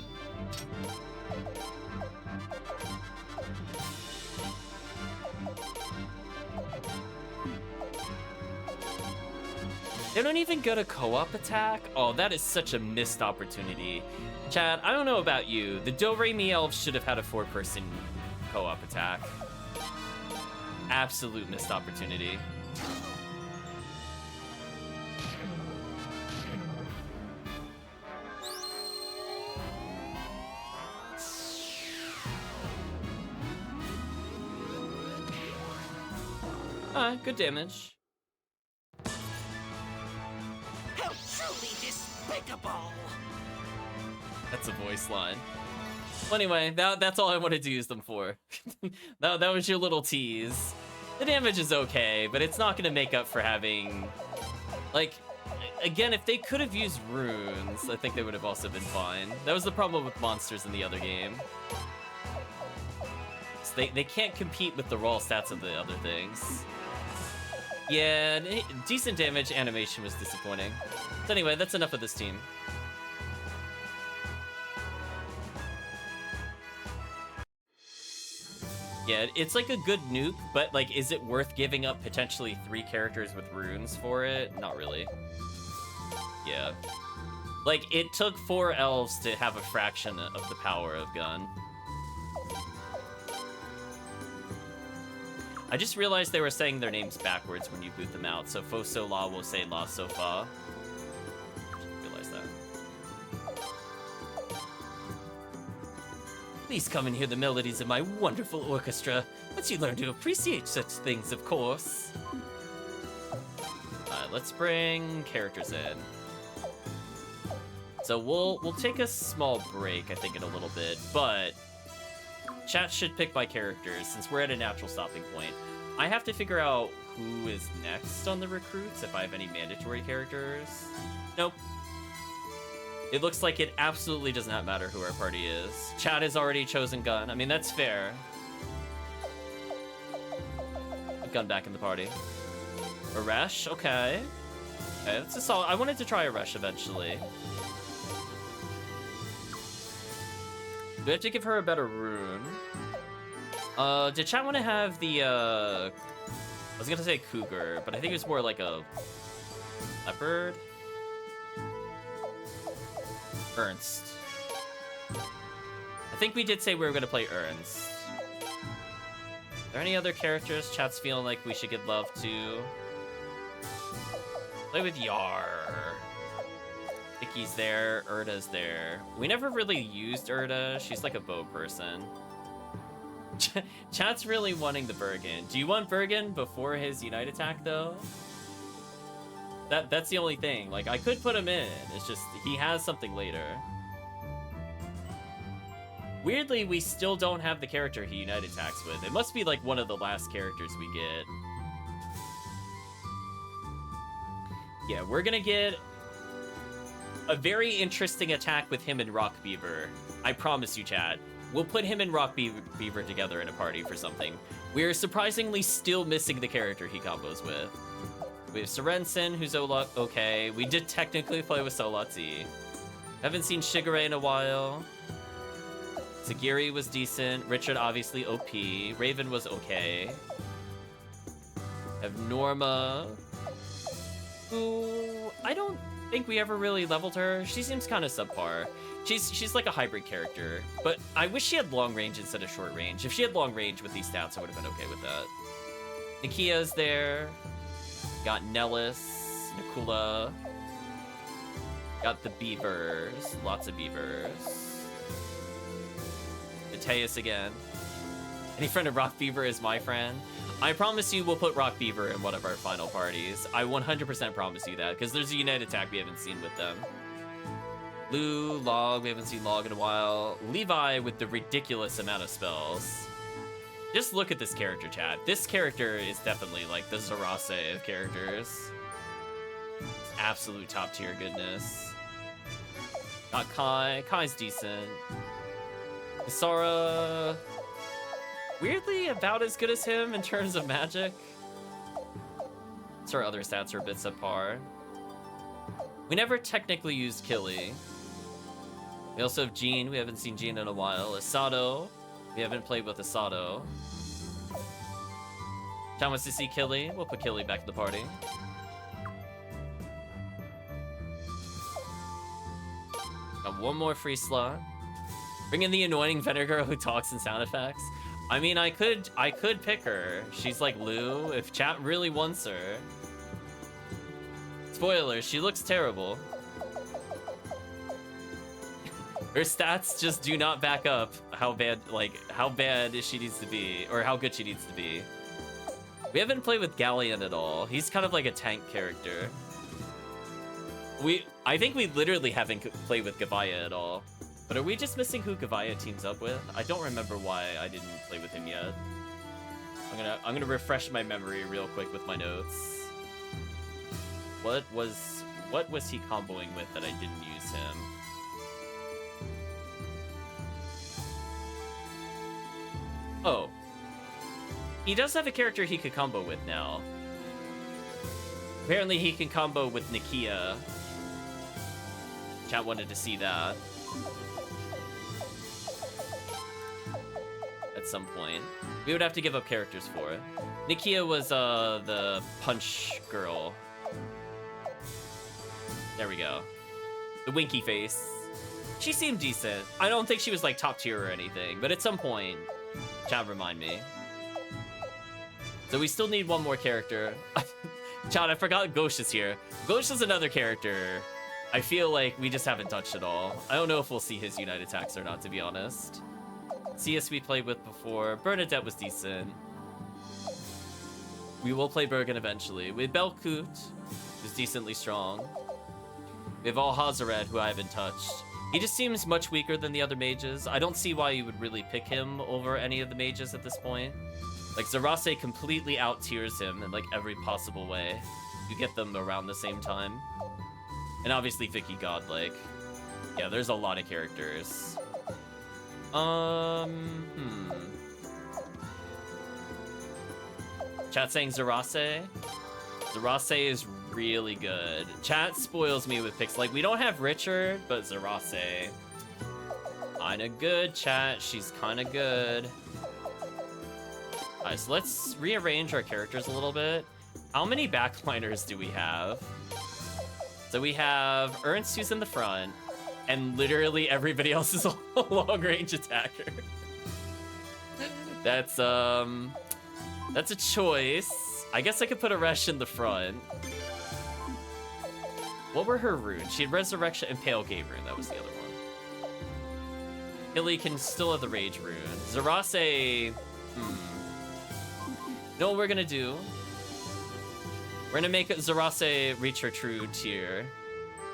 They don't even get a co-op attack? Oh, that is such a missed opportunity. Chat, I don't know about you. The Do-Re-Mi elves should have had a 4-person co-op attack. Absolute missed opportunity. Alright, good damage. How truly despicable! That's a voice line. Well, anyway, that's all I wanted to use them for. that was your little tease. The damage is okay, but it's not gonna make up for having... Like, again, if they could have used runes, I think they would have also been fine. That was the problem with monsters in the other game. So they can't compete with the raw stats of the other things. Yeah, decent damage animation was disappointing. So anyway, that's enough of this team. Yeah, it's like a good nuke, but like, is it worth giving up potentially 3 characters with runes for it? Not really. Yeah. Like, it took 4 elves to have a fraction of the power of gun. I just realized they were saying their names backwards when you boot them out, so Fo So La will say La So Fa. Realize that. Please come and hear the melodies of my wonderful orchestra. Once you learn to appreciate such things, of course. Alright, let's bring characters in. So we'll take a small break, I think, in a little bit, but chat should pick my characters since we're at a natural stopping point. I have to figure out who is next on the recruits, if I have any mandatory characters. Nope. It looks like it absolutely does not matter who our party is. Chat has already chosen Gun. I mean, that's fair. Put Gun back in the party. Aresh, okay. Okay, that's a solid. I wanted to try Aresh eventually. Do we have to give her a better rune? Did chat want to have the, I was gonna say cougar, but I think it's more like a leopard? Ernst. I think we did say we were gonna play Ernst. Are there any other characters chat's feeling like we should give love to? Play with Yar. Vicky's there, Erda's there. We never really used Erda. She's like a bow person. Chat's really wanting the Bergen. Do you want Bergen before his Unite attack, though? That's the only thing. Like, I could put him in. It's just, he has something later. Weirdly, we still don't have the character he Unite attacks with. It must be, like, one of the last characters we get. Yeah, we're gonna get a very interesting attack with him and Rock Beaver. I promise you, chat. We'll put him and Rock Beaver together in a party for something. We're surprisingly still missing the character he combos with. We have Sorensen, who's okay. We did technically play with Solatzi. Haven't seen Shigure in a while. Sagiri was decent. Richard, obviously, OP. Raven was okay. Have Norma, who I don't think we ever really leveled her. She seems kind of subpar. She's like a hybrid character, but I wish she had long range instead of short range. If she had long range with these stats, I would have been okay with that. Nikia's there. Got Nellis, Nikula. Got the beavers, lots of beavers. Mateus again. Any friend of Rock Beaver is my friend. I promise you we'll put Rock Beaver in one of our final parties. I 100% promise you that, because there's a United attack we haven't seen with them. Lou, Log, we haven't seen Log in a while. Levi with the ridiculous amount of spells. Just look at this character, chat. This character is definitely like the Zarase of characters. Absolute top tier goodness. Got Kai. Kai's decent. Isara, weirdly about as good as him in terms of magic. So our other stats are a bit subpar. We never technically used Killy. We also have Jean. We haven't seen Jean in a while. Asado. We haven't played with Asado. Chan wants to see Killy. We'll put Killy back in the party. Got one more free slot. Bring in the annoying vendor girl who talks in sound effects. I mean, I could pick her. She's like Lou, if chat really wants her. Spoiler, she looks terrible. Her stats just do not back up how bad she needs to be, or how good she needs to be. We haven't played with Galleon at all. He's kind of like a tank character. I think we literally haven't played with Gavaya at all. But are we just missing who Gavaya teams up with? I don't remember why I didn't play with him yet. I'm gonna refresh my memory real quick with my notes. What was he comboing with that I didn't use him? Oh. He does have a character he could combo with now. Apparently he can combo with Nikia. Chat wanted to see that. At some point. We would have to give up characters for it. Nikia was the punch girl. There we go. The winky face. She seemed decent. I don't think she was like top tier or anything, but at some point, chat remind me. So we still need one more character. Chat, I forgot Ghosh is here. Ghosh is another character I feel like we just haven't touched at all. I don't know if we'll see his Unite attacks or not, to be honest. CS we played with before. Bernadette was decent. We will play Bergen eventually. With Belkut, who's decently strong. We have Al-Hazaret, who I haven't touched. He just seems much weaker than the other mages. I don't see why you would really pick him over any of the mages at this point. Like, Zarase completely out-tiers him in, like, every possible way. You get them around the same time. And obviously Vicky Godlike. Yeah, there's a lot of characters. Chat saying Zarase. Zarase is really good. Chat spoils me with picks. Like, we don't have Richard, but Zarase. Kinda good, chat. She's kinda good. Alright, so let's rearrange our characters a little bit. How many backliners do we have? So we have Ernst, who's in the front, and literally everybody else is a long-range attacker. That's a choice. I guess I could put Aresh in the front. What were her runes? She had Resurrection and Pale Gate rune. That was the other one. Hilly can still have the Rage rune. Zarase... You know what we're gonna do? We're gonna make Zarase reach her true tier.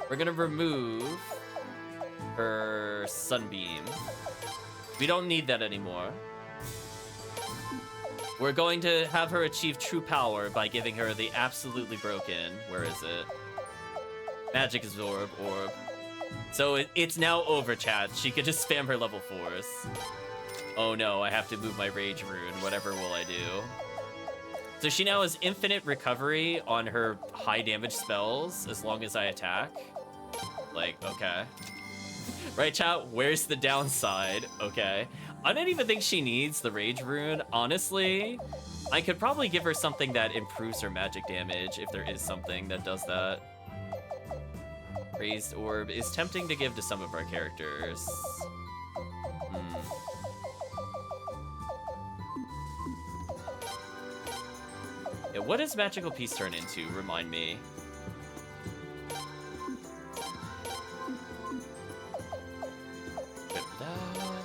We're gonna remove her Sunbeam. We don't need that anymore. We're going to have her achieve true power by giving her the absolutely broken, where is it? Magic Absorb Orb. So it's now over, chat. She could just spam her level 4s. Oh no, I have to move my Rage rune. Whatever will I do? So she now has infinite recovery on her high damage spells as long as I attack. Like, okay. Right, chat? Where's the downside? Okay. I don't even think she needs the Rage rune. Honestly, I could probably give her something that improves her magic damage if there is something that does that. Raised Orb is tempting to give to some of our characters. Yeah, what does Magical Piece turn into? Remind me. Get that.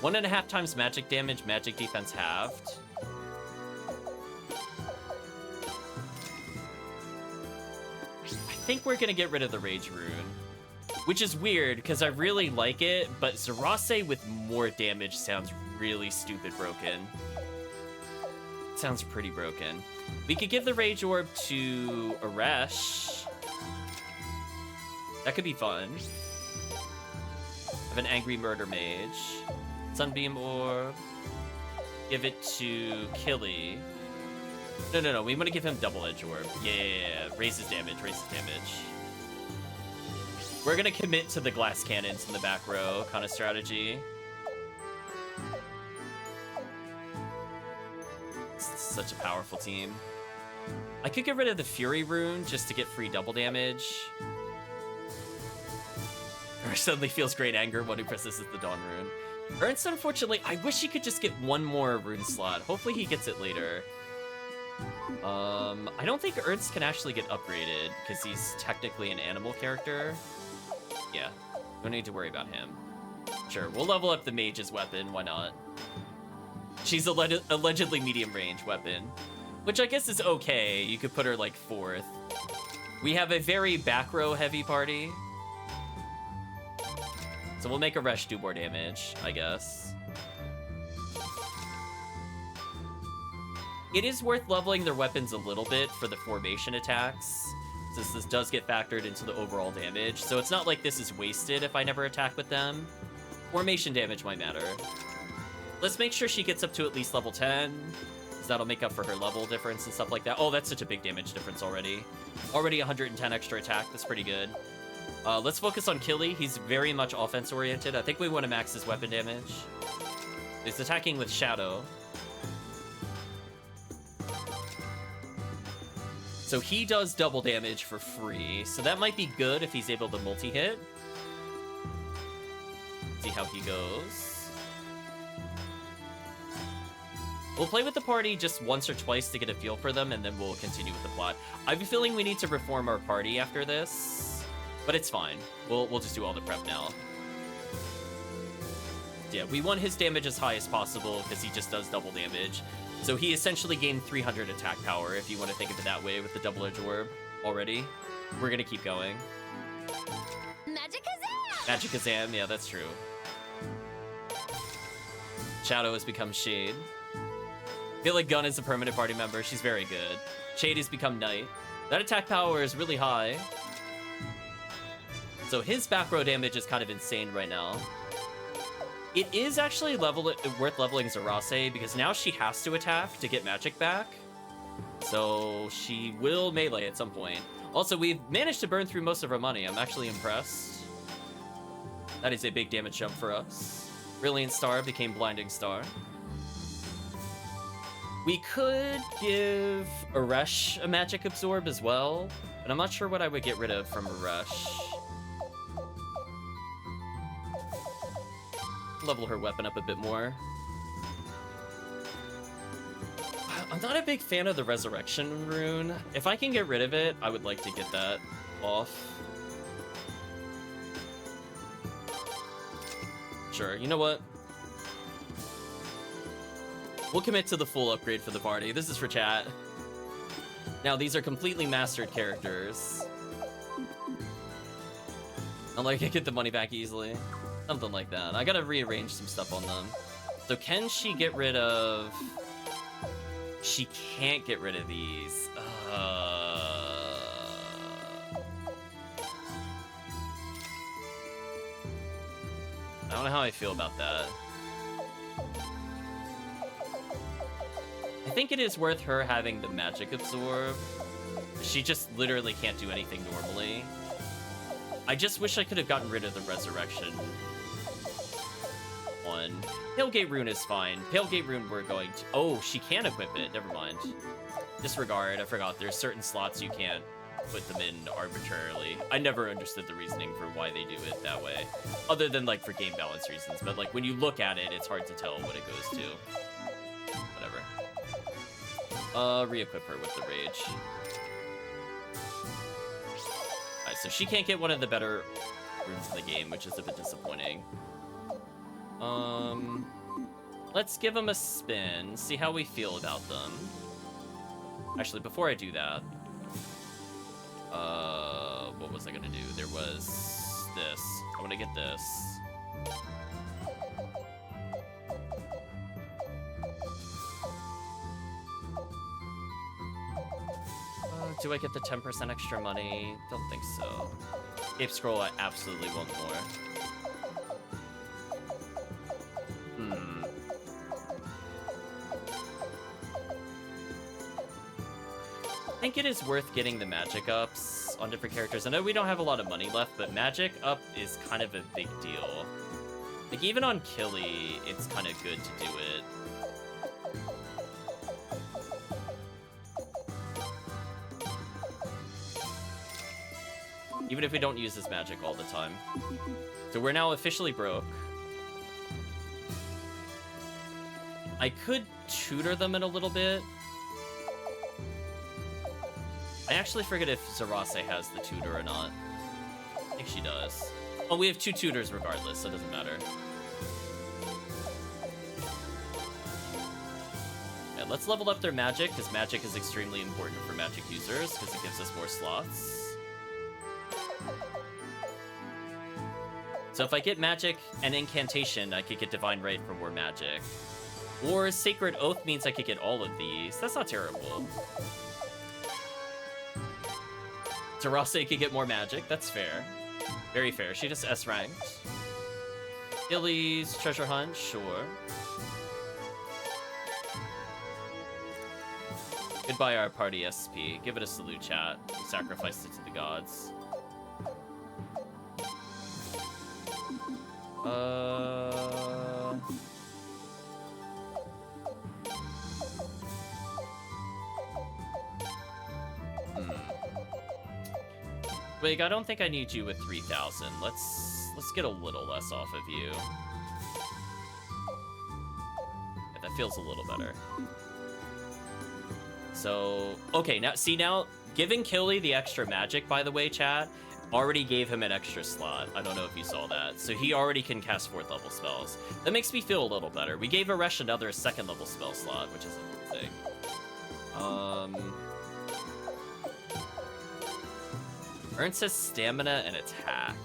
1.5 times magic damage, magic defense halved. I think we're gonna get rid of the Rage Rune. Which is weird, because I really like it, but Zarase with more damage sounds really stupid broken. Sounds pretty broken. We could give the Rage Orb to Aresh. That could be fun. Have an Angry Murder Mage. Sunbeam Orb. Give it to Killy. No. We want to give him Double Edge Orb. Yeah. Raises damage. We're going to commit to the glass cannons in the back row kind of strategy. It's such a powerful team. I could get rid of the Fury Rune just to get free double damage. Or suddenly feels great anger when he presses the Dawn Rune. Ernst, unfortunately, I wish he could just get one more rune slot. Hopefully he gets it later. I don't think Ernst can actually get upgraded because he's technically an animal character. Yeah, don't need to worry about him. Sure, we'll level up the mage's weapon, why not? She's allegedly medium range weapon, which I guess is okay. You could put her like 4th. We have a very back row heavy party. So we'll make Aresh do more damage, I guess. It is worth leveling their weapons a little bit for the formation attacks, since this does get factored into the overall damage. So it's not like this is wasted if I never attack with them. Formation damage might matter. Let's make sure she gets up to at least level 10, because that'll make up for her level difference and stuff like that. Oh, that's such a big damage difference already. Already 110 extra attack, that's pretty good. Let's focus on Killy. He's very much offense-oriented. I think we want to max his weapon damage. He's attacking with Shadow. So he does double damage for free. So that might be good if he's able to multi-hit. See how he goes. We'll play with the party just once or twice to get a feel for them, and then we'll continue with the plot. I have a feeling we need to reform our party after this, but it's fine. We'll just do all the prep now. Yeah, we want his damage as high as possible because he just does double damage. So he essentially gained 300 attack power, if you want to think of it that way, with the double edge orb already. We're gonna keep going. Magikazam! Magikazam, yeah, that's true. Shadow has become Shade. I feel like Gun is a permanent party member. She's very good. Shade has become Knight. That attack power is really high. So his back row damage is kind of insane right now. It is actually worth leveling Zarase because now she has to attack to get magic back. So she will melee at some point. Also, we've managed to burn through most of our money. I'm actually impressed. That is a big damage jump for us. Brilliant Star became Blinding Star. We could give Aresh a magic absorb as well, but I'm not sure what I would get rid of from Aresh. Level her weapon up a bit more. I'm not a big fan of the Resurrection rune. If I can get rid of it, I would like to get that off. Sure, you know what? We'll commit to the full upgrade for the party. This is for chat. Now, these are completely mastered characters. I'm like, I get the money back easily. Something like that. I gotta rearrange some stuff on them. So can she get rid of... She can't get rid of these. I don't know how I feel about that. I think it is worth her having the magic absorb. She just literally can't do anything normally. I just wish I could have gotten rid of the resurrection one. Tailgate Rune is fine. Tailgate Rune we're going to... Oh, she can equip it. Never mind. Disregard. I forgot. There's certain slots you can't put them in arbitrarily. I never understood the reasoning for why they do it that way, other than like for game balance reasons. But like when you look at it, it's hard to tell what it goes to. Whatever. Re-equip her with the rage. Alright, so she can't get one of the better runes in the game, which is a bit disappointing. Let's give them a spin, see how we feel about them. Actually, before I do that, what was I gonna do? There was this. I want to get this. Do I get the 10% extra money? Don't think so. Cape Scroll, I absolutely want more. I think it is worth getting the magic ups on different characters. I know we don't have a lot of money left, but magic up is kind of a big deal. Like, even on Killy, it's kind of good to do it. Even if we don't use this magic all the time. So we're now officially broke. I could tutor them in a little bit. I actually forget if Zarase has the tutor or not. I think she does. Oh, we have 2 tutors regardless, so it doesn't matter. Yeah, let's level up their magic, because magic is extremely important for magic users, because it gives us more slots. So if I get magic and incantation, I could get divine right for more magic. Or sacred oath means I could get all of these. That's not terrible. Zarase could get more magic. That's fair. Very fair. She just S ranked. Illy's treasure hunt, sure. Goodbye, our party SP. Give it a salute, chat. We sacrificed it to the gods. Wait, I don't think I need you with 3,000. Let's get a little less off of you. Yeah, that feels a little better. So, okay, now giving Killy the extra magic, by the way, chat, already gave him an extra slot. I don't know if you saw that. So he already can cast 4th level spells. That makes me feel a little better. We gave Aresh another 2nd level spell slot, which is a good thing. Ern says stamina and attack.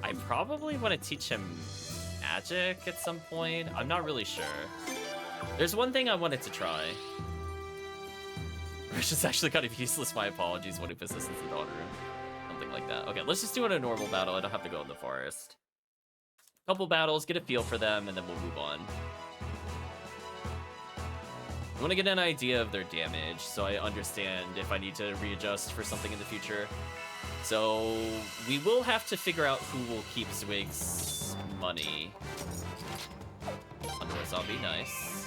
I probably want to teach him magic at some point. I'm not really sure. There's one thing I wanted to try. Which is actually kind of useless. My apologies. What if assistance in daughter room? Something like that. Okay, let's just do it in a normal battle. I don't have to go in the forest. Couple battles, get a feel for them, and then we'll move on. I want to get an idea of their damage, so I understand if I need to readjust for something in the future. So we will have to figure out who will keep Zwig's money. Underworld zombie, nice.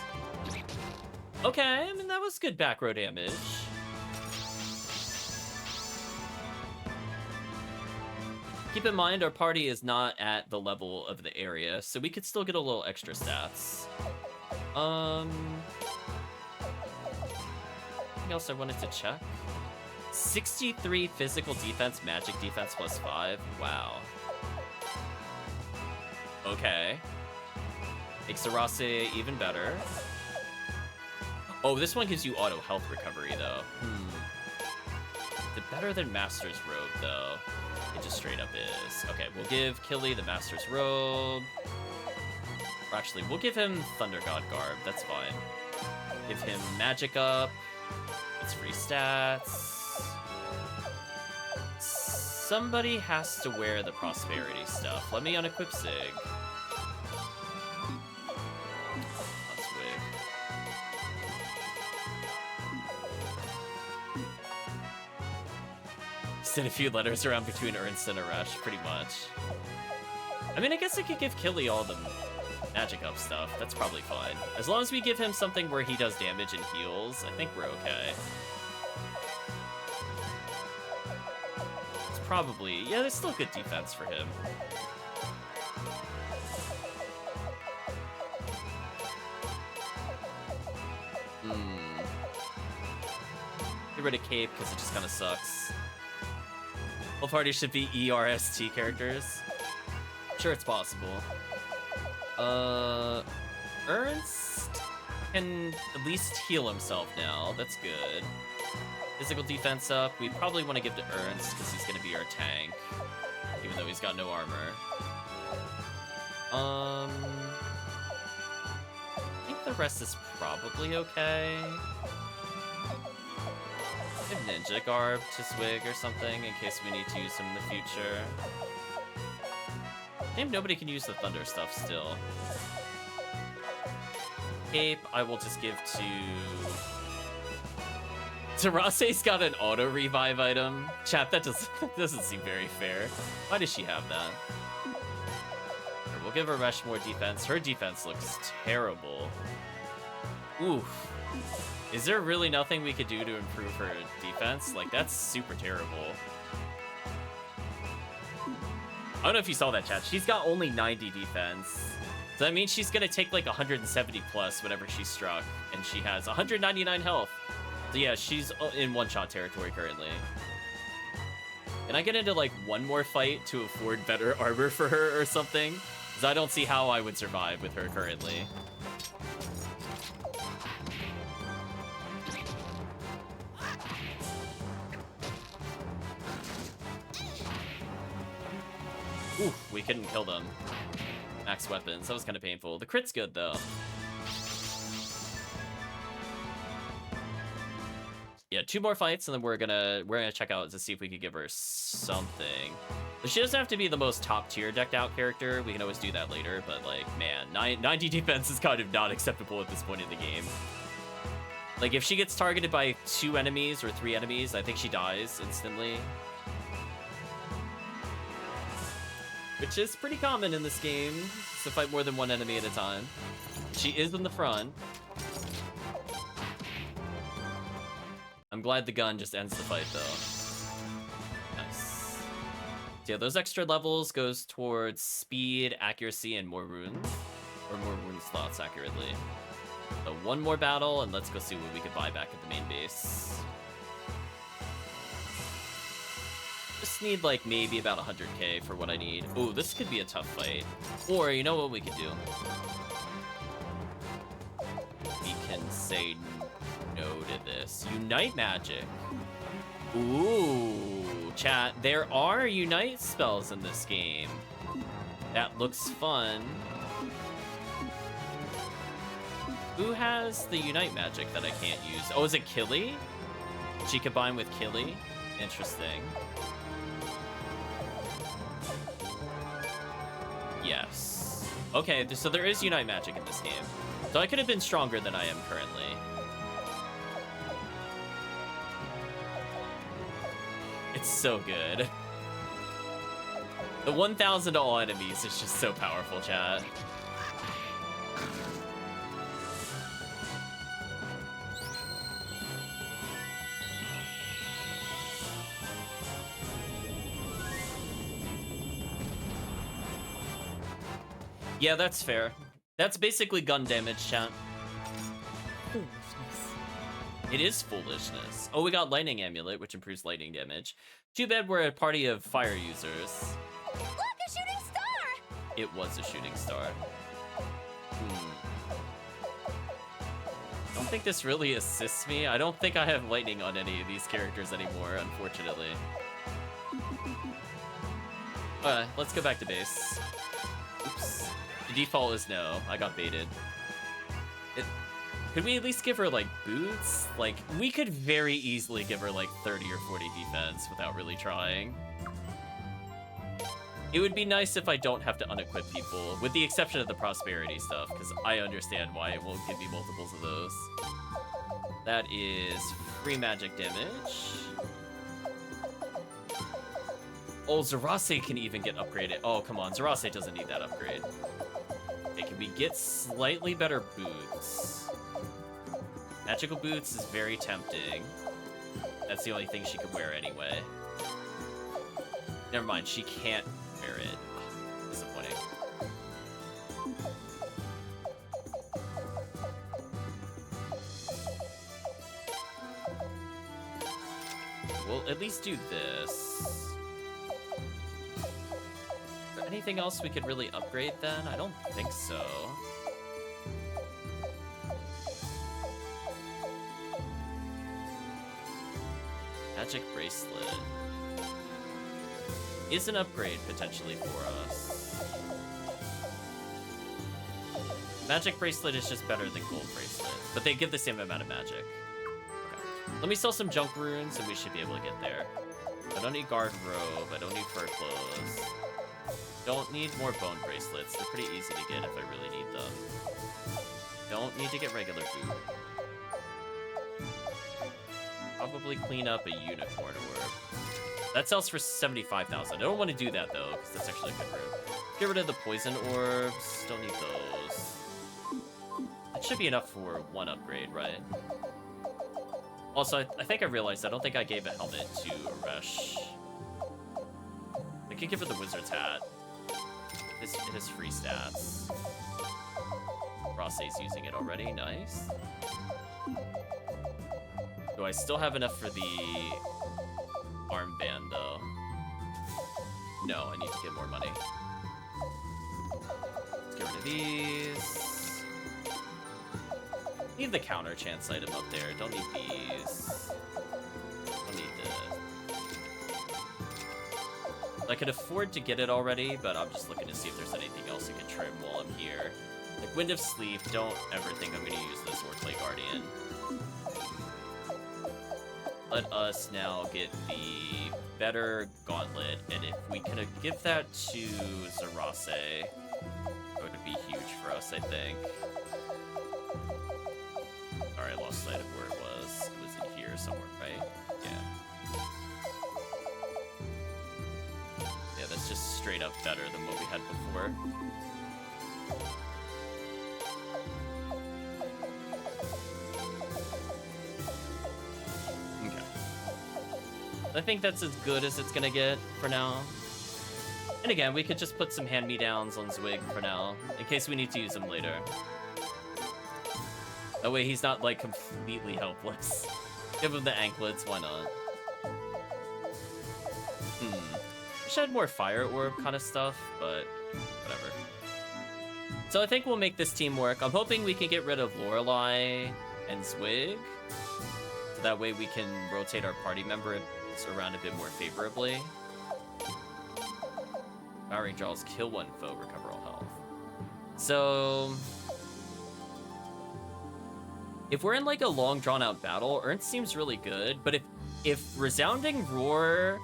Okay, I mean, that was good back row damage. Keep in mind, our party is not at the level of the area, so we could still get a little extra stats. Anything else I wanted to check? 63 physical defense, magic defense +5. Wow. Okay. Makes Zarase even better. Oh, this one gives you auto health recovery, though. Is it better than Master's Robe, though? It just straight up is. Okay, we'll give Killy the Master's Robe. Or actually, we'll give him Thunder God Garb. That's fine. Give him Magic Up. It's free stats. Somebody has to wear the Prosperity stuff. Let me unequip Sig. Send a few letters around between Ernst and Aresh, pretty much. I mean, I guess I could give Killy all the magic up stuff. That's probably fine. As long as we give him something where he does damage and heals, I think we're okay. probably... Yeah, there's still good defense for him. Get rid of Cape, because it just kind of sucks. Whole party should be ERST characters. Sure, it's possible. Ernst can at least heal himself now. That's good. Physical defense up. We probably want to give to Ernst, because he's going to be our tank. Even though he's got no armor. I think the rest is probably okay. Give Ninja Garb to Swig or something in case we need to use him in the future. I think nobody can use the Thunder stuff still. Cape, I will just give to... Tarase's got an auto-revive item. Chat, that doesn't seem very fair. Why does she have that? We'll give her Resh more defense. Her defense looks terrible. Oof. Is there really nothing we could do to improve her defense? Like, that's super terrible. I don't know if you saw that, chat. She's got only 90 defense. So that means she's gonna take like 170 plus whenever she's struck. And she has 199 health. So yeah, she's in one-shot territory currently. Can I get into like one more fight to afford better armor for her or something? Because I don't see how I would survive with her currently. Oof, we couldn't kill them. Max weapons, that was kind of painful. The crit's good though. Yeah, 2 more fights, and then we're gonna check out to see if we could give her something. But she doesn't have to be the most top tier decked out character. We can always do that later. But like, man, 90 defense is kind of not acceptable at this point in the game. Like, if she gets targeted by 2 enemies or 3 enemies, I think she dies instantly. Which is pretty common in this game, to fight more than 1 enemy at a time. She is in the front. I'm glad the gun just ends the fight, though. Nice. So yeah, those extra levels goes towards speed, accuracy, and more runes. Or more rune slots, accurately. So 1 more battle, and let's go see what we can buy back at the main base. Just need, like, maybe about 100k for what I need. Ooh, this could be a tough fight. Or, you know what we could do? We can say no to this. Unite magic. Ooh, chat. There are unite spells in this game. That looks fun. Who has the unite magic that I can't use? Oh, is it Killy? She combined with Killy? Interesting. Yes. Okay, so there is unite magic in this game. So I could have been stronger than I am currently. It's so good. The 1,000 to all enemies is just so powerful, chat. Yeah, that's fair. That's basically gun damage, chat. Foolishness. It is foolishness. Oh, we got lightning amulet, which improves lightning damage. Too bad we're a party of fire users. Look, a shooting star! It was a shooting star. I don't think this really assists me. I don't think I have lightning on any of these characters anymore, unfortunately. Alright, let's go back to base. Oops. The default is no. I got baited. Could we at least give her, like, boots? Like, we could very easily give her, like, 30 or 40 defense without really trying. It would be nice if I don't have to unequip people, with the exception of the prosperity stuff, because I understand why it won't give me multiples of those. That is free magic damage. Oh, Zarase can even get upgraded. Oh, come on. Zarase doesn't need that upgrade. Okay, can we get slightly better boots? Magical boots is very tempting. That's the only thing she could wear anyway. Never mind, she can't wear it. Disappointing. We'll at least do this. Is there anything else we could really upgrade then? I don't think so. Magic bracelet is an upgrade potentially for us. Magic bracelet is just better than gold bracelet, but they give the same amount of magic. Okay. Let me sell some junk runes and we should be able to get there. I don't need guard robe, I don't need fur clothes. Don't need more bone bracelets, they're pretty easy to get if I really need them. Don't need to get regular boot. Probably clean up a unicorn orb. That sells for 75,000. I don't want to do that though, because that's actually a good room. Get rid of the poison orbs. Don't need those. That should be enough for one upgrade, right? Also, I think I realized I don't think I gave a helmet to Aresh. I could give her the wizard's hat. It has free stats. Rossay's using it already. Nice. Do I still have enough for the armband, though? No, I need to get more money. Let's get rid of these. Need the counter chance item up there. Don't need these. Don't need this. I could afford to get it already, but I'm just looking to see if there's anything else I can trim while I'm here. Like Wind of Sleep, don't ever think I'm going to use this or Clay Guardian. Let us now get the better gauntlet, and if we could give that to Zarase, that would be huge for us, I think. Sorry, I lost sight of where it was. It was in here somewhere, right? Yeah. Yeah, that's just straight up better than what we had before. I think that's as good as it's gonna get for now. And again, we could just put some hand-me-downs on Zwig for now, in case we need to use them later. That way he's not, like, completely helpless. Give him the anklets, why not? Wish I had more fire orb kind of stuff, but whatever. So I think we'll make this team work. I'm hoping we can get rid of Lorelei and Zwig, so that way we can rotate our party member around a bit more favorably. Powering draws, kill one foe, recover all health. So if we're in like a long drawn out battle, Ernst seems really good, but if Resounding Roar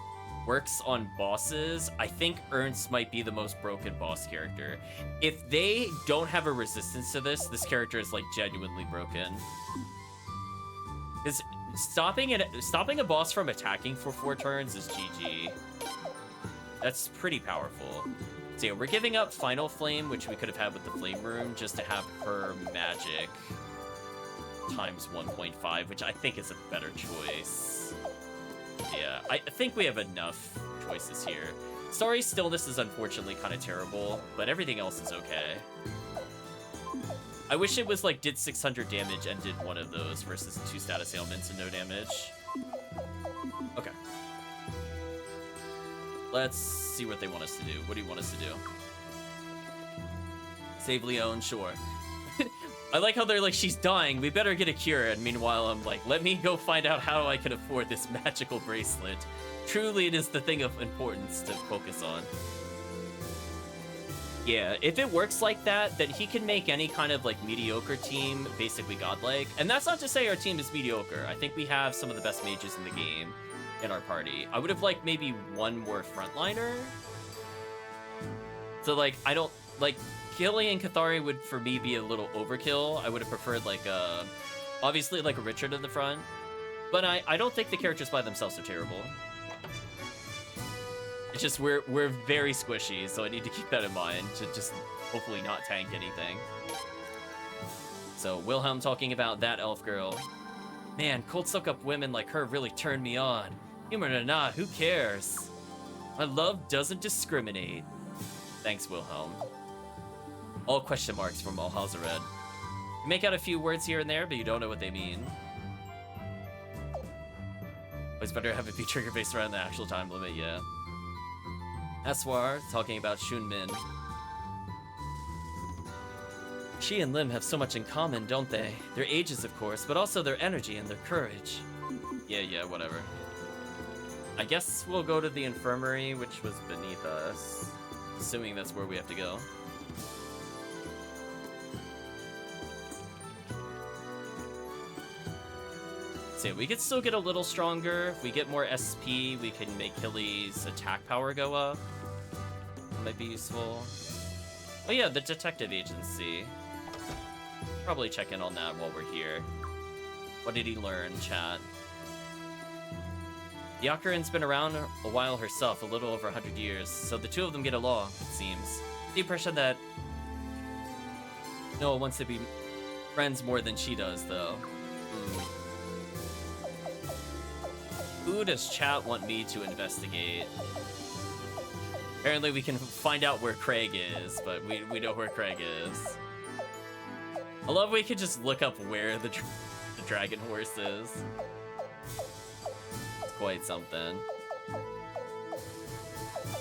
works on bosses, I think Ernst might be the most broken boss character. If they don't have a resistance to this character is like genuinely broken. Because stopping a boss from attacking for 4 turns is GG. That's pretty powerful. So yeah, we're giving up Final Flame, which we could have had with the Flame Room, just to have her magic times 1.5, which I think is a better choice. Yeah, I think we have enough choices here. Starry Stillness is unfortunately kind of terrible, but everything else is okay. I wish it was like did 600 damage and did one of those versus 2 status ailments and no damage. Okay. Let's see what they want us to do. What do you want us to do? Save Leon, sure. I like how they're like, she's dying, we better get a cure. And meanwhile, I'm like, let me go find out how I can afford this magical bracelet. Truly, it is the thing of importance to focus on. Yeah, if it works like that, then he can make any kind of like mediocre team basically godlike. And that's not to say our team is mediocre. I think we have some of the best mages in the game in our party. I would have liked maybe one more frontliner. So like, I don't, like, Gilly and Cathari would for me be a little overkill. I would have preferred like obviously like a Richard in the front. But I don't think the characters by themselves are terrible. It's just we're very squishy, so I need to keep that in mind to just hopefully not tank anything. So Wilhelm talking about that elf girl. Man, cold suck up women like her really turned me on. Human or not, who cares? My love doesn't discriminate. Thanks, Wilhelm. All question marks from Alhazared. You make out a few words here and there, but you don't know what they mean. Always better have it be trigger based around the actual time limit, yeah. Aswar talking about Shunmin. She and Lim have so much in common, don't they? Their ages, of course, but also their energy and their courage. Yeah, whatever. I guess we'll go to the infirmary, which was beneath us. Assuming that's where we have to go. So we could still get a little stronger. If we get more SP, we can make Hilly's attack power go up. That might be useful. Oh yeah, the detective agency. Probably check in on that while we're here. What did he learn, chat? The Ocarin's been around a while herself, a little over 100 years, so the two of them get along, it seems. The impression that Noah wants to be friends more than she does, though. Who does chat want me to investigate? Apparently we can find out where Craig is, but we know where Craig is. I love we could just look up where the dragon horse is. It's quite something.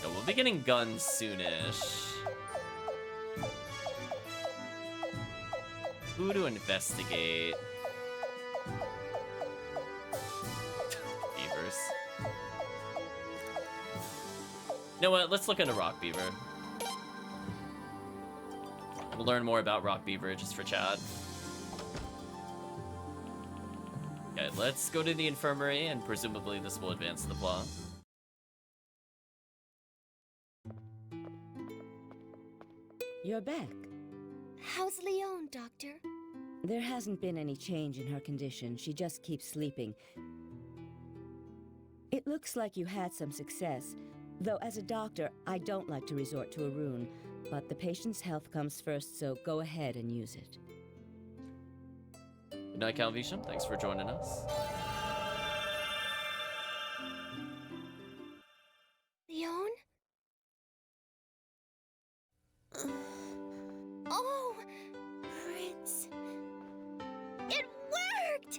So we'll be getting guns soonish. Who to investigate? Beavers. You know what? Let's look into Rock Beaver. We'll learn more about Rock Beaver just for chat. Okay, let's go to the infirmary, and presumably this will advance the plot. You're back. How's Leon, Doctor? There hasn't been any change in her condition. She just keeps sleeping. It looks like you had some success, though as a doctor, I don't like to resort to a rune, but the patient's health comes first, so go ahead and use it. Good night, Calvisham. Thanks for joining us. Leon? Oh, Prince. It worked!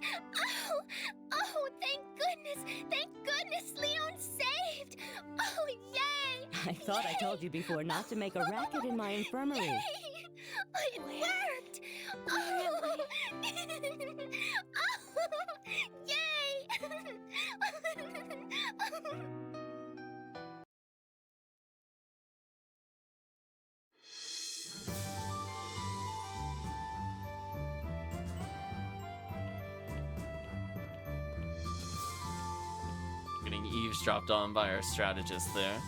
Oh, thank goodness Leon's saved! Oh, yay! I thought I told you before not to make a racket in my infirmary. Yay! It worked! Oh! Oh! Yay! Getting eavesdropped on by our strategist there.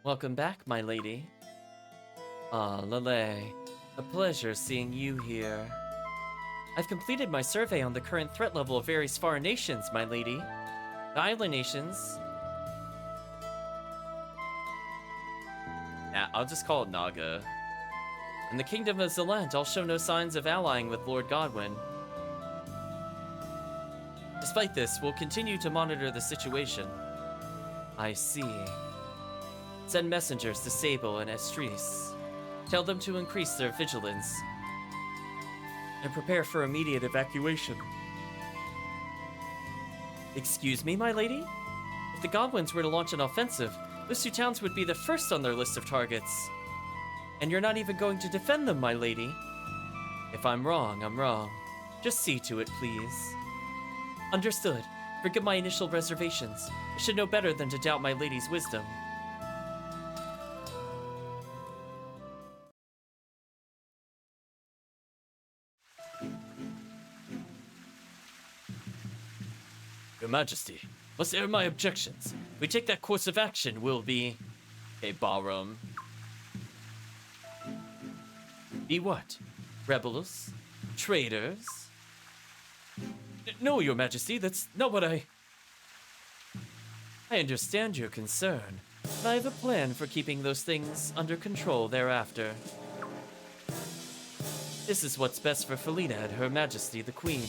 Welcome back, my lady. Ah, Lele. A pleasure seeing you here. I've completed my survey on the current threat level of various foreign nations, my lady. The island nations... I'll just call it Naga. And the Kingdom of Zelant all show no signs of allying with Lord Godwin. Despite this, we'll continue to monitor the situation. I see. Send messengers to Sable and Estris. Tell them to increase their vigilance and prepare for immediate evacuation. Excuse me, my lady? If the Godwins were to launch an offensive, those two towns would be the first on their list of targets. And you're not even going to defend them, my lady. If I'm wrong, I'm wrong. Just see to it, please. Understood. Forgive my initial reservations. I should know better than to doubt my lady's wisdom. Your Majesty, must air my objections. If we take that course of action, we'll be... a ballroom. Be what? Rebels? Traitors? No, Your Majesty, that's not what I understand your concern, but I have a plan for keeping those things under control thereafter. This is what's best for Felina and Her Majesty the Queen.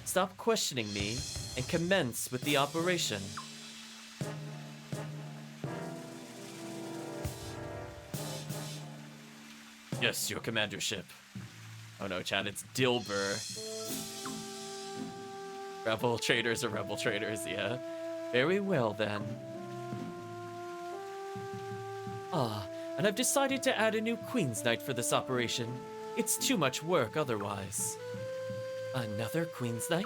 Stop questioning me and commence with the operation. Yes, your commandership. Oh no, Chad, it's Dilber. Rebel traders are rebel traders, yeah. Very well then. Ah, and I've decided to add a new Queen's Knight for this operation. It's too much work otherwise. Another Queen's Knight?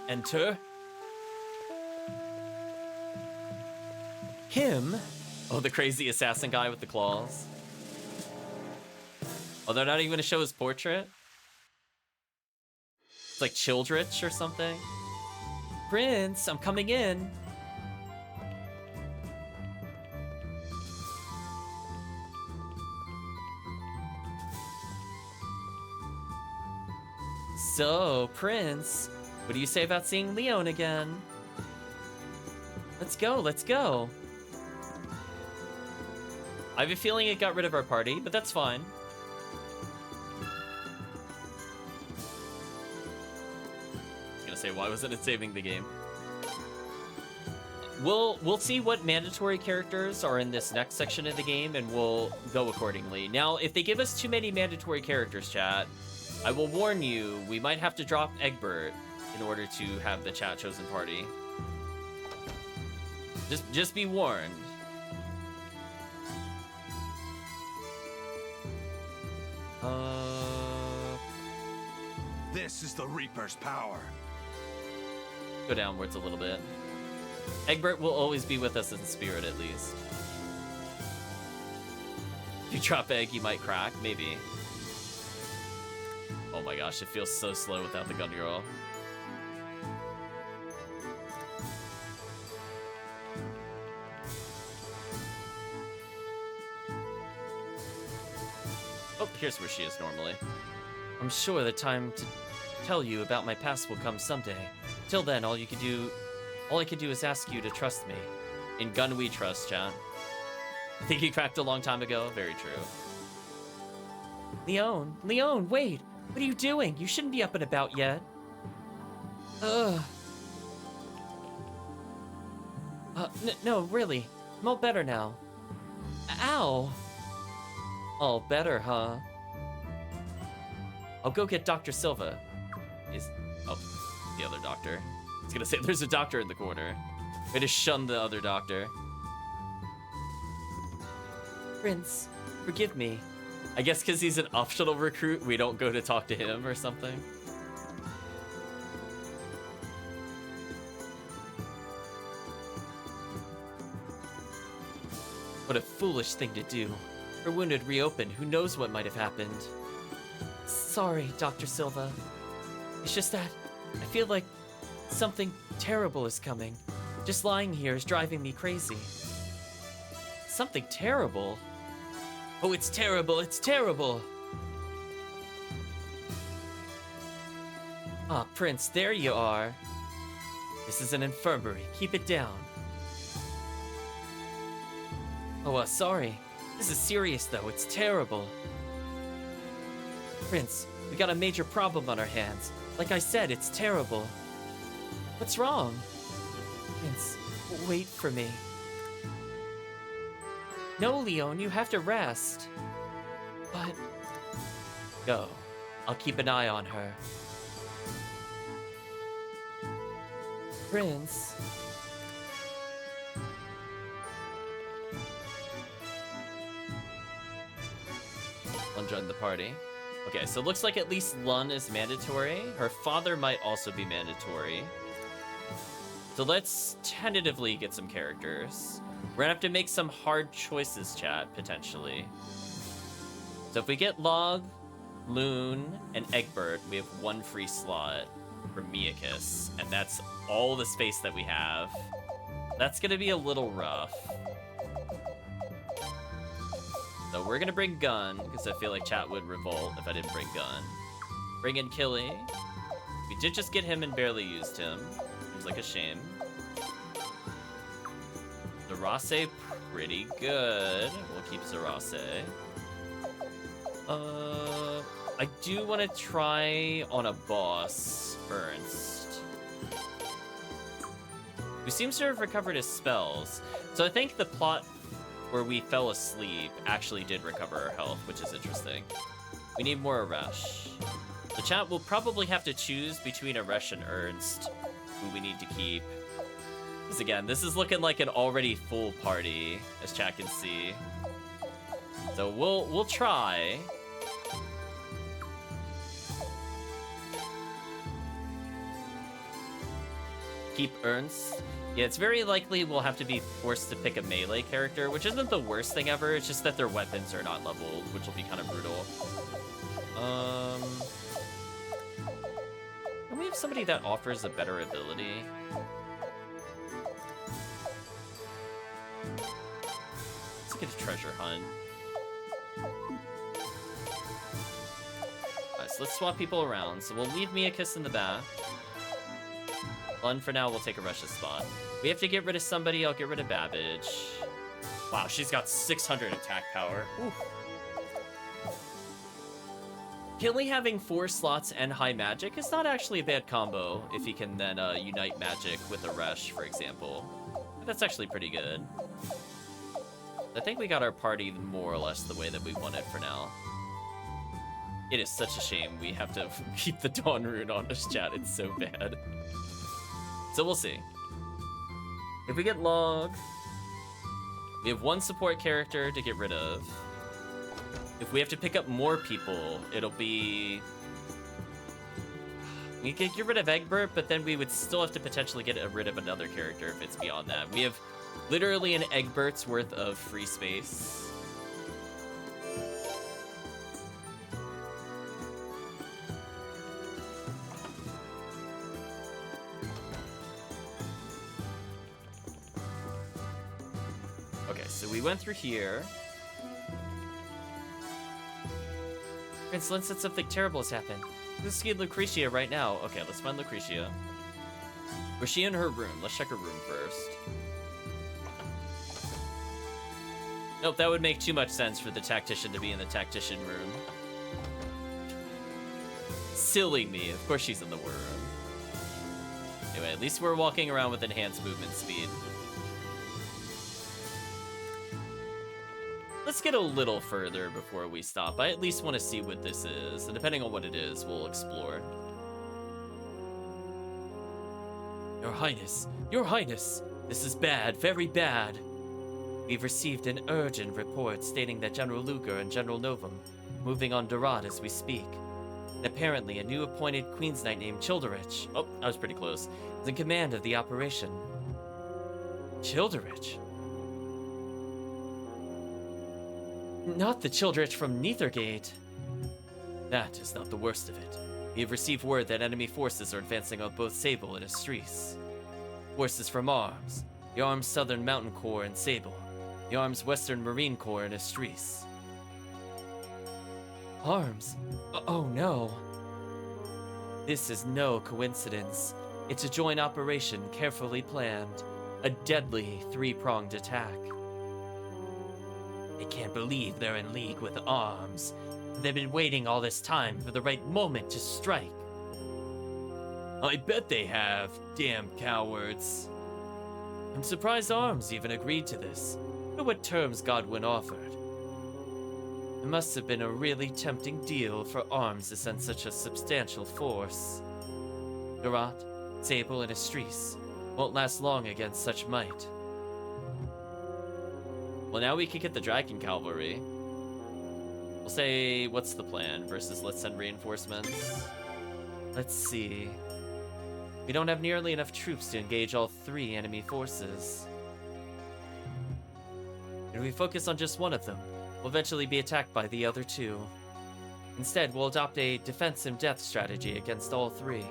Enter. Him? Oh, the crazy assassin guy with the claws. Oh, they're not even gonna show his portrait? It's like Childrich or something. Prince, I'm coming in. So, Prince, what do you say about seeing Leon again? Let's go, let's go. I have a feeling it got rid of our party, but that's fine. I was gonna say, why wasn't it saving the game? We'll see what mandatory characters are in this next section of the game, and we'll go accordingly. Now, if they give us too many mandatory characters, chat, I will warn you, we might have to drop Egbert in order to have the chat chosen party. Just be warned. This is the Reaper's power. Go downwards a little bit. Egbert will always be with us in spirit, at least. If you drop egg, you might crack, maybe. Oh my gosh, it feels so slow without the gun girl. Oh, here's where she is normally. I'm sure the time to tell you about my past will come someday. Till then, all I can do is ask you to trust me. In gun we trust, chat. I think he cracked a long time ago. Very true. Leon, wait! What are you doing? You shouldn't be up and about yet. Ugh. No, really. I'm all better now. Ow! All better, huh? I'll go get Dr. Silva. Oh, the other doctor. I was gonna say, there's a doctor in the corner. Way to shun the other doctor. Prince, forgive me. I guess because he's an optional recruit, we don't go to talk to him or something. What a foolish thing to do. Her wound had reopened. Who knows what might have happened? Sorry, Dr. Silva. It's just that I feel like something terrible is coming. Just lying here is driving me crazy. Something terrible? Oh, it's terrible, it's terrible! Ah, Prince, there you are. This is an infirmary. Keep it down. Oh, sorry. This is serious, though. It's terrible. Prince, we got a major problem on our hands. Like I said, it's terrible. What's wrong? Prince, wait for me. No, Leon, you have to rest. But... Go. I'll keep an eye on her. Prince... Lun joined the party. Okay, so it looks like at least Lun is mandatory. Her father might also be mandatory. So let's tentatively get some characters. We're gonna have to make some hard choices, chat, potentially. So if we get Log, Loon, and Egbert, we have one free slot for Miakis, and that's all the space that we have. That's gonna be a little rough. So we're gonna bring Gun, because I feel like chat would revolt if I didn't bring Gun. Bring in Killy. We did just get him and barely used him. Seems like a shame. Zarase, pretty good. We'll keep Zarase. I do want to try on a boss, Ernst, who seems to have recovered his spells. So I think the plot where we fell asleep actually did recover our health, which is interesting. We need more Aresh. The chat will probably have to choose between Aresh and Ernst, who we need to keep. Because again, this is looking like an already full party, as chat can see. So we'll try. Keep Ernst. Yeah, it's very likely we'll have to be forced to pick a melee character, which isn't the worst thing ever. It's just that their weapons are not leveled, which will be kind of brutal. Don't we have somebody that offers a better ability? Let's get a treasure hunt. Alright, so let's swap people around. So we'll leave Mia Kiss in the back. Lun for now, we'll take Aresh's spot. We have to get rid of somebody. I'll get rid of Babbage. Wow, she's got 600 attack power. Oof. Killy having 4 slots and high magic is not actually a bad combo if he can then unite magic with Aresh, for example. That's actually pretty good. I think we got our party more or less the way that we want it for now. It is such a shame we have to keep the Dawn Rune on this chat. It's so bad. So we'll see. If we get Log, we have 1 support character to get rid of. If we have to pick up more people, it'll be... We could get rid of Egbert, but then we would still have to potentially get rid of another character if it's beyond that. We have literally an Egbert's worth of free space. So we went through here. Prince Lin said something terrible has happened. Let's get Lucretia right now. Okay, let's find Lucretia. Where's she in her room? Let's check her room first. Nope, that would make too much sense for the tactician to be in the tactician room. Silly me. Of course she's in the war room. Anyway, at least we're walking around with enhanced movement speed. Let's get a little further before we stop. I at least want to see what this is, and depending on what it is, we'll explore. Your Highness, this is bad, very bad. We've received an urgent report stating that General Luger and General Novum are moving on Durat as we speak. And apparently a new appointed Queen's Knight named Childerich, oh, I was pretty close, is in command of the operation. Childerich? Not the Childerich from Nethergate. That is not the worst of it. We have received word that enemy forces are advancing on both Sable and Estrees. Forces from Arms, the Arms Southern Mountain Corps and Sable, the Arms Western Marine Corps and Estrees. Arms? Oh no. This is no coincidence. It's a joint operation carefully planned. A deadly 3-pronged attack. I can't believe they're in league with Arms. They've been waiting all this time for the right moment to strike. I bet they have, damn cowards. I'm surprised Arms even agreed to this. Look what terms Godwin offered. It must have been a really tempting deal for Arms to send such a substantial force. Garat, Sable, and Estrees won't last long against such might. Well, now we can get the Dragon Cavalry. We'll say, what's the plan versus let's send reinforcements? Let's see. We don't have nearly enough troops to engage all 3 enemy forces. If we focus on just one of them, we'll eventually be attacked by the other 2. Instead, we'll adopt a defensive death strategy against all 3.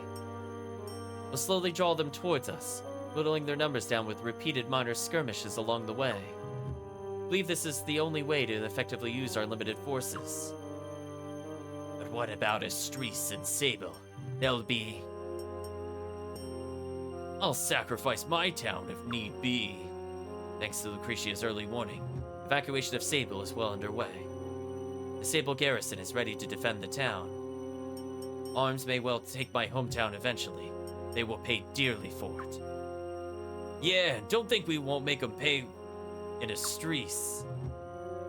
We'll slowly draw them towards us, whittling their numbers down with repeated minor skirmishes along the way. I believe this is the only way to effectively use our limited forces. But what about Estrees and Sable? They'll be... I'll sacrifice my town if need be. Thanks to Lucretia's early warning, evacuation of Sable is well underway. The Sable garrison is ready to defend the town. Arms may well take my hometown eventually. They will pay dearly for it. Yeah, don't think we won't make them pay in the streets.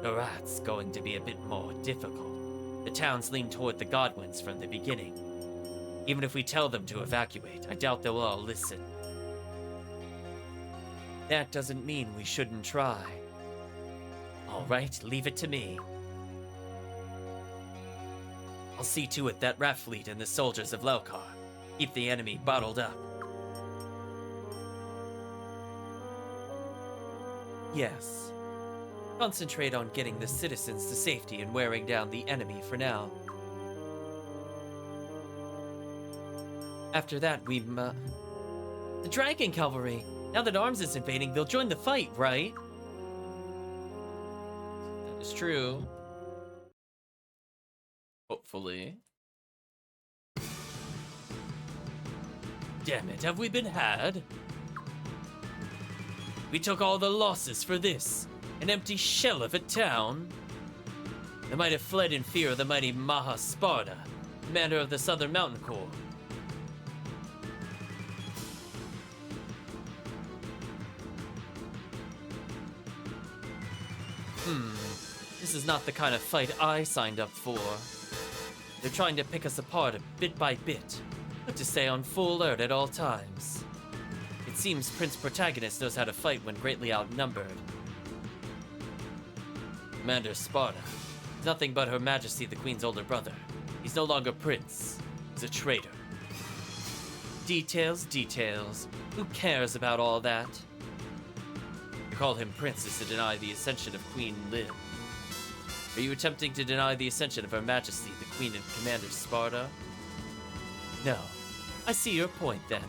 That's going to be a bit more difficult. The towns lean toward the Godwins from the beginning. Even if we tell them to evacuate, I doubt they'll all listen. That doesn't mean we shouldn't try. All right, leave it to me. I'll see to it that Rat Fleet and the soldiers of Lelkar keep the enemy bottled up. Yes. Concentrate on getting the citizens to safety and wearing down the enemy for now. After that, the Dragon Cavalry! Now that Arms is invading, they'll join the fight, right? That is true. Hopefully. Damn it, have we been had? We took all the losses for this. An empty shell of a town. They might have fled in fear of the mighty Maha Sparta, commander of the Southern Mountain Corps. This is not the kind of fight I signed up for. They're trying to pick us apart bit by bit, but to stay on full alert at all times. It seems Prince Protagonist knows how to fight when greatly outnumbered. Commander Sparta is nothing but Her Majesty the Queen's older brother. He's no longer prince. He's a traitor. Details, details. Who cares about all that? To call him prince is to deny the ascension of Queen Liv. Are you attempting to deny the ascension of Her Majesty the Queen and Commander Sparta? No. I see your point then.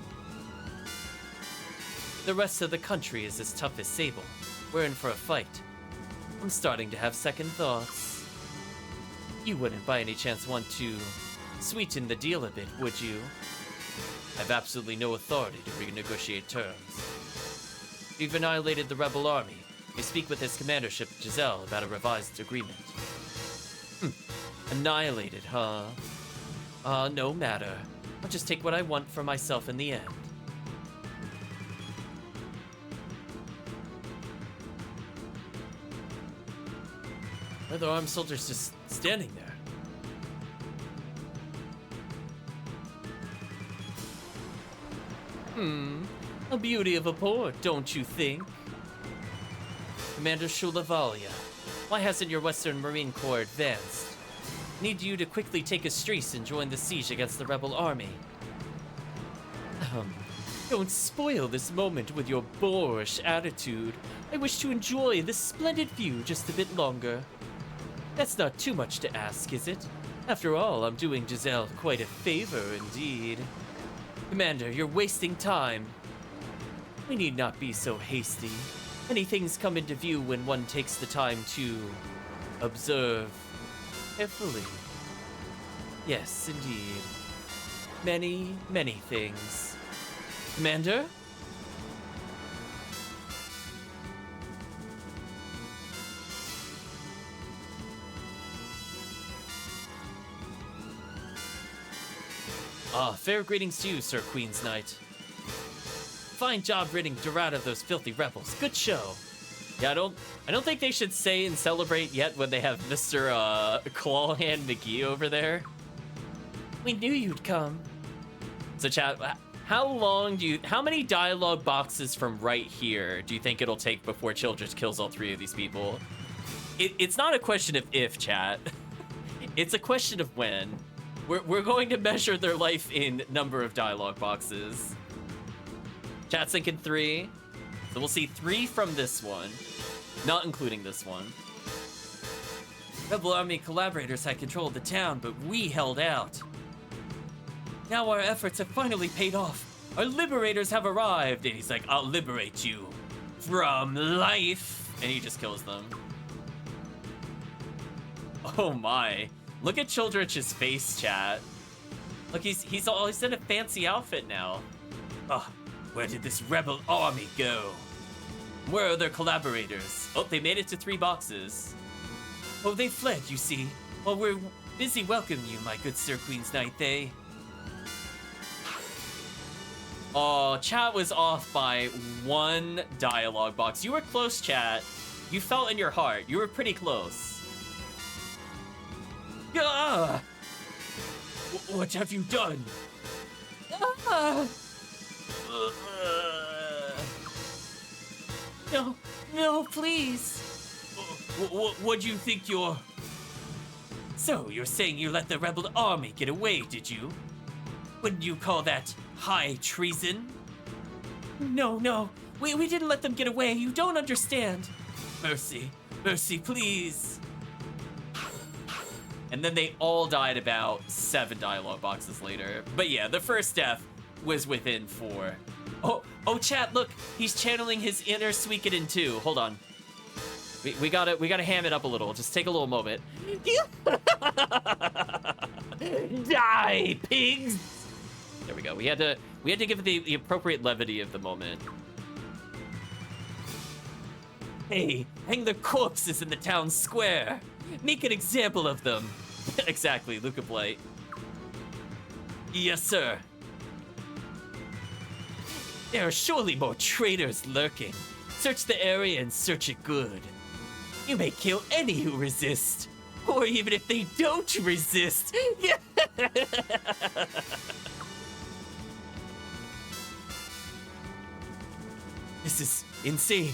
The rest of the country is as tough as Sable. We're in for a fight. I'm starting to have second thoughts. You wouldn't by any chance want to sweeten the deal a bit, would you? I have absolutely no authority to renegotiate terms. We've annihilated the rebel army. We speak with his commandership, Giselle, about a revised agreement. Annihilated, huh? No matter. I'll just take what I want for myself in the end. Are the armed soldiers just standing there? A beauty of a port, don't you think? Commander Shulavalia, why hasn't your Western Marine Corps advanced? Need you to quickly take Estrees and join the siege against the rebel army. Don't spoil this moment with your boorish attitude. I wish to enjoy this splendid view just a bit longer. That's not too much to ask, is it? After all, I'm doing Giselle quite a favor indeed. Commander, you're wasting time. We need not be so hasty. Many things come into view when one takes the time to observe carefully. Yes, indeed. Many, many things. Commander? Fair greetings to you, Sir Queen's Knight. Fine job ridding Durant of those filthy rebels. Good show. Yeah, I don't think they should say and celebrate yet when they have Mr. Clawhand McGee over there. We knew you'd come. So chat, how many dialogue boxes from right here do you think it'll take before Childress kills all three of these people? It's not a question of if, chat. It's a question of when. We're going to measure their life in number of dialogue boxes. Chat's thinking 3. So we'll see 3 from this one, not including this one. Rebel Army collaborators had control of the town, but we held out. Now our efforts have finally paid off. Our liberators have arrived. And he's like, I'll liberate you from life. And he just kills them. Oh my. Look at Childrich's face, chat. Look, he's in a fancy outfit now. Where did this rebel army go? Where are their collaborators? Oh, they made it to 3 boxes. Oh, they fled, you see. While we're busy welcoming you, my good Sir Queen's Knight, they Oh, chat was off by 1 dialogue box. You were close, chat. You felt in your heart. You were pretty close. Ah! What have you done? Ah! No, no, please. What do you think you're... So, you're saying you let the rebel army get away, did you? Wouldn't you call that high treason? No, we didn't let them get away. You don't understand. Mercy, please. And then they all died about 7 dialogue boxes later. But yeah, the first death was within 4. Oh, chat, look, he's channeling his inner Suikoden too. Hold on. We gotta ham it up a little. Just take a little moment. Die, pigs! There we go. We had to give it the appropriate levity of the moment. Hey, hang the corpses in the town square. Make an example of them. Exactly, Luca Blight. Yes, sir. There are surely more traitors lurking. Search the area and search it good. You may kill any who resist. Or even if they don't resist. This is insane.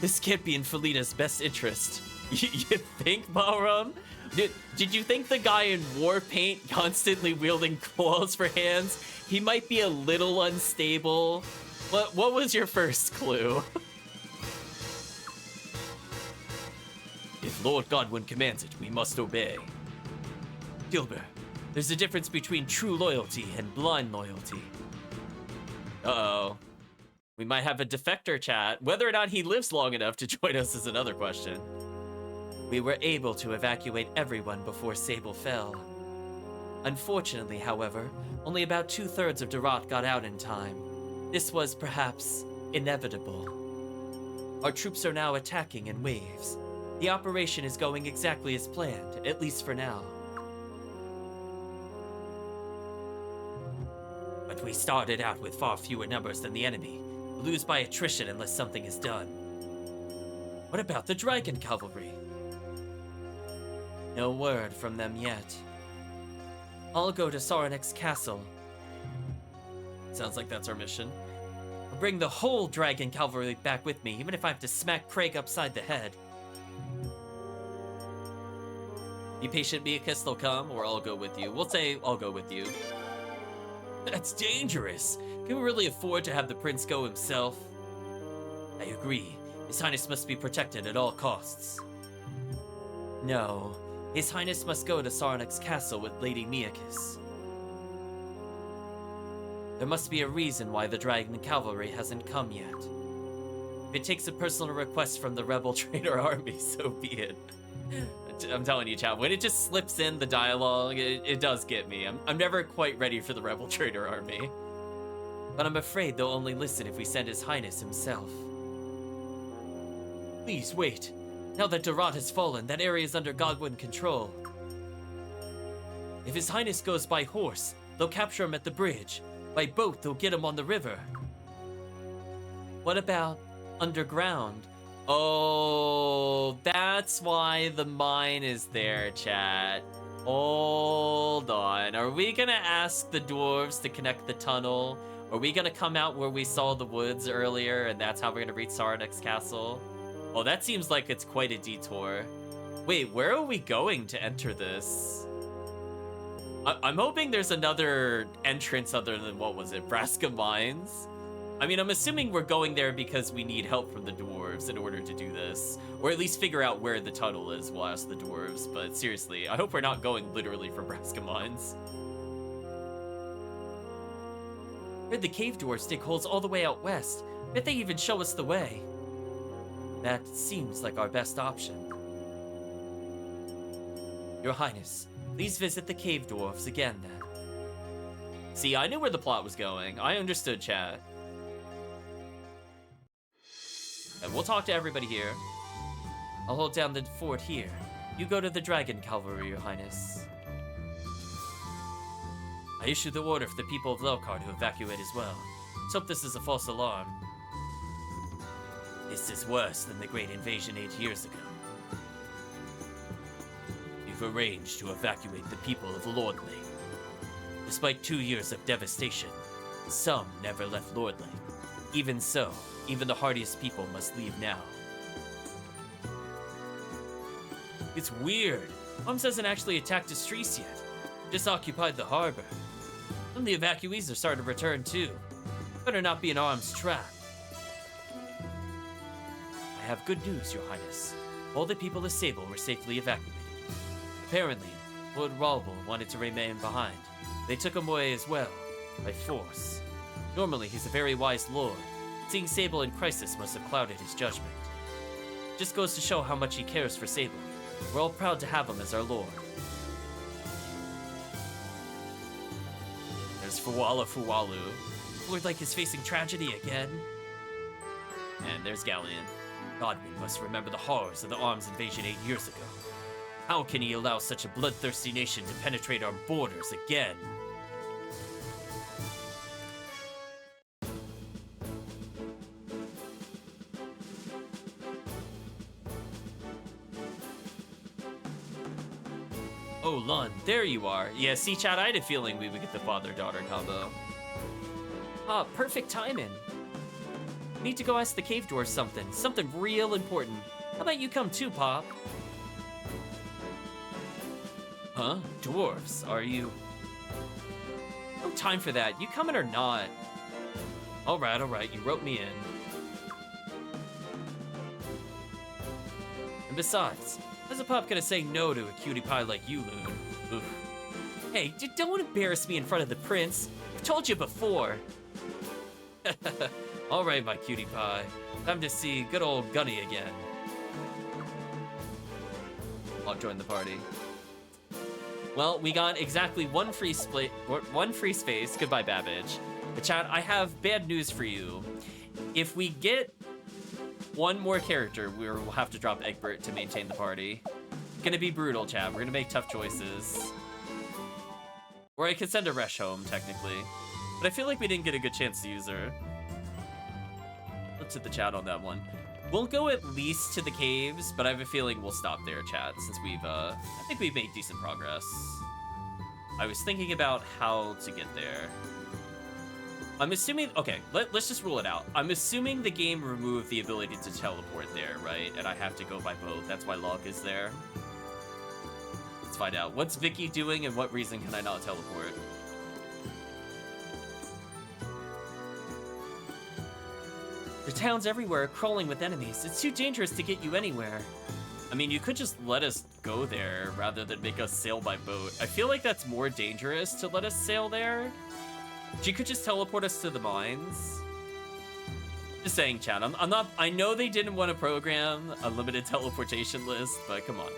This can't be in Felina's best interest. You think, Balram? Did you think the guy in war paint constantly wielding claws for hands, he might be a little unstable? What was your first clue? If Lord Godwin commands it, we must obey. Gilbert, there's a difference between true loyalty and blind loyalty. Uh-oh. We might have a defector, chat. Whether or not he lives long enough to join us is another question. We were able to evacuate everyone before Sable fell. Unfortunately, however, only about 2/3 of Darat got out in time. This was, perhaps, inevitable. Our troops are now attacking in waves. The operation is going exactly as planned, at least for now. But we started out with far fewer numbers than the enemy. We'll lose by attrition unless something is done. What about the Dragon Cavalry? No word from them yet. I'll go to Saranek's castle. Sounds like that's our mission. I'll bring the whole Dragon Cavalry back with me, even if I have to smack Craig upside the head. Be patient, Miakus, they'll come, or I'll go with you. We'll say I'll go with you. That's dangerous. Can we really afford to have the prince go himself? I agree. His Highness must be protected at all costs. No. His Highness must go to Saranek's castle with Lady Miakus. There must be a reason why the Dragon Cavalry hasn't come yet. If it takes a personal request from the rebel traitor army, so be it. I'm telling you, chat, when it just slips in the dialogue, it does get me. I'm never quite ready for the rebel traitor army. But I'm afraid they'll only listen if we send His Highness himself. Please, wait. Now that Darat has fallen, that area is under Godwin control. If His Highness goes by horse, they'll capture him at the bridge. By boat, they'll get him on the river. What about underground? Oh, that's why the mine is there, chat. Hold on. Are we gonna ask the dwarves to connect the tunnel? Are we gonna come out where we saw the woods earlier and that's how we're gonna reach Saranek's castle? Oh, that seems like it's quite a detour. Wait, where are we going to enter this? I'm hoping there's another entrance other than, what was it, Braska Mines? I mean, I'm assuming we're going there because we need help from the dwarves in order to do this. Or at least figure out where the tunnel is while ask the dwarves. But seriously, I hope we're not going literally for Braska Mines. Heard the cave dwarves dig holes all the way out west. Bet they even show us the way. That seems like our best option. Your Highness, please visit the cave dwarves again then. See, I knew where the plot was going. I understood, chat. And we'll talk to everybody here. I'll hold down the fort here. You go to the Dragon Cavalry, Your Highness. I issue the order for the people of Lelkar to evacuate as well. Let's hope this is a false alarm. This is worse than the Great Invasion 8 years ago. We've arranged to evacuate the people of Lordley. Despite 2 years of devastation, some never left Lordley. Even so, even the hardiest people must leave now. It's weird. Arms hasn't actually attacked Estrese yet. Just occupied the harbor. And the evacuees are starting to return too. Better not be an arms trap. I have good news, Your Highness. All the people of Sable were safely evacuated. Apparently, Lord Ralbel wanted to remain behind. They took him away as well, by force. Normally, he's a very wise lord. Seeing Sable in crisis must have clouded his judgment. Just goes to show how much he cares for Sable. We're all proud to have him as our lord. There's Fuwala Fuwalu. Lord like is facing tragedy again. And there's Galleon. Godwin must remember the horrors of the arms invasion 8 years ago. How can he allow such a bloodthirsty nation to penetrate our borders again? Oh, Lun, there you are. Yeah, see, Chad, I had a feeling we would get the father-daughter combo. Ah, perfect timing. Need to go ask the cave dwarf something. Something real important. How about you come too, Pop? Huh? Dwarves, are you? No time for that. You coming or not? Alright, you wrote me in. And besides, how's a Pop gonna say no to a cutie pie like you, Loon? Oof. Hey, don't embarrass me in front of the prince. I've told you before. Alright, my cutie pie. Time to see good old Gunny again. I'll join the party. Well, we got exactly one free space. Goodbye, Babbage. But Chad, I have bad news for you. If we get one more character, we'll have to drop Egbert to maintain the party. It's gonna be brutal, Chad. We're gonna make tough choices. Or I could send a Resh home, technically. But I feel like we didn't get a good chance to use her. Look to the chat on that one. We'll go at least to the caves, but I have a feeling we'll stop there, chat, since I think we've made decent progress. I was thinking about how to get there. I'm assuming, okay, let's just rule it out. I'm assuming the game removed the ability to teleport there, right? And I have to go by boat. That's why Log is there. Let's find out. What's Vicky doing and what reason can I not teleport? The town's everywhere, crawling with enemies. It's too dangerous to get you anywhere. I mean, you could just let us go there rather than make us sail by boat. I feel like that's more dangerous to let us sail there. She could just teleport us to the mines. Just saying, chat. I know they didn't want to program a limited teleportation list, but come on.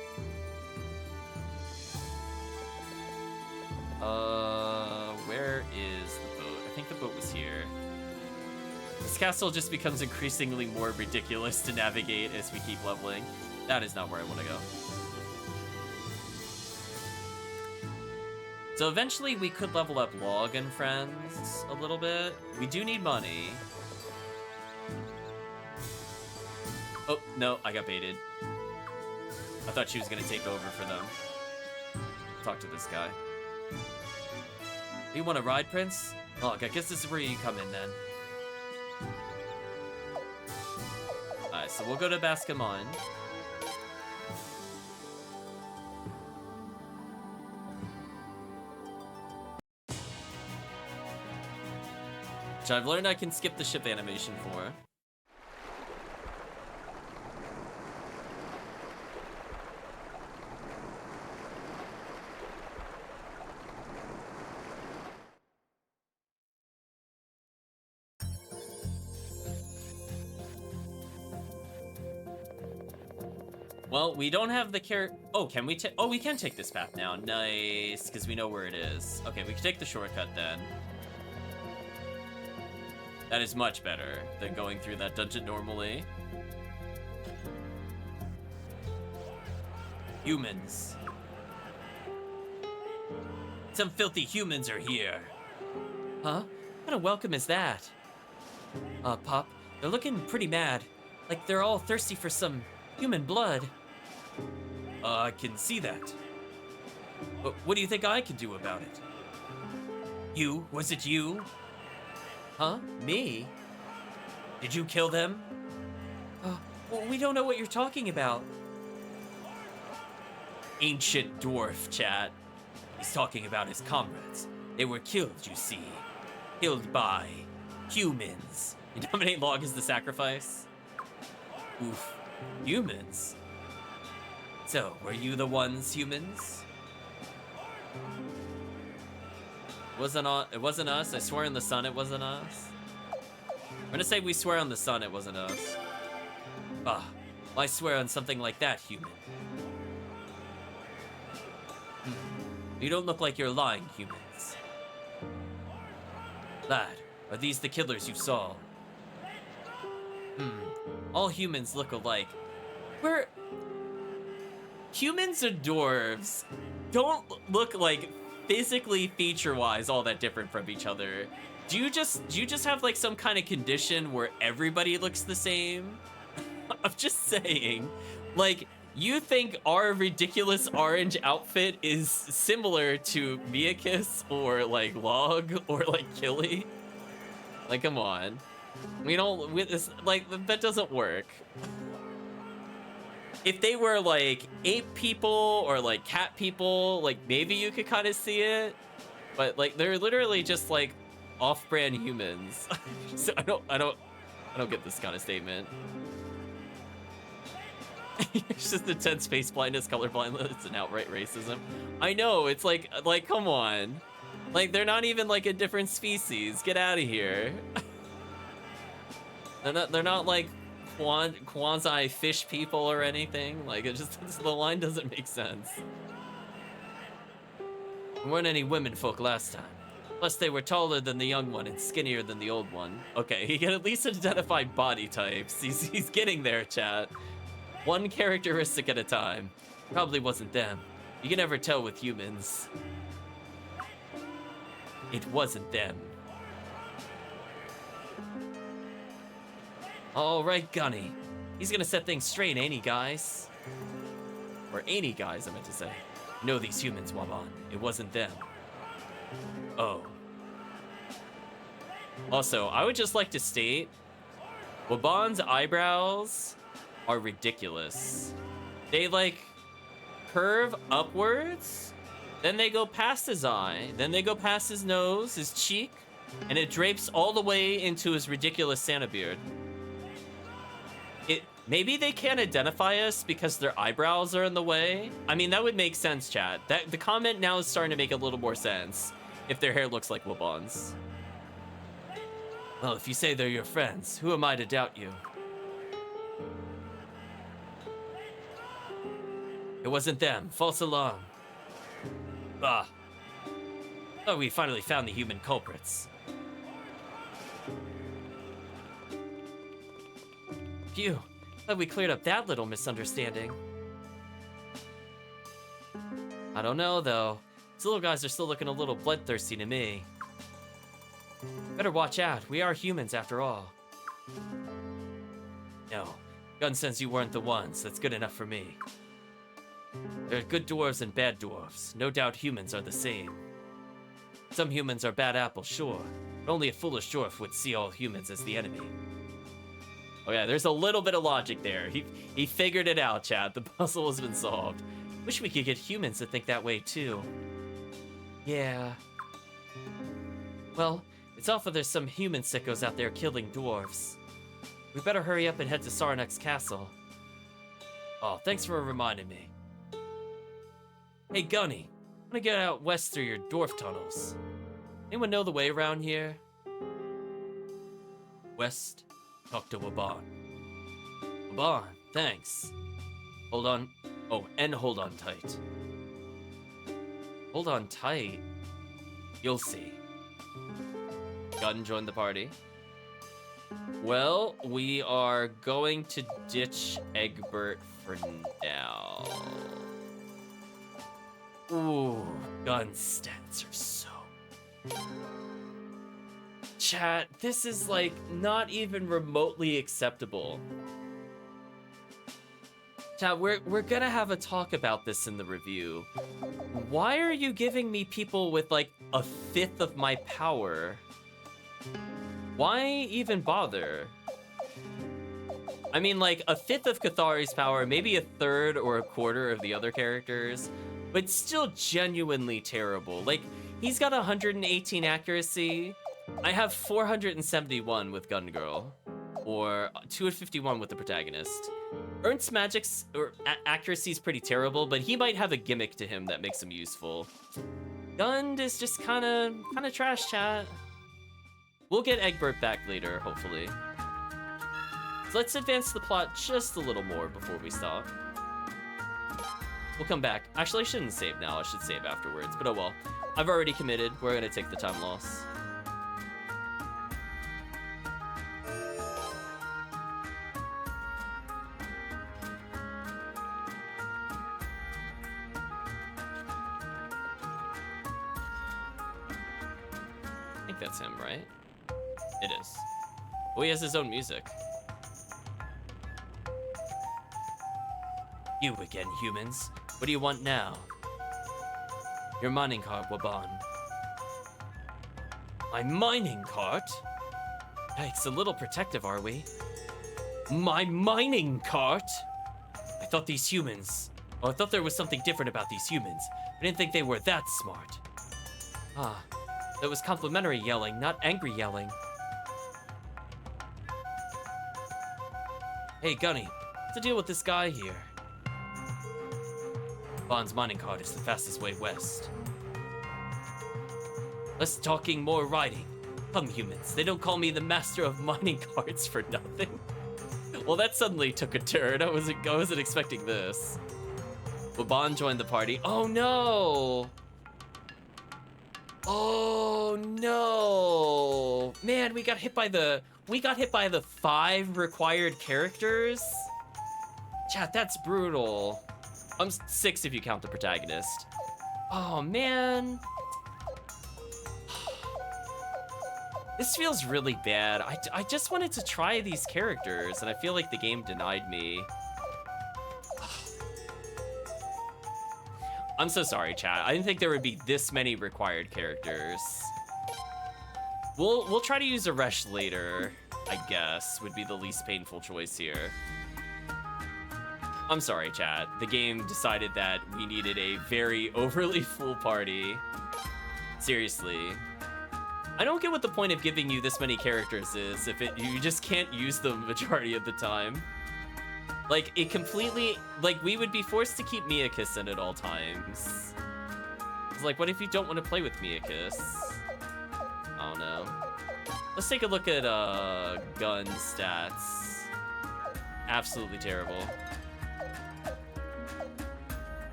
Where is the boat? I think the boat was here. This castle just becomes increasingly more ridiculous to navigate as we keep leveling. That is not where I want to go. So eventually we could level up Log and friends a little bit. We do need money. Oh, no, I got baited. I thought she was gonna take over for them. Talk to this guy. You want to ride, Prince? Log, I guess this is where you come in then. Alright, so we'll go to Baskamon. Which I've learned I can skip the ship animation for. Well, we don't have the Oh, can we take? Oh, we can take this path now. Nice, because we know where it is. Okay, we can take the shortcut then. That is much better than going through that dungeon normally. Humans. Some filthy humans are here. Huh? What a welcome is that? Pop, they're looking pretty mad. Like they're all thirsty for some human blood. I can see that. But what do you think I can do about it? You? Was it you? Huh? Me? Did you kill them? Well, we don't know what you're talking about. Ancient dwarf, chat. He's talking about his comrades. They were killed, you see. Killed by humans. You nominate Log as the sacrifice? Oof. Humans? So, were you the ones, humans? It wasn't us. I swear on the sun it wasn't us. I'm gonna say we swear on the sun it wasn't us. Why swear on something like that, human? You don't look like you're lying, humans. Lad, are these the killers you saw? All humans look alike. Humans and dwarves don't look like physically feature-wise all that different from each other. Do you just have like some kind of condition where everybody looks the same? I'm just saying, like, you think our ridiculous orange outfit is similar to Miakus or like Log or like Killy? Like, come on. That doesn't work. If they were like ape people or like cat people, like maybe you could kind of see it, but like they're literally just like off-brand humans. So I don't get this kind of statement. It's just intense face blindness, color blindness, it's an outright racism. I know, it's like come on. Like they're not even like a different species. Get out of here. They're not like quasi fish people or anything. Like the line doesn't make sense. There weren't any women folk last time. Plus they were taller than the young one and skinnier than the old one. Okay, he can at least identify body types. He's getting there, chat. One characteristic at a time. Probably wasn't them. You can never tell with humans. It wasn't them. All right, Gunny. He's gonna set things straight, ain't he, guys? Or ain't he, guys, I meant to say. Know these humans, Waban. It wasn't them. Oh. Also, I would just like to state, Waban's eyebrows are ridiculous. They, like, curve upwards, then they go past his eye, then they go past his nose, his cheek, and it drapes all the way into his ridiculous Santa beard. Maybe they can't identify us because their eyebrows are in the way. I mean, that would make sense, chat. The comment now is starting to make a little more sense if their hair looks like Waban's. Well, if you say they're your friends, who am I to doubt you? It wasn't them. False alarm. Oh, we finally found the human culprits. Phew. Glad we cleared up that little misunderstanding. I don't know, though. These little guys are still looking a little bloodthirsty to me. Better watch out. We are humans, after all. No. Gun says you weren't the ones. That's good enough for me. There are good dwarves and bad dwarves. No doubt humans are the same. Some humans are bad apples, sure. But only a foolish dwarf would see all humans as the enemy. Oh yeah, there's a little bit of logic there. He figured it out, chat. The puzzle has been solved. Wish we could get humans to think that way, too. Yeah. Well, it's awful there's some human sickos out there killing dwarves. We better hurry up and head to Saranek's castle. Oh, thanks for reminding me. Hey, Gunny. I'm gonna get out west through your dwarf tunnels. Anyone know the way around here? West. Talk to Waban. Waban, thanks. Hold on. Oh, and hold on tight. Hold on tight? You'll see. Gun joined the party. Well, we are going to ditch Egbert for now. Ooh, gun stats are so... Chat, this is like not even remotely acceptable. Chat, we're gonna have a talk about this in the review. Why are you giving me people with like a fifth of my power? Why even bother? I mean, like a fifth of Cathari's power, maybe a third or a quarter of the other characters, but still genuinely terrible. Like, he's got 118 accuracy. I have 471 with Gun Girl, or 251 with the protagonist. Ernst's magic's accuracy is pretty terrible, but he might have a gimmick to him that makes him useful. Gund is just kind of trash, chat. We'll get Egbert back later, hopefully. So let's advance the plot just a little more before we stop. We'll come back. Actually, I shouldn't save now. I should save afterwards, but oh well. I've already committed. We're gonna take the time loss. I think that's him, right? It is. Oh, he has his own music. You again, humans. What do you want now? Your mining cart, Waban. My mining cart? Yikes, a little protective, are we? My mining cart? I thought these humans... Oh, I thought there was something different about these humans. I didn't think they were that smart. Ah, that was complimentary yelling, not angry yelling. Hey, Gunny, what's the deal with this guy here? Bond's mining cart is the fastest way west. Less talking, more riding. Come, humans. They don't call me the master of mining carts for nothing. Well, that suddenly took a turn. I wasn't expecting this. Waban joined the party. Oh no! Oh no! Man, we got hit by the 5 required characters. Chat, that's brutal. I'm 6 if you count the protagonist. Oh man. This feels really bad. I just wanted to try these characters, and I feel like the game denied me. I'm so sorry, chat. I didn't think there would be this many required characters. We'll try to use Aresh later, I guess, would be the least painful choice here. I'm sorry, chat. The game decided that we needed a very overly full party. Seriously. I don't get what the point of giving you this many characters is if you just can't use them majority of the time. Like, it completely... Like, we would be forced to keep Miakus in at all times. It's like, what if you don't want to play with Miakus? I don't know. Let's take a look at, gun stats. Absolutely terrible.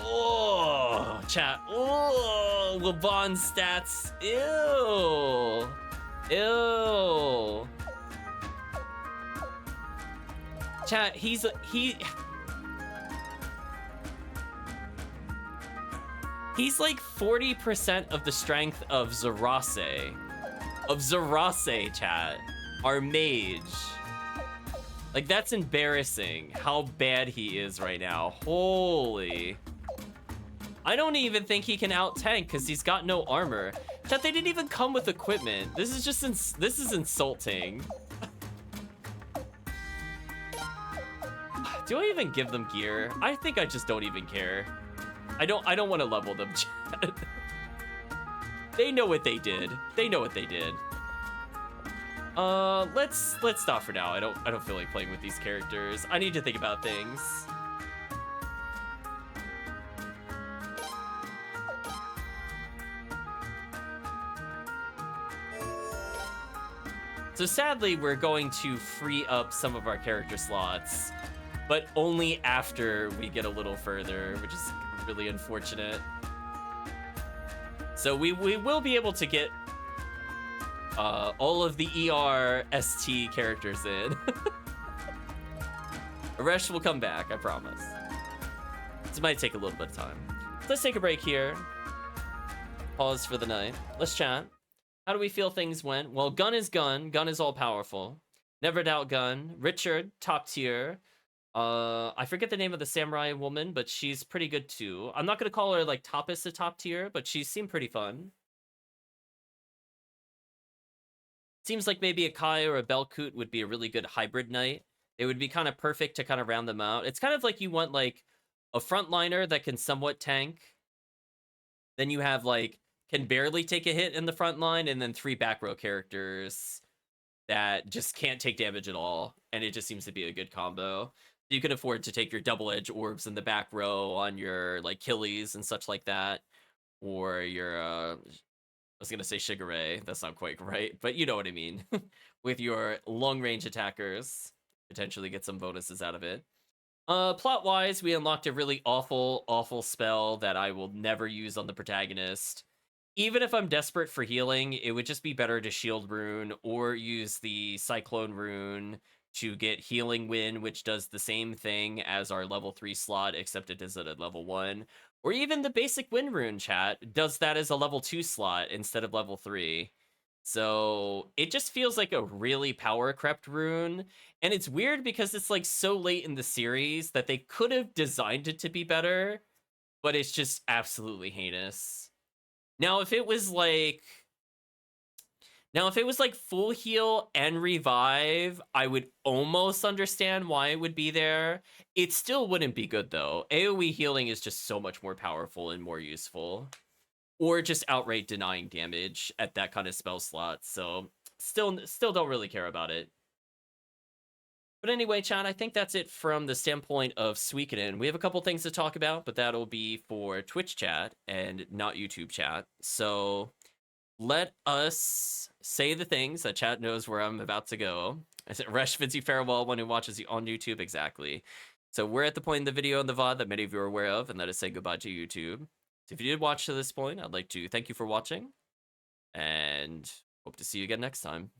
Oh, chat. Oh, Waban stats. Ew. Ew. Chat, he's like 40% of the strength of Zarase. Chat. Our mage. Like, that's embarrassing how bad he is right now. Holy. I don't even think he can out-tank because he's got no armor. Chat, they didn't even come with equipment. This is just this is insulting. Do I even give them gear? I think I just don't even care. I don't want to level them, chat. They know what they did. They know what they did. Let's stop for now. I don't feel like playing with these characters. I need to think about things. So sadly, we're going to free up some of our character slots, but only after we get a little further, which is really unfortunate. So we will be able to get all of the ER-ST characters in. Aresh will come back, I promise. This might take a little bit of time. Let's take a break here. Pause for the night. Let's chat. How do we feel things went? Well, Gun is Gun. Gun is all powerful. Never doubt Gun. Richard, top tier. I forget the name of the samurai woman, but she's pretty good too. I'm not gonna call her like toppest to top tier, but she seemed pretty fun. Seems like maybe a Kai or a Belkut would be a really good hybrid knight. It would be kind of perfect to kind of round them out. It's kind of like you want like a frontliner that can somewhat tank. Then you have like can barely take a hit in the front line, and then 3 back row characters that just can't take damage at all. And it just seems to be a good combo. You can afford to take your double edge orbs in the back row on your like Achilles and such like that. Or your I was gonna say Shigure, that's not quite right, but you know what I mean. With your long range attackers, potentially get some bonuses out of it. Plot wise, we unlocked a really awful spell that I will never use on the protagonist. Even if I'm desperate for healing, it would just be better to shield rune or use the cyclone rune to get healing wind, which does the same thing as our level 3 slot, except it does it at level 1. Or even the basic wind rune chat does that as a level 2 slot instead of level 3. So it just feels like a really power crept rune. And it's weird because it's like so late in the series that they could have designed it to be better, but it's just absolutely heinous. Now, if it was like full heal and revive, I would almost understand why it would be there. It still wouldn't be good though. AoE healing is just so much more powerful and more useful. Or just outright denying damage at that kind of spell slot. So still don't really care about it. But anyway, chat, I think that's it from the standpoint of Suikoden. We have a couple things to talk about, but that'll be for Twitch chat and not YouTube chat. So let us say the things that chat knows where I'm about to go. I said, Resh bids you farewell when he watches you on YouTube. Exactly. So we're at the point in the video and the VOD that many of you are aware of, and that is say goodbye to YouTube. So if you did watch to this point, I'd like to thank you for watching, and hope to see you again next time.